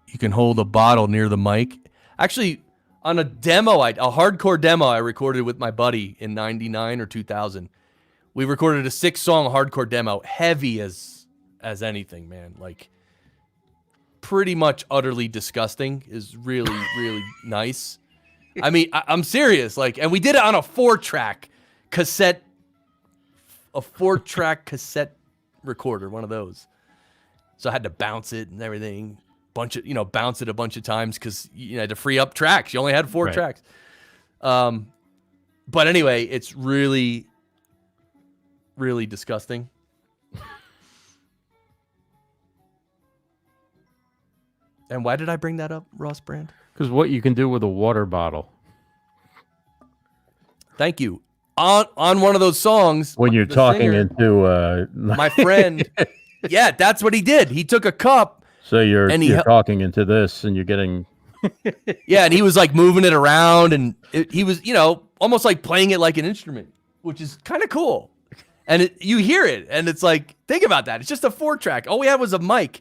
You can hold a bottle near the mic. Actually, on a demo, a hardcore demo I recorded with my buddy in 99 or 2000. We recorded a 6-song hardcore demo, heavy as anything, man. Like, pretty much utterly disgusting. Is really, really nice. I mean, I'm serious. Like, and we did it on a 4-track cassette recorder, one of those. So I had to bounce it and everything. Bounce it a bunch of times because you had to free up tracks. You only had 4 tracks. But anyway, it's really, really disgusting. And why did I bring that up, Ross Brand? Because what you can do with a water bottle. Thank you. On one of those songs, when you're talking singer, into my friend, yeah, that's what he did. He took a cup. So you're talking into this, and you're getting. Yeah, and he was like moving it around, and he was, almost like playing it like an instrument, which is kind of cool. And you hear it, and it's like, think about that. It's just a 4-track. All we had was a mic,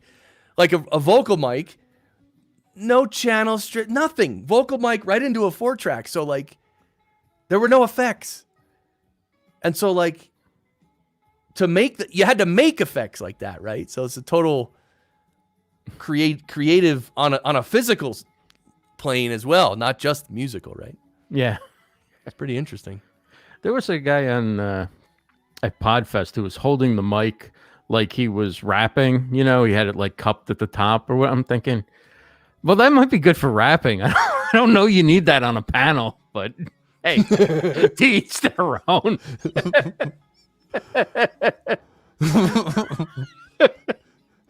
like a vocal mic, no channel strip, nothing. Vocal mic right into a 4-track. So like, there were no effects, and so like, you had to make effects like that, right? So it's a total creative on a physical plane as well, not just musical, right? Yeah, it's pretty interesting. There was a guy on at Podfest who was holding the mic like he was rapping. He had it like cupped at the top or what. I'm thinking, well, that might be good for rapping. I don't know you need that on a panel, but hey, to each their own.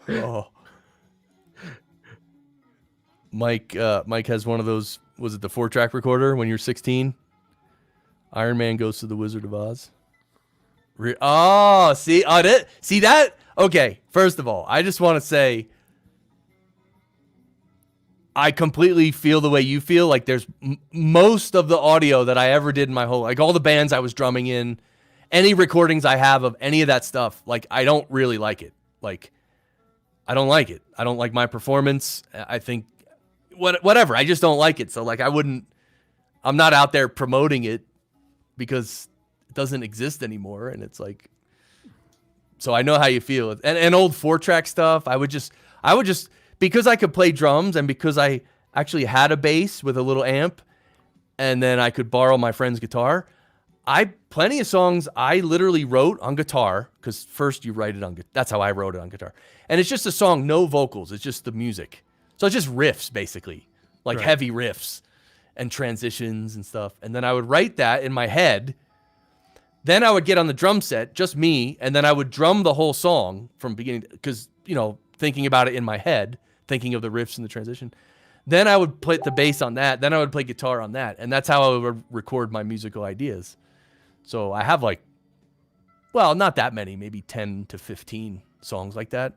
Oh. Mike has one of those. Was it the 4-track recorder when you're 16? Iron Man Goes to the Wizard of Oz. See that? Okay, first of all, I just want to say I completely feel the way you feel. Like there's most of the audio that I ever did in my whole, like all the bands I was drumming in, any recordings I have of any of that stuff, like I don't really like it. Like I don't like it. I don't like my performance. I think whatever. I just don't like it. So like I'm not out there promoting it because it doesn't exist anymore. And it's like, So I know how you feel. And old 4-track stuff, I would just because I could play drums and because I actually had a bass with a little amp and then I could borrow my friend's guitar, plenty of songs I literally wrote on guitar, because first you write it on, that's how I wrote it on guitar. And it's just a song, no vocals, it's just the music. So it's just riffs basically, like heavy riffs and transitions and stuff. And then I would write that in my head. Then I would get on the drum set, just me, and then I would drum the whole song from beginning, because, thinking about it in my head, thinking of the riffs and the transition. Then I would play the bass on that. Then I would play guitar on that. And that's how I would record my musical ideas. So I have not that many, maybe 10 to 15 songs like that.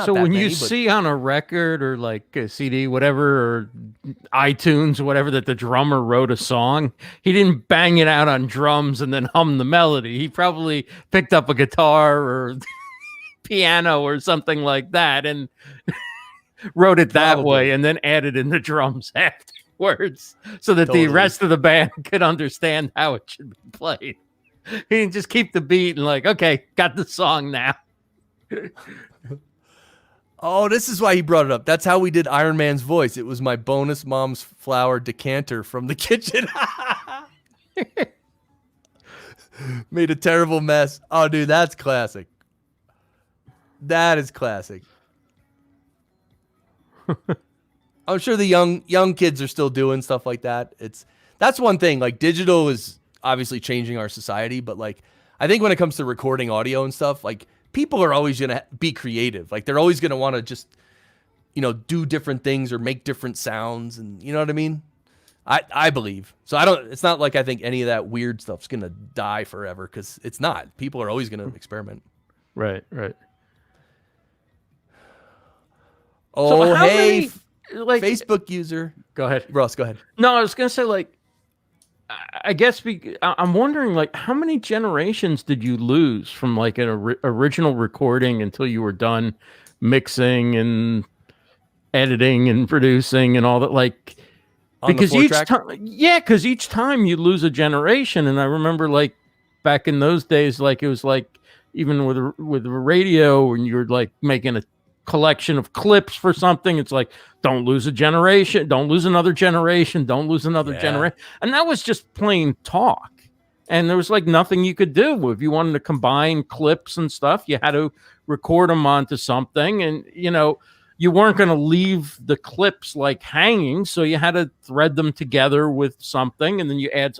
So when you see on a record or like a CD, whatever, or iTunes or whatever, that the drummer wrote a song, he didn't bang it out on drums and then hum the melody. He probably picked up a guitar or piano or something like that and wrote it that way and then added in the drums afterwards so that the rest of the band could understand how it should be played. He didn't just keep the beat and okay, got the song now. Oh, this is why he brought it up. That's how we did Iron Man's voice. It was my bonus mom's flower decanter from the kitchen. Made a terrible mess. Oh, dude, that's classic. That is classic. I'm sure the young kids are still doing stuff like that. That's one thing. Like, digital is obviously changing our society, but I think when it comes to recording audio and stuff, people are always going to be creative. They're always going to want to just, do different things or make different sounds. And you know what I mean? I believe. So it's not like I think any of that weird stuff's going to die forever, because it's not. People are always going to experiment. Right. Oh, so hey, Facebook user. Go ahead. Ross, go ahead. No, I was going to say, I guess I'm wondering, how many generations did you lose from an original recording until you were done mixing and editing and producing and all that? Because each time you lose a generation. And I remember back in those days, it was even with the radio, when you're making a collection of clips for something, it's don't lose a generation, don't lose another generation, don't lose another generation. And that was just plain talk, and there was nothing you could do. If you wanted to combine clips and stuff, you had to record them onto something, and you weren't going to leave the clips hanging, so you had to thread them together with something, and then you add.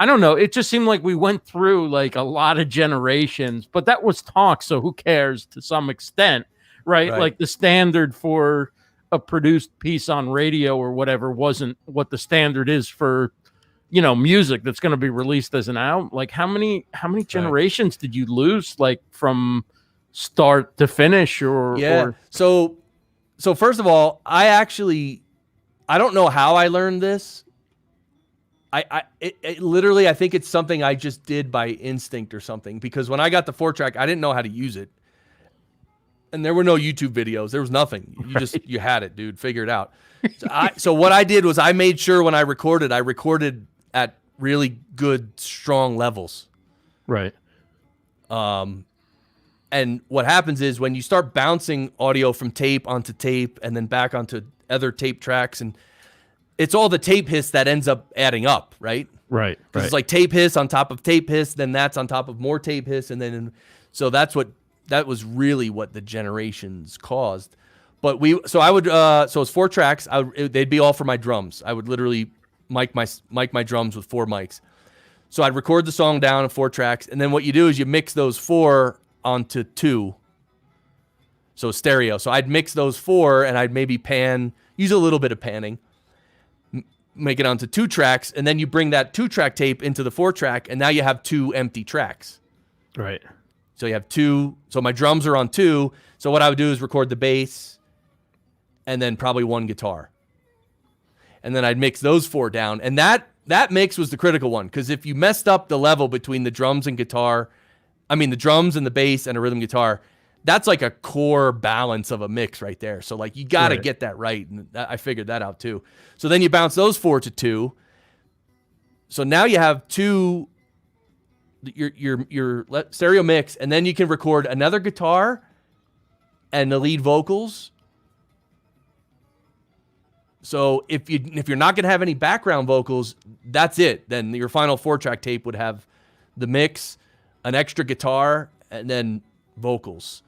I don't know, it just seemed like we went through a lot of generations, but that was talk, so who cares to some extent. Right. The standard for a produced piece on radio or whatever wasn't what the standard is for, music that's going to be released as an album. How many generations did you lose, from start to finish or? So first of all, I don't know how I learned this. It literally, I think it's something I just did by instinct or something, because when I got the 4-track, I didn't know how to use it. And there were no YouTube videos. There was nothing. You had it, dude. Figure it out. So what I did was I made sure when I recorded at really good, strong levels. Right. And what happens is when you start bouncing audio from tape onto tape and then back onto other tape tracks, and it's all the tape hiss that ends up adding up, right? Right. It's tape hiss on top of tape hiss, then that's on top of more tape hiss, and then so that was really what the generations caused. But I would so it's 4 tracks. They'd be all for my drums. I would literally mic my drums with 4 mics. So I'd record the song down in 4 tracks, and then what you do is you mix those 4 onto 2. So stereo. So I'd mix those 4, and I'd maybe use a little bit of panning, make it onto 2 tracks, and then you bring that 2-track tape into the 4-track, and now you have 2 empty tracks. Right. So you have 2. So my drums are on 2. So what I would do is record the bass and then probably 1 guitar. And then I'd mix those 4 down. And that mix was the critical one, because if you messed up the level between the drums and guitar, the drums and the bass and a rhythm guitar, that's a core balance of a mix right there. So you got to get that right. And I figured that out too. So then you bounce those 4 to 2. So now you have 2 your stereo mix, and then you can record another guitar and the lead vocals. So if you're not going to have any background vocals, that's it. Then your final 4-track tape would have the mix, an extra guitar, and then vocals.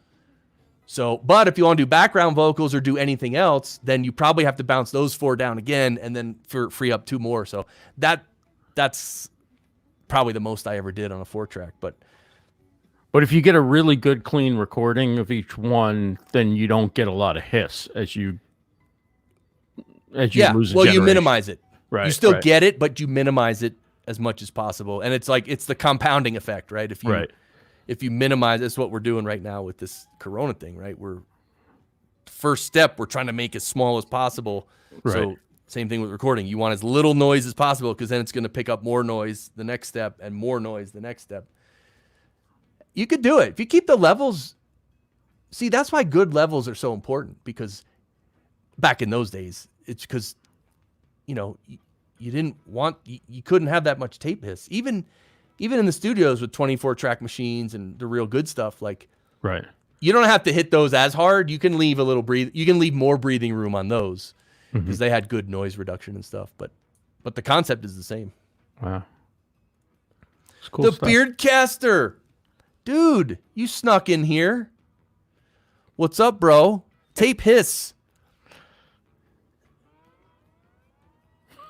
So, but if you want to do background vocals or do anything else, then you probably have to bounce those 4 down again and then free up 2 more. So that's probably the most I ever did on a 4-track. But if you get a really good clean recording of each one, then you don't get a lot of hiss as you lose a generation. You minimize it. Right. You still get it, but you minimize it as much as possible. And it's the compounding effect, right? If you minimize, that's what we're doing right now with this Corona thing, right? First step, we're trying to make as small as possible. Right. So same thing with recording. You want as little noise as possible because then it's going to pick up more noise the next step and more noise the next step. You could do it. If you keep the levels, see, that's why good levels are so important, because back in those days, it's because, you couldn't have that much tape hiss. Even in the studios with 24-track machines and the real good stuff, like, right. You don't have to hit those as hard. You can leave you can leave more breathing room on those because they had good noise reduction and stuff. But the concept is the same. Wow. It's cool the stuff. Beardcaster. Dude, you snuck in here. What's up, bro? Tape hiss.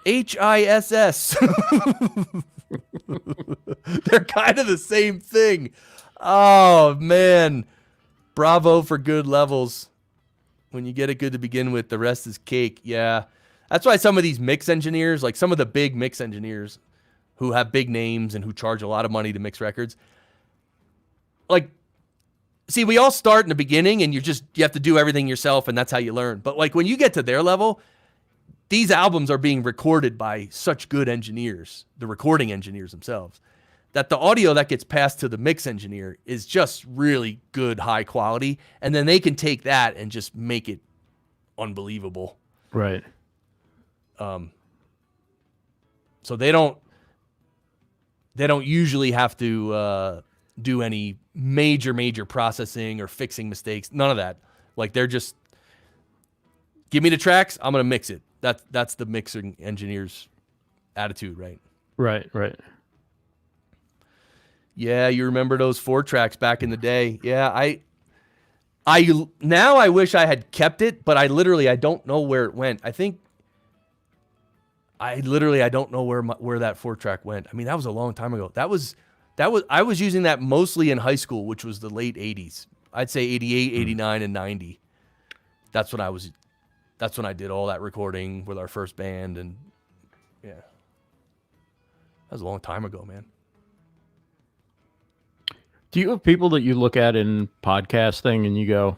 HISS. They're kind of the same thing. Oh, man. Bravo for good levels. When you get it good to begin with, the rest is cake. Yeah. That's why some of these mix engineers, like some of the big mix engineers who have big names and who charge a lot of money to mix records, like, see, we all start in the beginning and you have to do everything yourself, and that's how you learn. But like when you get to their level, these albums are being recorded by such good engineers, the recording engineers themselves, that the audio that gets passed to the mix engineer is just really good, high quality. And then they can take that and just make it unbelievable. Right. So they don't usually have to do any major processing or fixing mistakes. None of that. Like, they're just, give me the tracks, I'm going to mix it. That's the mixing engineer's attitude, right? Right. Yeah, you remember those 4-tracks back in the day. Yeah, I now I wish I had kept it, but I don't know where it went. I don't know where that 4-track went. I mean, that was a long time ago. I was using that mostly in high school, which was the late 80s. I'd say 88, 89, and 90. That's when I did all that recording with our first band, and yeah. That was a long time ago, man. Do you have people that you look at in podcasting and you go,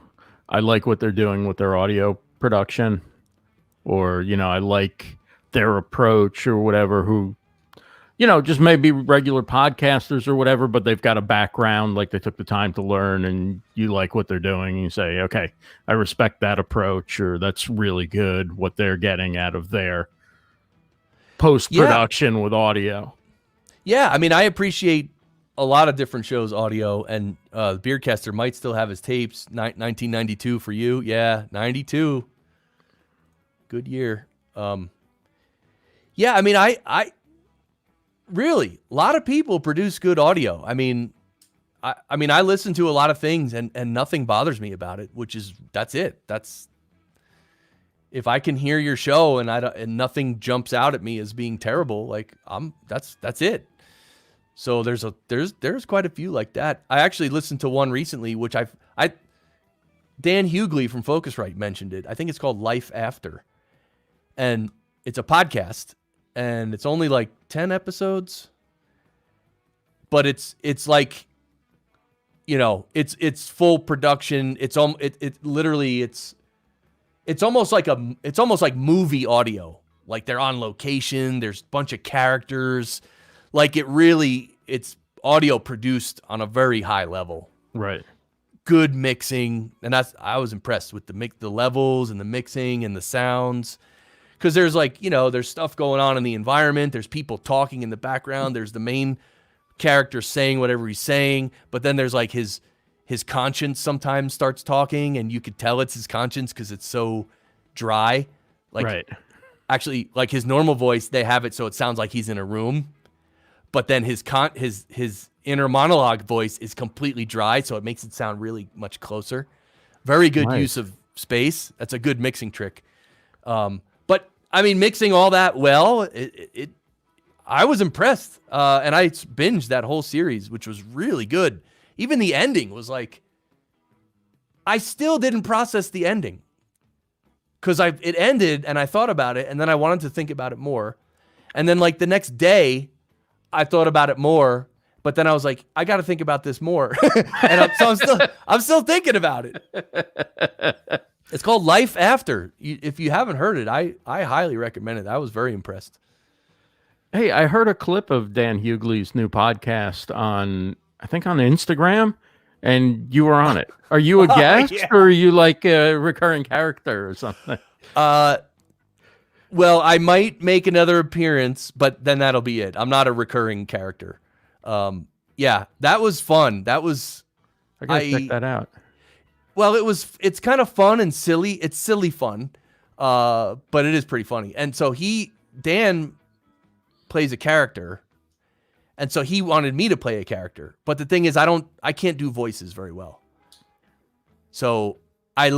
I like what they're doing with their audio production, or, I like their approach or whatever, who, just maybe regular podcasters or whatever, but they've got a background, like they took the time to learn, and you like what they're doing, and you say, okay, I respect that approach, or that's really good what they're getting out of their post-production with audio. Yeah, I mean, I appreciate a lot of different shows' audio, and Beardcaster might still have his tapes. 1992 for you. Yeah, 92. Good year. Yeah, I mean, I really, a lot of people produce good audio. I mean, I listen to a lot of things, and nothing bothers me about it, that's it. That's, if I can hear your show and nothing jumps out at me as being terrible, like that's it. So there's quite a few like that. I actually listened to one recently, which Dan Hughley from Focusrite mentioned it. I think it's called Life After, and it's a podcast, and it's only like 10 episodes, but it's like, it's full production. It's almost like movie audio. Like, they're on location. There's a bunch of characters. Like, it's audio produced on a very high level. Right. Good mixing. And I was impressed with the levels and the mixing and the sounds. Because there's there's stuff going on in the environment. There's people talking in the background. There's the main character saying whatever he's saying, but then there's like his conscience sometimes starts talking, and you could tell it's his conscience because it's so dry. Like, right. Actually, like his normal voice, they have it so it sounds like he's in a room, but then his inner monologue voice is completely dry, so it makes it sound really much closer. Very good use of space. That's a good mixing trick. But I mean, mixing all that well, I was impressed, and I binged that whole series, which was really good. Even the ending was like, I still didn't process the ending because it ended and I thought about it, and then I wanted to think about it more, and then like the next day, I thought about it more, but then I was like, I got to think about this more, and I'm still thinking about it. It's called Life After. If you haven't heard it, I highly recommend it. I was very impressed. Hey, I heard a clip of Dan Hughley's new podcast on, I think, on Instagram, and you were on it. Are you a guest, or are you like a recurring character or something? Well, I might make another appearance, but then that'll be it. I'm not a recurring character. Yeah, that was fun. I gotta check that out. Well, it's kind of fun and silly. It's silly fun, but it is pretty funny. And so Dan plays a character, and so he wanted me to play a character. But the thing is, I can't do voices very well. So I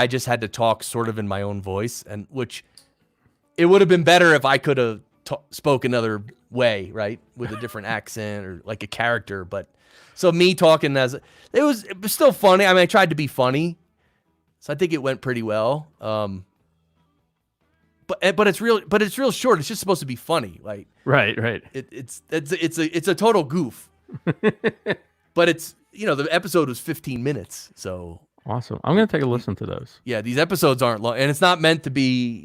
just had to talk sort of in my own voice, and which it would have been better if I could have spoke another way, right, with a different accent or like a character. But so me talking it was still funny. I mean, I tried to be funny, so I think it went pretty well. But it's real short. It's just supposed to be funny, like right. It's a total goof. But it's, the episode was 15 minutes, so awesome. I'm gonna take a listen to those. Yeah, these episodes aren't long, and it's not meant to be,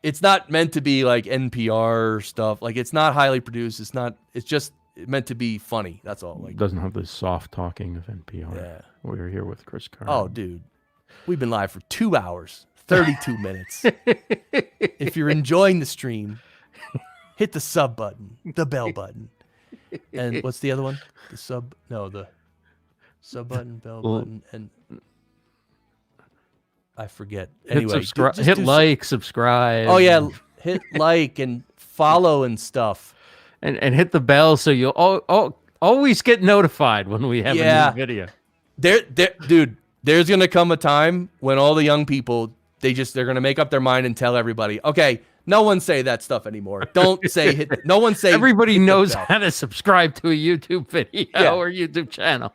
it's not meant to be like NPR stuff. Like, it's not highly produced. It's just meant to be funny. That's all. Like, it doesn't have the soft talking of NPR. Yeah. We're here with Chris Carr. Oh, dude. We've been live for 2 hours, 32 minutes. If you're enjoying the stream, hit the sub button, the bell button. And what's the other one? The sub button, bell button, and I forget. Anyway, hit like, subscribe. Oh yeah, hit like and follow and stuff, and hit the bell so you'll always get notified when we have a new video. Dude, there's gonna come a time when all the young people they're gonna make up their mind and tell everybody, okay, no one say that stuff anymore. Don't say no one say. Everybody knows how to subscribe to a YouTube video or YouTube channel.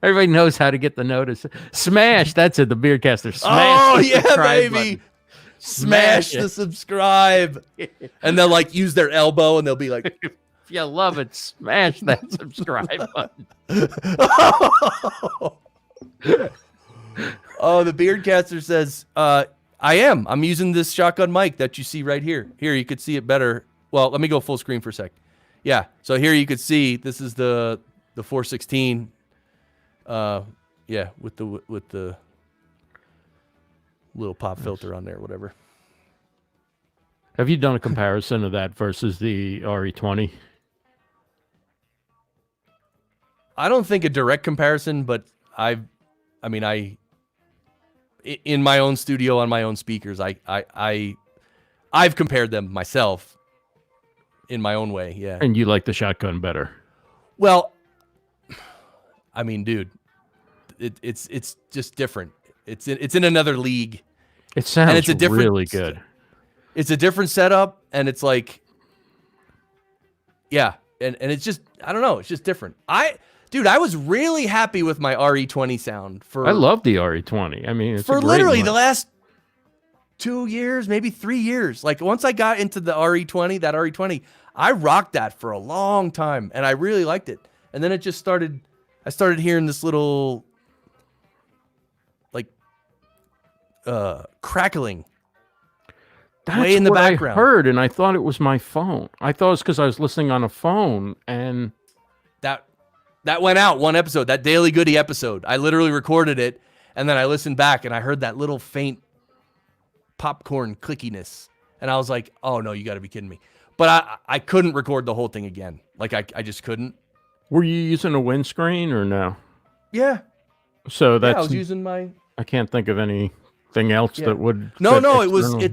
Everybody knows how to get the notice. Smash, that's it, the Beardcaster. Smash baby. Button. Smash the subscribe. And they'll like use their elbow and they'll be like, if you love it, smash that subscribe button. Oh, the Beardcaster says, I'm using this shotgun mic that you see right here. Here, you could see it better. Well, let me go full screen for a sec. Yeah, so here you could see, this is the 416. With the little pop filter on there, whatever. Have you done a comparison of that versus the RE20? I don't think a direct comparison, but in my own studio on my own speakers, I've compared them myself in my own way. Yeah. And you like the shotgun better? Well, I mean, dude, it's just different. It's in another league. It sounds really good. It's a different setup, and it's like, yeah, and it's just, I don't know, it's just different. I was really happy with my RE20 sound. I love the RE20. I mean, it's for literally the last 2 years, maybe 3 years. Like, once I got into the RE20, I rocked that for a long time, and I really liked it. And then it just started. I started hearing this little, like, crackling. That's way in the what background. I heard, and I thought it was my phone. I thought it was because I was listening on a phone, and that went out one episode, that Daily Goody episode. I literally recorded it, and then I listened back, and I heard that little faint popcorn clickiness, and I was like, "Oh no, you got to be kidding me!" But I couldn't record the whole thing again. Like I just couldn't. Were you using a windscreen or no? Yeah. So Yeah, I was using my. I can't think of anything else that would. No, fit no, external.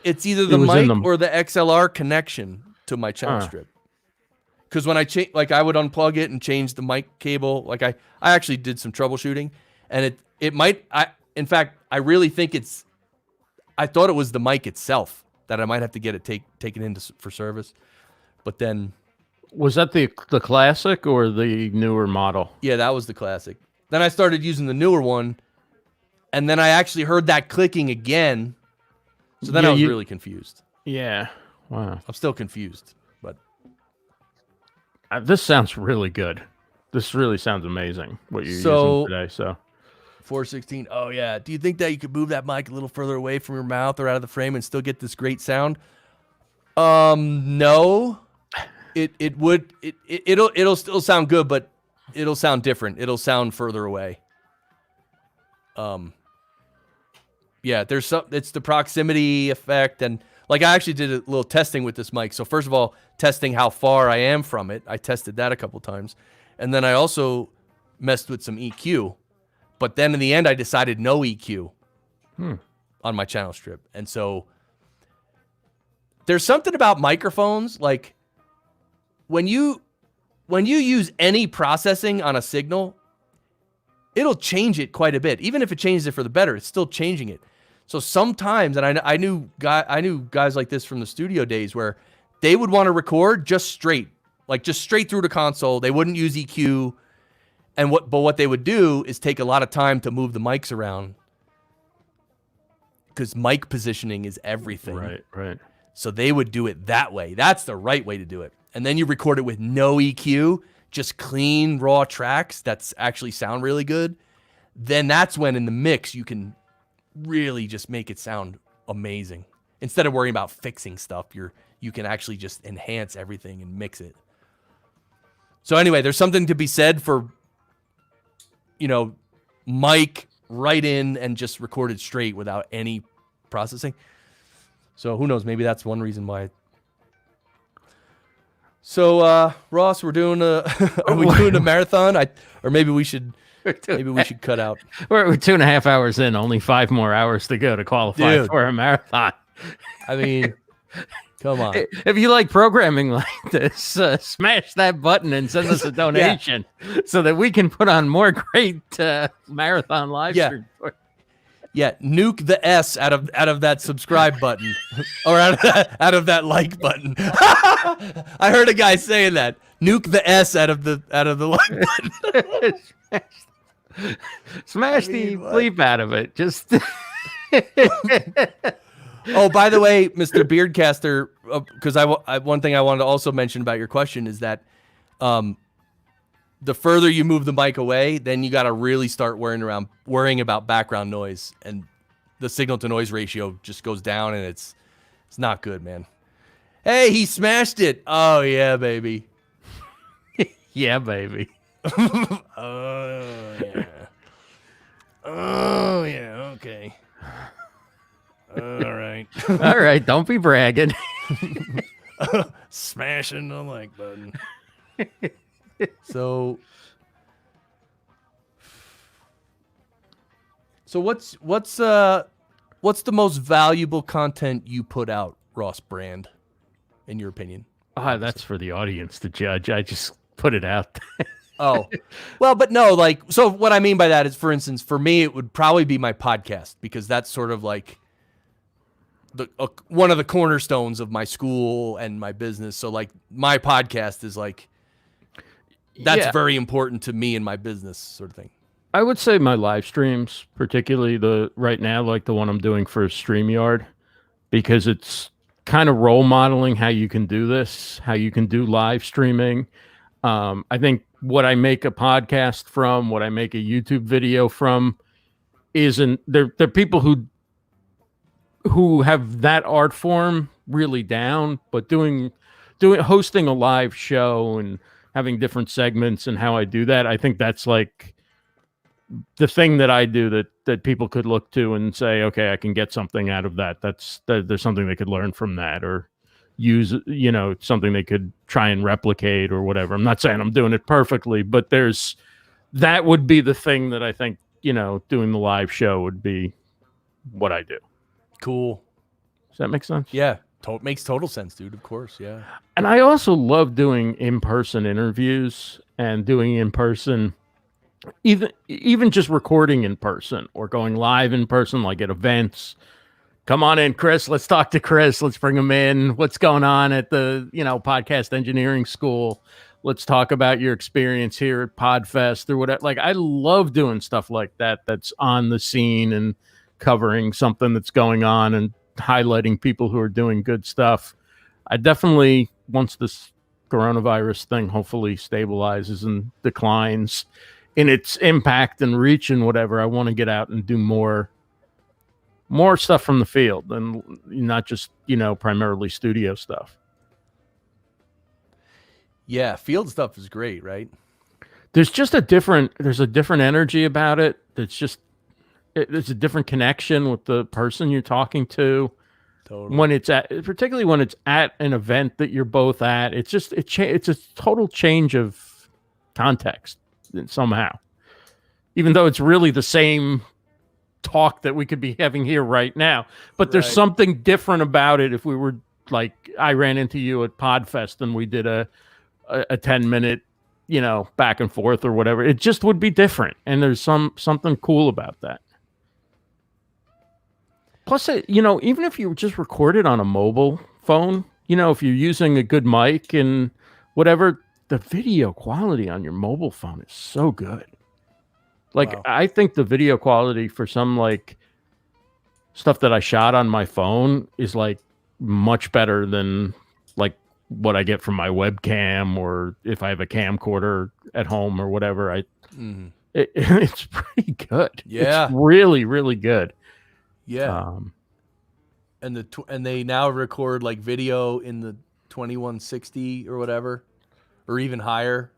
it's either the mic or the XLR connection to my channel strip. Because when I I would unplug it and change the mic cable. Like I actually did some troubleshooting, and it might. In fact, I really think it's. I thought it was the mic itself that I might have to get it taken into for service, but then. Was that the classic or the newer model? Yeah, that was the classic. Then I started using the newer one, and then I actually heard that clicking again. So then I was really confused. Yeah. Wow. I'm still confused, but this sounds really good. This really sounds amazing. What you're using today. So 416. Oh yeah. Do you think that you could move that mic a little further away from your mouth or out of the frame and still get this great sound? No. It'll still sound good, but it'll sound different. It'll sound further away. Yeah, it's the proximity effect, and like I actually did a little testing with this mic. So first of all, testing how far I am from it. I tested that a couple times, and then I also messed with some EQ. But then in the end, I decided no EQ on my channel strip, and so there's something about microphones like. When you use any processing on a signal, it'll change it quite a bit. Even if it changes it for the better, it's still changing it. So sometimes, and I knew guys like this from the studio days where they would want to record just straight through the console. They wouldn't use EQ, but what they would do is take a lot of time to move the mics around because mic positioning is everything. Right. So they would do it that way. That's the right way to do it. And then you record it with no EQ, just clean, raw tracks that actually sound really good. Then that's when in the mix you can really just make it sound amazing. Instead of worrying about fixing stuff, you can actually just enhance everything and mix it. So anyway, there's something to be said for, mic right in and just recorded straight without any processing. So who knows? Maybe that's one reason why. So Ross, we're doing are we doing a marathon? Or maybe we should cut out. We're 2.5 hours in, only 5 more hours to go to qualify for a marathon. I mean, come on. If you like programming like this, smash that button and send us a donation so that we can put on more great marathon live streams. Yeah, nuke the S out of that subscribe button, or out of that like button. I heard a guy saying that. Nuke the S out of the like button. Smash the bleep out of it. Just. Oh, by the way, Mr. Beardcaster, because one thing I wanted to also mention about your question is that, the further you move the mic away, then you got to really start worrying about background noise, and the signal to noise ratio just goes down, and it's not good, man. Hey, he smashed it. Oh yeah, baby. Yeah, baby. Oh yeah. Oh yeah. Okay. All right. All right. Don't be bragging. Smashing the like button. So what's the most valuable content you put out, Ross Brand, in your opinion? That's for the audience to judge. I just put it out. Oh, well, but no, so what I mean by that is, for instance, for me, it would probably be my podcast, because that's sort of like one of the cornerstones of my school and my business. So like my podcast is like, that's very important to me and my business, sort of thing. I would say my live streams, particularly right now, like the one I'm doing for StreamYard, because it's kind of role modeling how you can do this, how you can do live streaming. I think what I make a podcast from, what I make a YouTube video from, they're people who have that art form really down, but hosting a live show and having different segments and how I do that, I think that's like the thing that I do that people could look to and say, okay, I can get something out of that. There's something they could learn from that, or use, something they could try and replicate or whatever. I'm not saying I'm doing it perfectly, but that would be the thing that I think, doing the live show would be what I do. Cool. Does that make sense? Yeah. Makes total sense, dude. Of course. Yeah. And I also love doing in-person interviews and doing in-person, even just recording in person or going live in person, like at events. Come on in, Chris. Let's talk to Chris. Let's bring him in. What's going on at the, podcast engineering school? Let's talk about your experience here at Podfest or whatever. Like, I love doing stuff like that. That's on the scene and covering something that's going on and highlighting people who are doing good stuff. I definitely, once this coronavirus thing hopefully stabilizes and declines in its impact and reach and whatever, I want to get out and do more stuff from the field and not just, primarily studio stuff. Yeah, field stuff is great, right? There's a different energy about it. There's a different connection with the person you're talking to. Totally. Particularly when it's at an event that you're both at, it's a total change of context somehow. Even though it's really the same talk that we could be having here right now, but there's something different about it. If we were like, I ran into you at Podfest and we did a 10-minute, back and forth or whatever, it just would be different. And there's something cool about that. Plus, even if you just record it on a mobile phone, if you're using a good mic and whatever, the video quality on your mobile phone is so good. Like, wow. I think the video quality for some like stuff that I shot on my phone is like much better than like what I get from my webcam, or if I have a camcorder at home or whatever. It's pretty good. Yeah, it's really, really good. Yeah. And they now record like video in the 2160 or whatever, or even higher.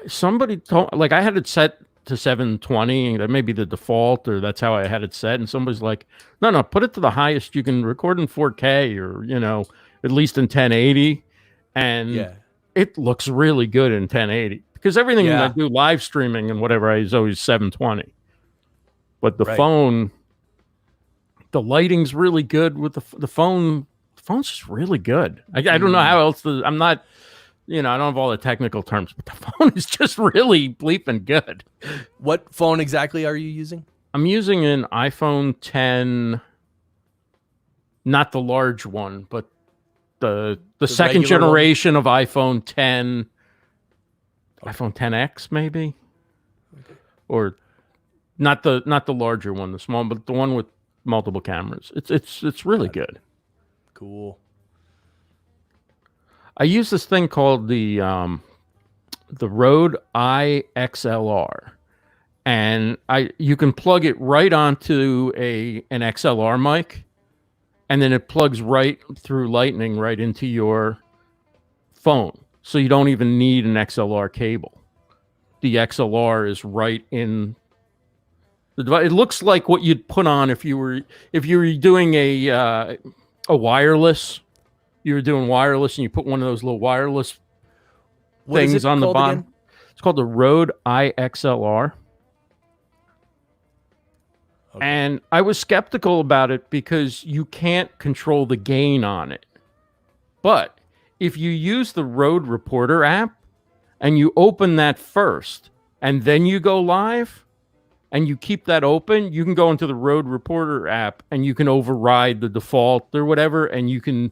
Somebody told, like, I had it set to 720. That may be the default, or that's how I had it set. And somebody's like, no, put it to the highest you can record in 4K, or, at least in 1080. And it looks really good in 1080 because everything that I do live streaming and whatever is always 720. But the phone, the lighting's really good with the phone. The phone's just really good. I don't know how else to, I'm not, I don't have all the technical terms, but the phone is just really bleeping good. What phone exactly are you using? I'm using an iPhone 10, not the large one, but the second generation of iPhone 10, iPhone 10X maybe, or not the larger one, the small, but the one with multiple cameras. It's really good. Cool. I use this thing called the Rode iXLR, and you can plug it right onto an XLR mic, and then it plugs right through Lightning right into your phone. So you don't even need an XLR cable. The XLR is right in the device. It looks like what you'd put on if you were doing a wireless. You were doing wireless and you put one of those little wireless things on the bottom. Again? It's called the Rode iXLR. Okay. And I was skeptical about it because you can't control the gain on it. But if you use the Rode Reporter app and you open that first and then you go live and you keep that open, you can go into the Rode Reporter app and you can override the default or whatever, and you can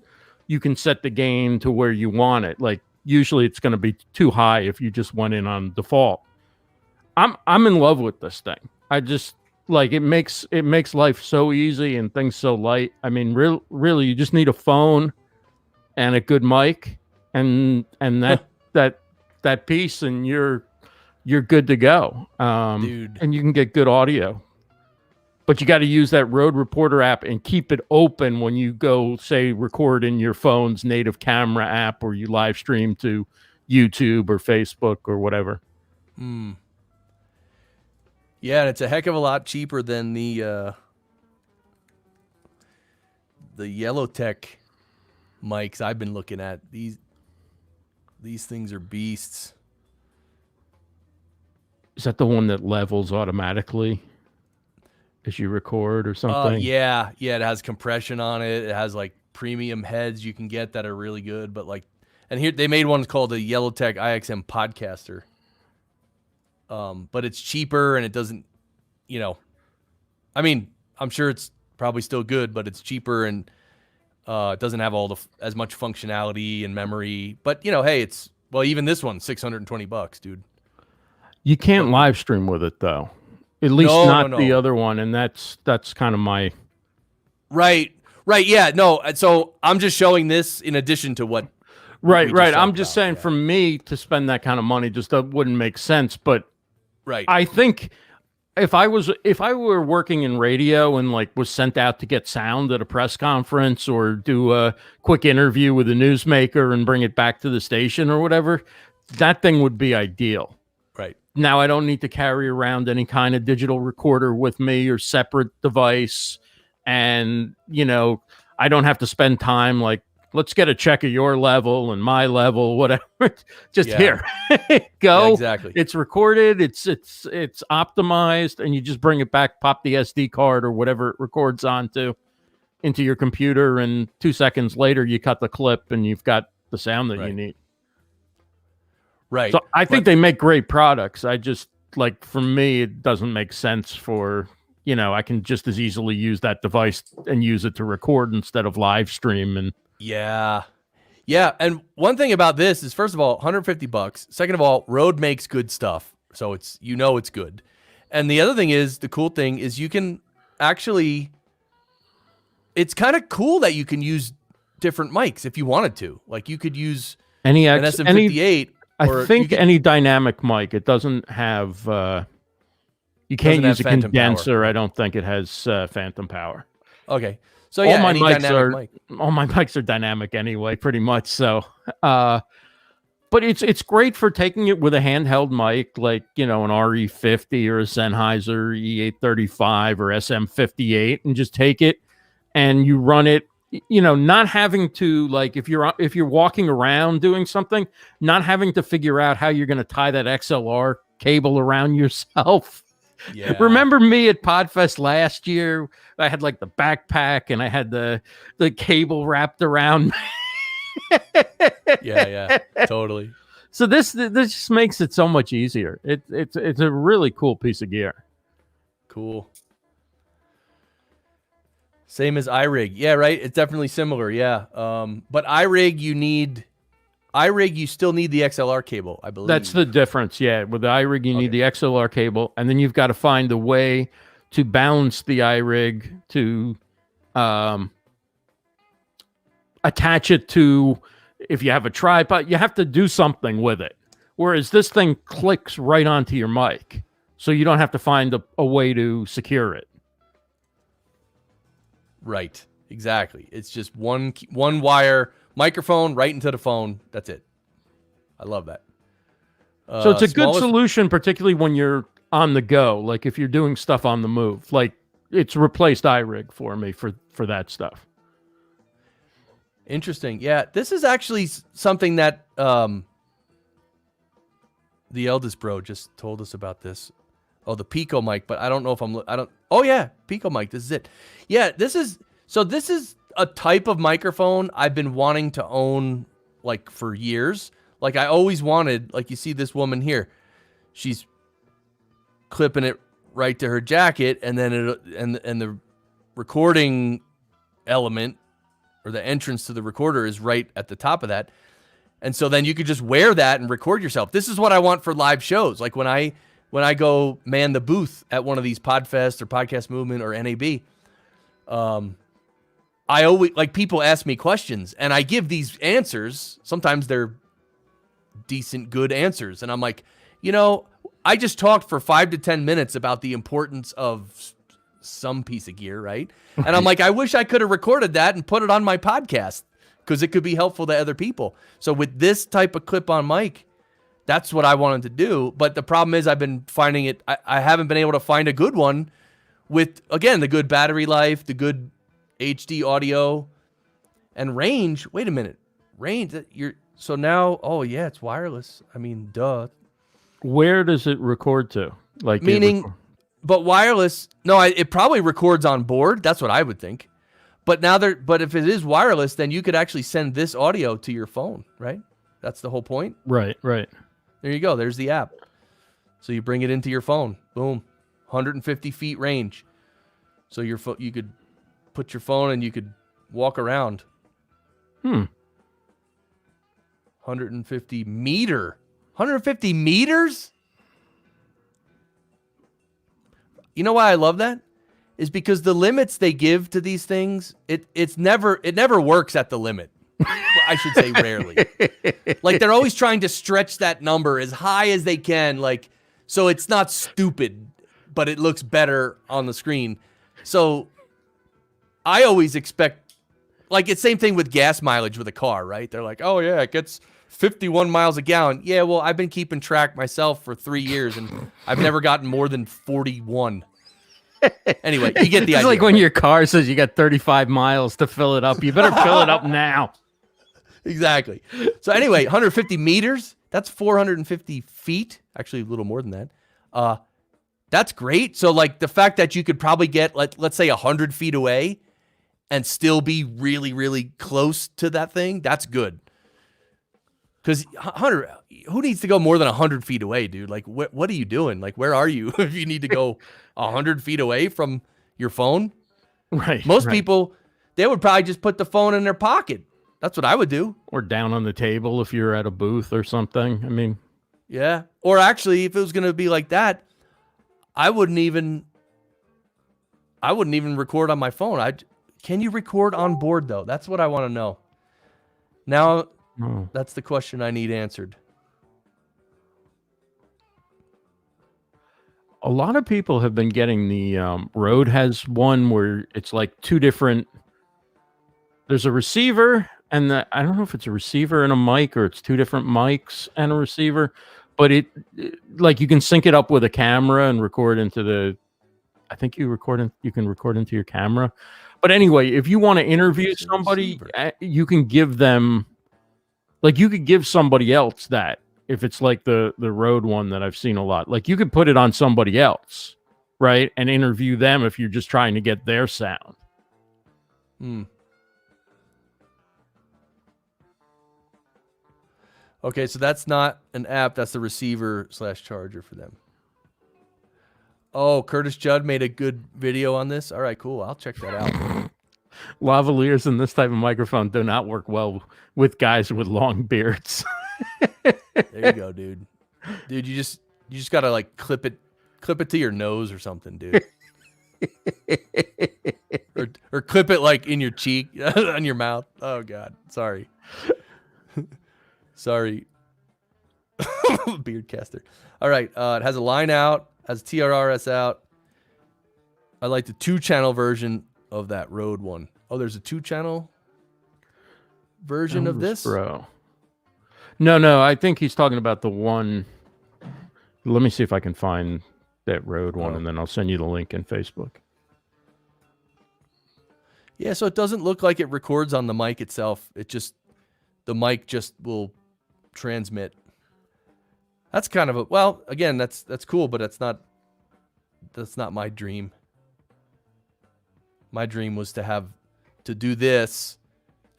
set the gain to where you want it. Like, usually it's going to be too high if you just went in on default. I'm in love with this thing. I just like it makes life so easy and things so light. I mean, really, you just need a phone and a good mic and that piece, and you're good to go. Dude. And you can get good audio. But you got to use that Rode Reporter app and keep it open when you go, say, record in your phone's native camera app, or you live stream to YouTube or Facebook or whatever. Yeah, and it's a heck of a lot cheaper than the Yellowtech mics I've been looking at. These things are beasts. Is that the one that levels automatically as you record or something? Yeah. It has compression on it. It has like premium heads you can get that are really good, but like, and here they made one called the Yellowtech IXM Podcaster. But it's cheaper and it doesn't, I mean, I'm sure it's probably still good, but it's cheaper and it doesn't have as much functionality and memory. But hey, even this one, $620, dude. You can't live stream with it though. At least not the other one, and that's kind of my right. Yeah, no. So I'm just showing this in addition to what. Right. I'm just saying, for me to spend that kind of money just wouldn't make sense. But I think if I were working in radio and like was sent out to get sound at a press conference or do a quick interview with a newsmaker and bring it back to the station or whatever, that thing would be ideal. Right. Now I don't need to carry around any kind of digital recorder with me or separate device. And, I don't have to spend time like, let's get a check of your level and my level, whatever. Just here, go. Yeah, exactly. It's recorded. It's optimized, and you just bring it back, pop the SD card or whatever it records onto into your computer, and 2 seconds later you cut the clip and you've got the sound that you need. Right. So I think they make great products. I just like, for me, it doesn't make sense for, I can just as easily use that device and use it to record instead of live stream. And yeah. And one thing about this is, first of all, $150. Second of all, Rode makes good stuff. So it's, it's good. And the other thing is, the cool thing is you can actually, it's kind of cool that you can use different mics if you wanted to. Like you could use an SM58. I think any dynamic mic, it doesn't have, you can't use a condenser. I don't think it has phantom power. Okay. So yeah, all my mics are dynamic anyway, pretty much. So, but it's great for taking it with a handheld mic, like, an RE50 or a Sennheiser E835 or SM58, and just take it and you run it, not having to, like, if you're walking around doing something, not having to figure out how you're going to tie that XLR cable around yourself. Yeah. Remember me at Podfest last year? I had like the backpack and I had the cable wrapped around me. Yeah, totally. So this just makes it so much easier. It's a really cool piece of gear. Cool. Same as iRig. Yeah, right. It's definitely similar. Yeah. But iRig, you still need the XLR cable, I believe. That's the difference. Yeah. With the iRig, you need the XLR cable, and then you've got to find a way to balance the iRig to attach it to, if you have a tripod, you have to do something with it. Whereas this thing clicks right onto your mic, so you don't have to find a way to secure it. Right. Exactly. It's just one wire microphone right into the phone. That's it. I love that. So it's a good solution, particularly when you're on the go. Like if you're doing stuff on the move, like it's replaced iRig for me for that stuff. Interesting. Yeah. This is actually something that, the eldest bro just told us about this. Oh, the Pico mic, but I don't know if oh yeah, Pico mic. This is it. Yeah. This is a type of microphone I've been wanting to own like for years. Like I always wanted, like you see this woman here, she's clipping it right to her jacket, and then and the recording element or the entrance to the recorder is right at the top of that. And so then you could just wear that and record yourself. This is what I want for live shows. Like when I go man the booth at one of these Podfest or Podcast Movement or NAB, I always, like, people ask me questions and I give these answers. Sometimes they're decent, good answers. And I'm like, I just talked for 5 to 10 minutes about the importance of some piece of gear, right? And I'm like, I wish I could have recorded that and put it on my podcast because it could be helpful to other people. So with this type of clip-on mic, that's what I wanted to do. But the problem is I've been finding it, I haven't been able to find a good one with, again, the good battery life, the good HD audio. And range, wait a minute. Range, so now, oh yeah, it's wireless. I mean, duh. Where does it record to? Like Meaning, but wireless, no, it probably records on board. That's what I would think. But but if it is wireless, then you could actually send this audio to your phone, right? That's the whole point. Right. There you go. There's the app. So you bring it into your phone. Boom. 150 feet range. So you could put your phone and you could walk around. 150 meter. 150 meters? You know why I love that? Is because the limits they give to these things, it never works at the limit. I should say rarely. Like they're always trying to stretch that number as high as they can, like so it's not stupid, but it looks better on the screen. So I always expect, like it's same thing with gas mileage with a car, right? They're like, oh yeah, it gets 51 miles a gallon. Yeah, well, I've been keeping track myself for 3 years, and I've never gotten more than 41. Anyway, you get the idea. It's like when right? your car says you got 35 miles to fill it up. You better fill it up now. Exactly. So anyway, 150 meters, that's 450 feet. Actually, a little more than that. That's great. So like the fact that you could probably get, let's say 100 feet away and still be really, really close to that thing, that's good. Because 100, who needs to go more than 100 feet away, dude? Like, what are you doing? Like, where are you if you need to go 100 feet away from your phone? Right. Most people, they would probably just put the phone in their pocket. That's what I would do. Or down on the table if you're at a booth or something. I mean, yeah. Or actually, if it was going to be like that, I wouldn't even record on my phone. Can you record on board though? That's what I want to know. Now, that's the question I need answered. A lot of people have been getting the Rode has one where it's like two different. There's a receiver and I don't know if it's a receiver and a mic or it's two different mics and a receiver, but it like you can sync it up with a camera and record into the. I think you can record into your camera. But anyway, if you want to interview somebody, you can give them. Like you could give somebody else that if it's like the Rode one that I've seen a lot. Like you could put it on somebody else, right? And interview them if you're just trying to get their sound. Okay, so that's not an app. That's the receiver/charger for them. Oh, Curtis Judd made a good video on this. All right, cool. I'll check that out. Lavaliers and this type of microphone do not work well with guys with long beards. There you go, dude. Dude, you just gotta like clip it to your nose or something, dude. or clip it like in your cheek, on your mouth. Oh God, sorry. Sorry. Beardcaster. All right, it has a line out, has TRRS out. I like the 2-channel version of that Rode one. Oh, there's a 2-channel version of this? Bro. No, I think he's talking about the one. Let me see if I can find that Rode one, and then I'll send you the link in Facebook. Yeah, so it doesn't look like it records on the mic itself. The mic just will transmit. That's kind of again, that's cool, but that's not my dream. My dream was to do this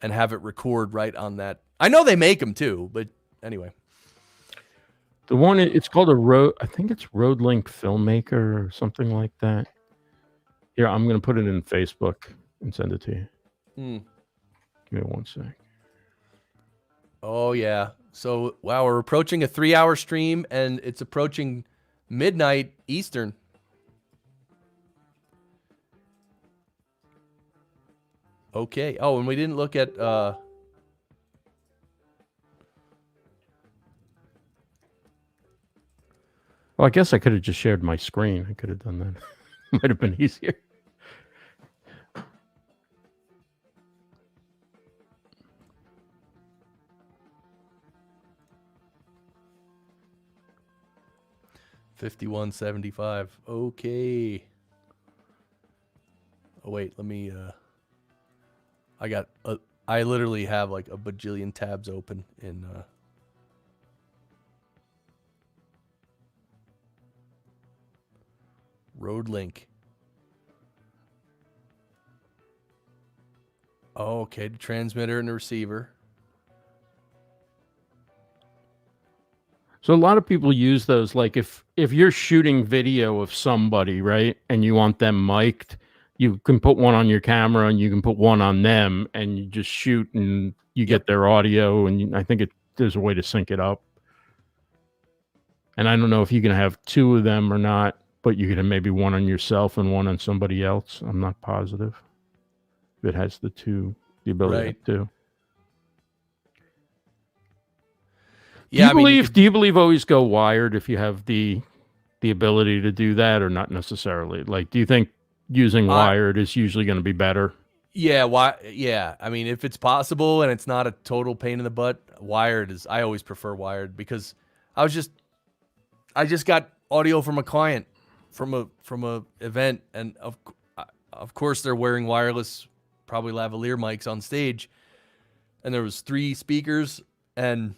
and have it record right on that. I know they make them too, but anyway. The one, it's called a Rode, I think it's Rode Link Filmmaker or something like that. Here, I'm going to put it in Facebook and send it to you. Give me 1 sec. Oh, yeah. So, wow, we're approaching a 3-hour stream, and it's approaching midnight Eastern. Okay. Oh, and we didn't look at... Well, I guess I could have just shared my screen. I could have done that. Might have been easier. $51.75. Okay. Oh wait, let me. I got I literally have like a bajillion tabs open in Road Link. Oh, okay. The transmitter and the receiver. So a lot of people use those, like if you're shooting video of somebody, right, and you want them mic'd, you can put one on your camera and you can put one on them, and you just shoot and you get their audio, and I think there's a way to sync it up. And I don't know if you can have two of them or not, but you can have maybe one on yourself and one on somebody else. I'm not positive if it has the ability to. Yeah, do you believe always go wired if you have the ability to do that, or not necessarily? Like, do you think using wired is usually going to be better? Yeah, yeah. I mean, if it's possible and it's not a total pain in the butt, wired is. I always prefer wired because I just got audio from a client from a event, and of course they're wearing wireless, probably lavalier mics on stage, and there was 3 speakers, and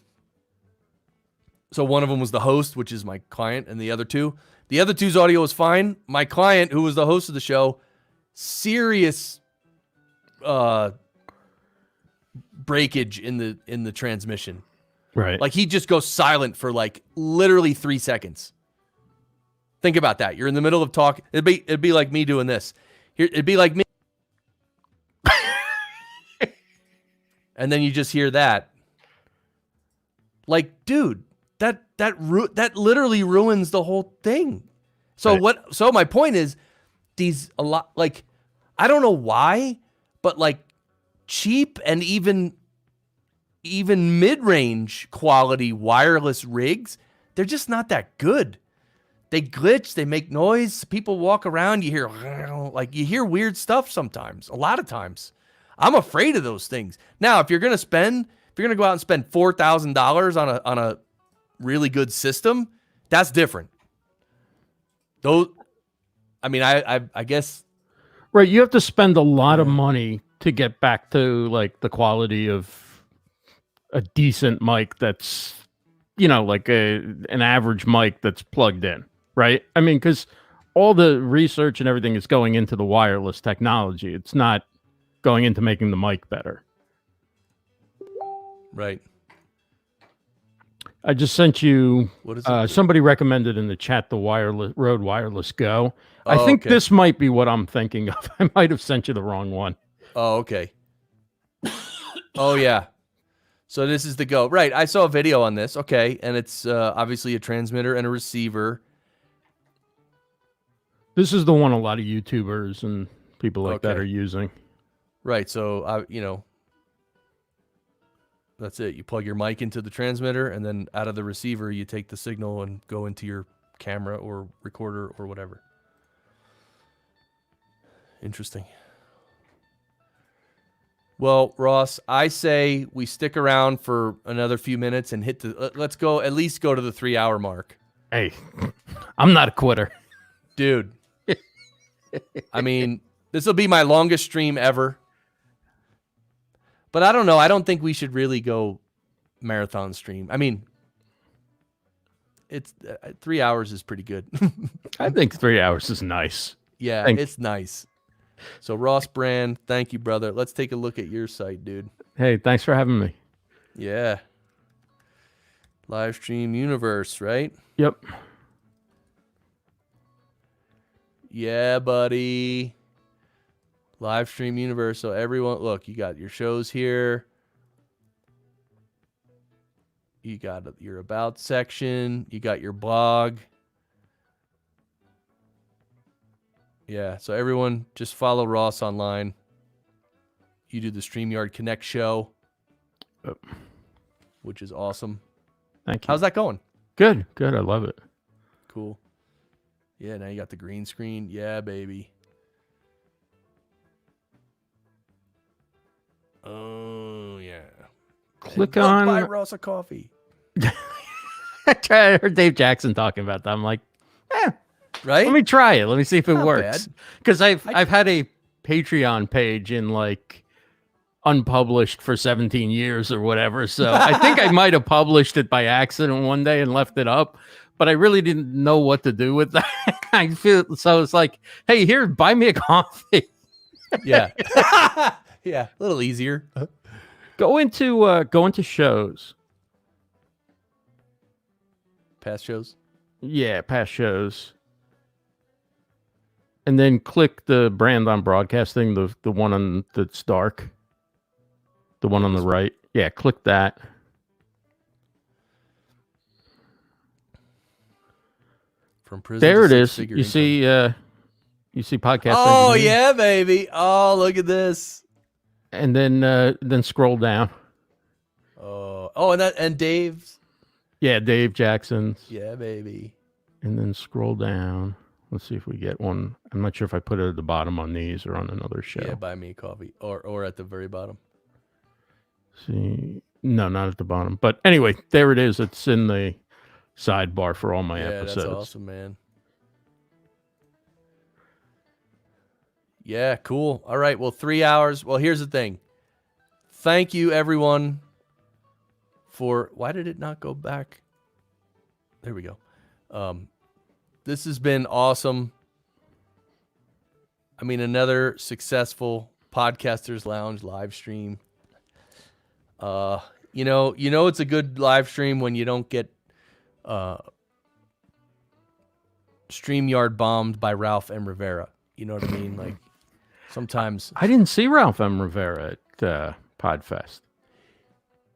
so one of them was the host, which is my client, and the other two's audio was fine. My client, who was the host of the show, serious breakage in the transmission. Right. Like he just goes silent for like literally 3 seconds. Think about that. You're in the middle of talk. It'd be like me doing this. It'd be like me. And then you just hear that. Like, dude, that literally ruins the whole thing. So so my point is, I don't know why, but like cheap and even mid-range quality wireless rigs, they're just not that good. They glitch, they make noise, people walk around, you hear weird stuff sometimes, a lot of times. I'm afraid of those things. Now, if you're going to go out and spend $4,000 on a really good system, that's different. Those, I mean, I guess. Right. You have to spend a lot of money to get back to like the quality of a decent mic that's, like an average mic that's plugged in. Right. I mean, because all the research and everything is going into the wireless technology. It's not going into making the mic better. Right. I just sent you. What is it? Somebody recommended in the chat the Rode Wireless Go. I think this might be what I'm thinking of. I might have sent you the wrong one. Oh, okay. Oh, yeah. So this is the Go. Right. I saw a video on this. Okay. And it's obviously a transmitter and a receiver. This is the one a lot of YouTubers and people like that are using. Right. So, that's it. You plug your mic into the transmitter, and then out of the receiver, you take the signal and go into your camera or recorder or whatever. Interesting. Well, Ross, I say we stick around for another few minutes and let's go, at least go to the 3-hour mark. Hey, I'm not a quitter. Dude. I mean, this will be my longest stream ever. But I don't know. I don't think we should really go marathon stream. I mean, it's 3 hours is pretty good. I think 3 hours is nice. Yeah, it's nice. So Ross Brand, thank you, brother. Let's take a look at your site, dude. Hey, thanks for having me. Yeah. Livestream Universe, right? Yep. Yeah, buddy. Livestream Universe. So everyone, look, you got your shows here. You got your About section. You got your blog. Yeah, so everyone just follow Ross online. You do the StreamYard Connect show, which is awesome. Thank you. How's that going? Good. I love it. Cool. Yeah, now you got the green screen. Yeah, baby. Oh, yeah. Click on. Buy Ross a coffee. I heard Dave Jackson talking about that. I'm like, right? Let me try it. Let me see if it Not works. bad. Because I've had a Patreon page in like unpublished for 17 years or whatever. So I think I might have published it by accident one day and left it up, but I really didn't know what to do with that. I feel so it's like, hey, here, buy me a coffee. Yeah. Yeah, a little easier. Go into shows. Past shows. Yeah, past shows. And then click the brand on broadcasting, the one on that's dark. The one on the right. Yeah, click that. From prison. There to it is. six-figure You income. see podcast. Oh engineering. yeah, baby. Oh, look at this. And then scroll down. Oh, and Dave's. Yeah, Dave Jackson's. Yeah, baby. And then scroll down. Let's see if we get one. I'm not sure if I put it at the bottom on these or on another show. Yeah, buy me a coffee. Or at the very bottom. See, no, not at the bottom. But anyway, there it is. It's in the sidebar for all my episodes. That's awesome, man. Yeah, cool. All right, well, 3 hours. Well, here's the thing. Thank you, everyone, for... Why did it not go back? There we go. This has been awesome. I mean, another successful Podcasters Lounge live stream. You know it's a good live stream when you don't get StreamYard bombed by Ralph M. Rivera. You know what I mean? Like sometimes I didn't see Ralph M. Rivera at Podfest.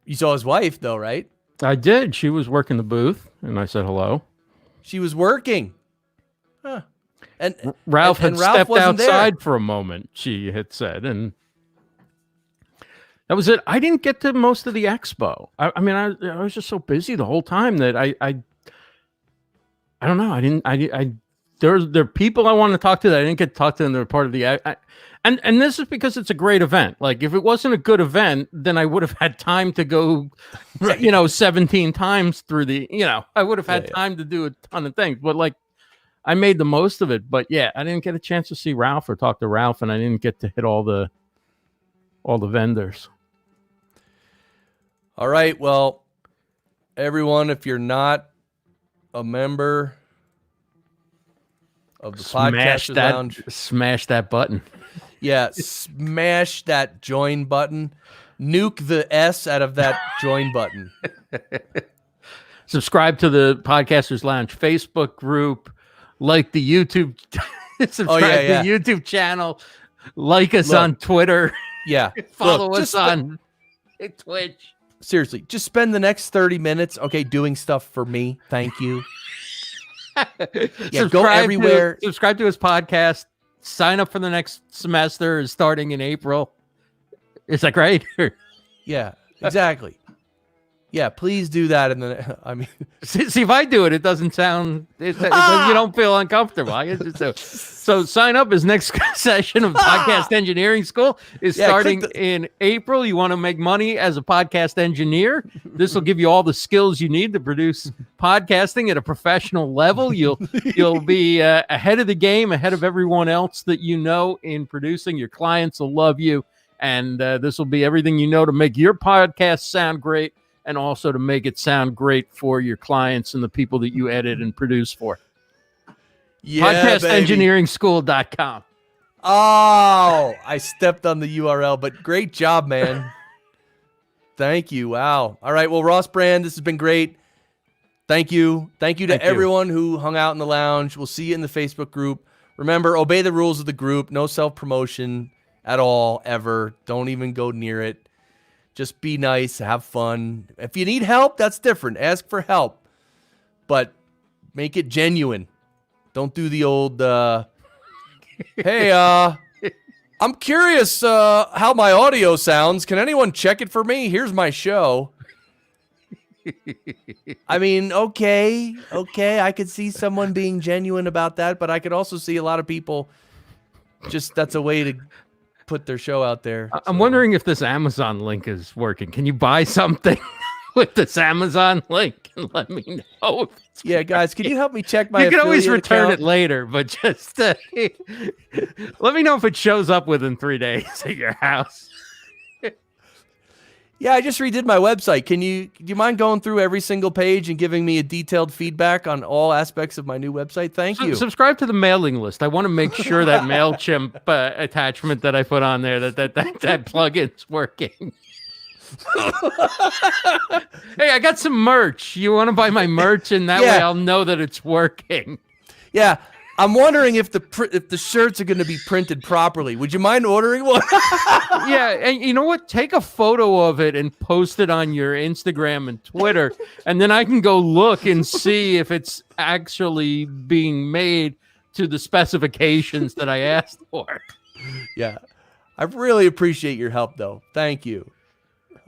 You saw his wife though, right? I did. She was working the booth, and I said hello. She was working. Huh. And Ralph had Ralph stepped wasn't outside there. for a moment, she had said, and that was it. I didn't get to most of the expo. I mean, I was just so busy the whole time that I don't know. There are people I want to talk to that I didn't get to talk to, and they're part of the. And this is because it's a great event. Like if it wasn't a good event, then I would have had time to go, 17 times through the. I would have had time to do a ton of things. But like, I made the most of it. But yeah, I didn't get a chance to see Ralph or talk to Ralph, and I didn't get to hit all the vendors. All right. Well, everyone, if you're not a member of the Podcasters Lounge, smash that button. Yeah, smash that join button. Nuke the S out of that join button. Subscribe to the Podcasters Lounge Facebook group. Like the YouTube. Subscribe to the YouTube channel. Like us on Twitter. Yeah. Follow us on Twitch. Seriously, just spend the next 30 minutes, doing stuff for me. Thank you. Go everywhere. Subscribe to his podcast. Sign up for the next semester starting in April. Is that great? Yeah, exactly. Yeah, please do that. And then, I mean, see if I do it, it doesn't sound. You don't feel uncomfortable. So sign up. His next session of Podcast Engineering School is starting in April. You want to make money as a podcast engineer? This will give you all the skills you need to produce podcasting at a professional level. You'll be ahead of the game, ahead of everyone else that you know in producing. Your clients will love you, and this will be everything you know to make your podcast sound great. And also to make it sound great for your clients and the people that you edit and produce for. Yeah, PodcastEngineeringSchool.com. Oh, I stepped on the URL, but great job, man. Thank you. Wow. All right. Well, Ross Brand, this has been great. Thank you. Thank you to everyone who hung out in the lounge. We'll see you in the Facebook group. Remember, obey the rules of the group. No self-promotion at all, ever. Don't even go near it. Just be nice, have fun. If you need help, that's different. Ask for help. But make it genuine. Don't do the old, hey, I'm curious how my audio sounds. Can anyone check it for me? Here's my show. I mean, okay. I could see someone being genuine about that, but I could also see a lot of people just that's a way to put their show out there. I'm wondering if this Amazon link is working. Can you buy something with this Amazon link and let me know? Yeah, guys, can you help me check my? You can always return account? it later, but just let me know if it shows up within 3 days at your house. Yeah, I just redid my website. Do you mind going through every single page and giving me a detailed feedback on all aspects of my new website? Thank you. Subscribe to the mailing list. I want to make sure that MailChimp attachment that I put on there, that plugin's working. Hey, I got some merch. You want to buy my merch, and that way I'll know that it's working. Yeah. I'm wondering if the shirts are going to be printed properly. Would you mind ordering one? Yeah, and you know what? Take a photo of it and post it on your Instagram and Twitter, and then I can go look and see if it's actually being made to the specifications that I asked for. Yeah. I really appreciate your help, though. Thank you.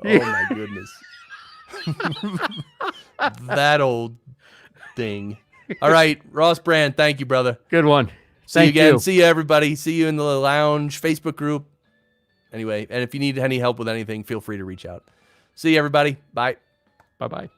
Oh, my goodness. That old thing. All right, Ross Brand, thank you, brother. Good one. See you again. See you, everybody. See you in the lounge Facebook group. Anyway, and if you need any help with anything, feel free to reach out. See you, everybody. Bye. Bye-bye.